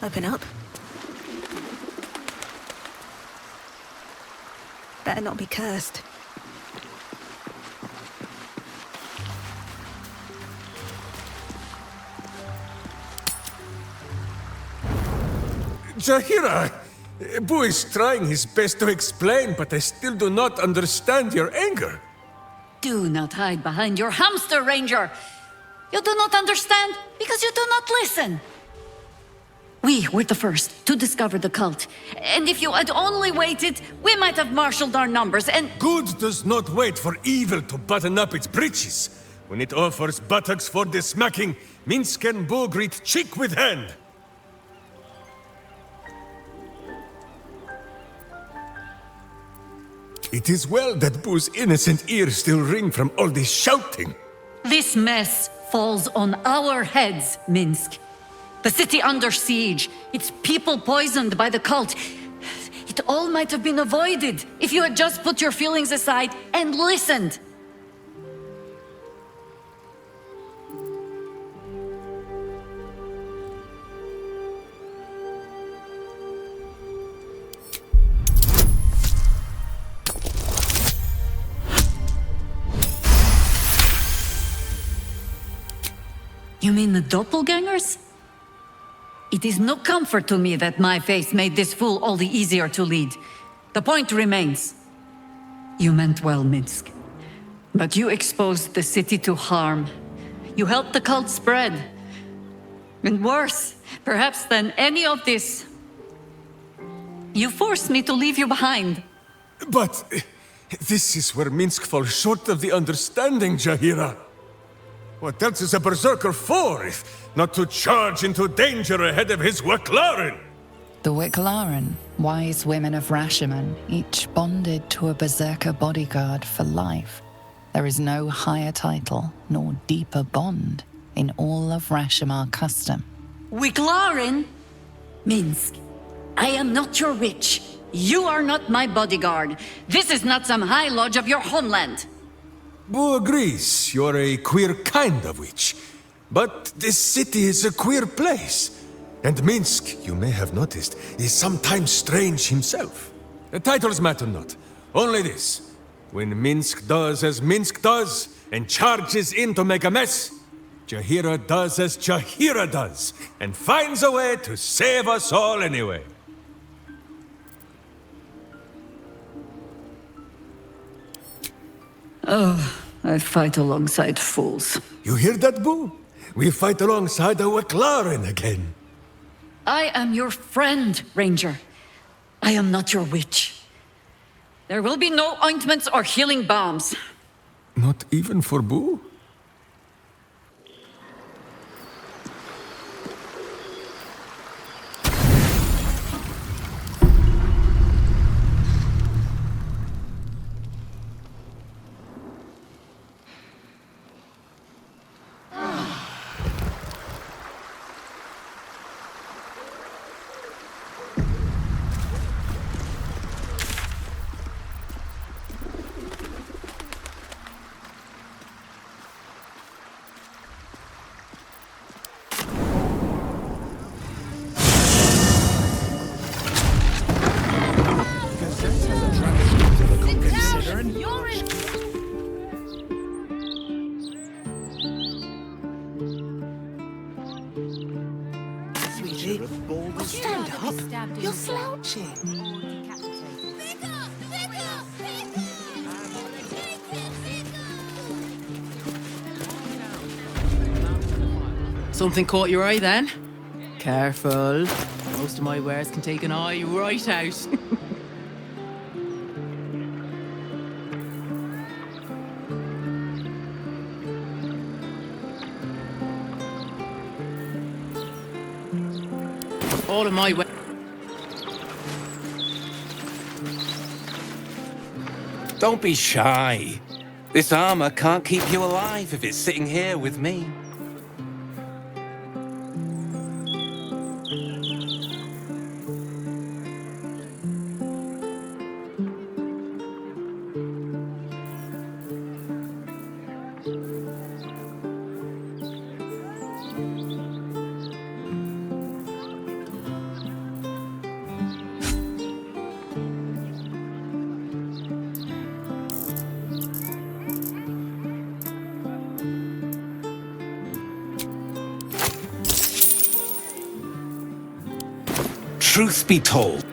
Open up. Better not be cursed. Jaheira! Boo is trying his best to explain, but I still do not understand your anger. Do not hide behind your hamster, Ranger. You do not understand because you do not listen. We were the first to discover the cult. And if you had only waited, we might have marshaled our numbers and— Good does not wait for evil to button up its breeches. When it offers buttocks for the smacking, Minsc and Boo greet cheek with hand. It is well that Boo's innocent ears still ring from all this shouting. This mess falls on our heads, Minsc. The city under siege, its people poisoned by the cult. It all might have been avoided if you had just put your feelings aside and listened. You mean the doppelgangers? It is no comfort to me that my face made this fool all the easier to lead. The point remains. You meant well, Minsc. But you exposed the city to harm. You helped the cult spread. And worse, perhaps than any of this, you forced me to leave you behind. But this is where Minsc falls short of the understanding, Jaheira. What else is a berserker for, if not to charge into danger ahead of his Wicklaren? The Wicklaren, wise women of Rashomon, each bonded to a berserker bodyguard for life. There is no higher title nor deeper bond in all of Rashomon custom. Wicklaren? Minsc, I am not your witch. You are not my bodyguard. This is not some high lodge of your homeland. Boo agrees you're a queer kind of witch. But this city is a queer place. And Minsc, you may have noticed, is sometimes strange himself. The titles matter not. Only this. When Minsc does as Minsc does, and charges in to make a mess, Jaheira does as Jaheira does, and finds a way to save us all anyway. Oh, I fight alongside fools. You hear that, Boo? We fight alongside our Clarin again. I am your friend, Ranger. I am not your witch. There will be no ointments or healing balms. Not even for Boo? Stand up. You're slouching. Something caught your eye then? Careful. Most of my wares can take an eye right out. All of my wares. Don't be shy. This armor can't keep you alive if it's sitting here with me. Truth be told,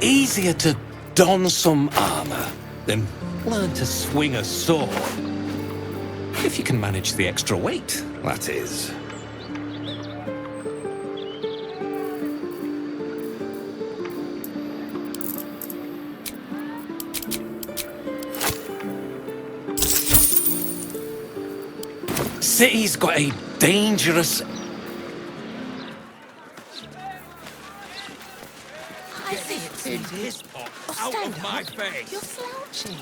easier to don some armor than learn to swing a sword. If you can manage the extra weight, that is. City's got a dangerous... Get this pot out of my face! You're slouching.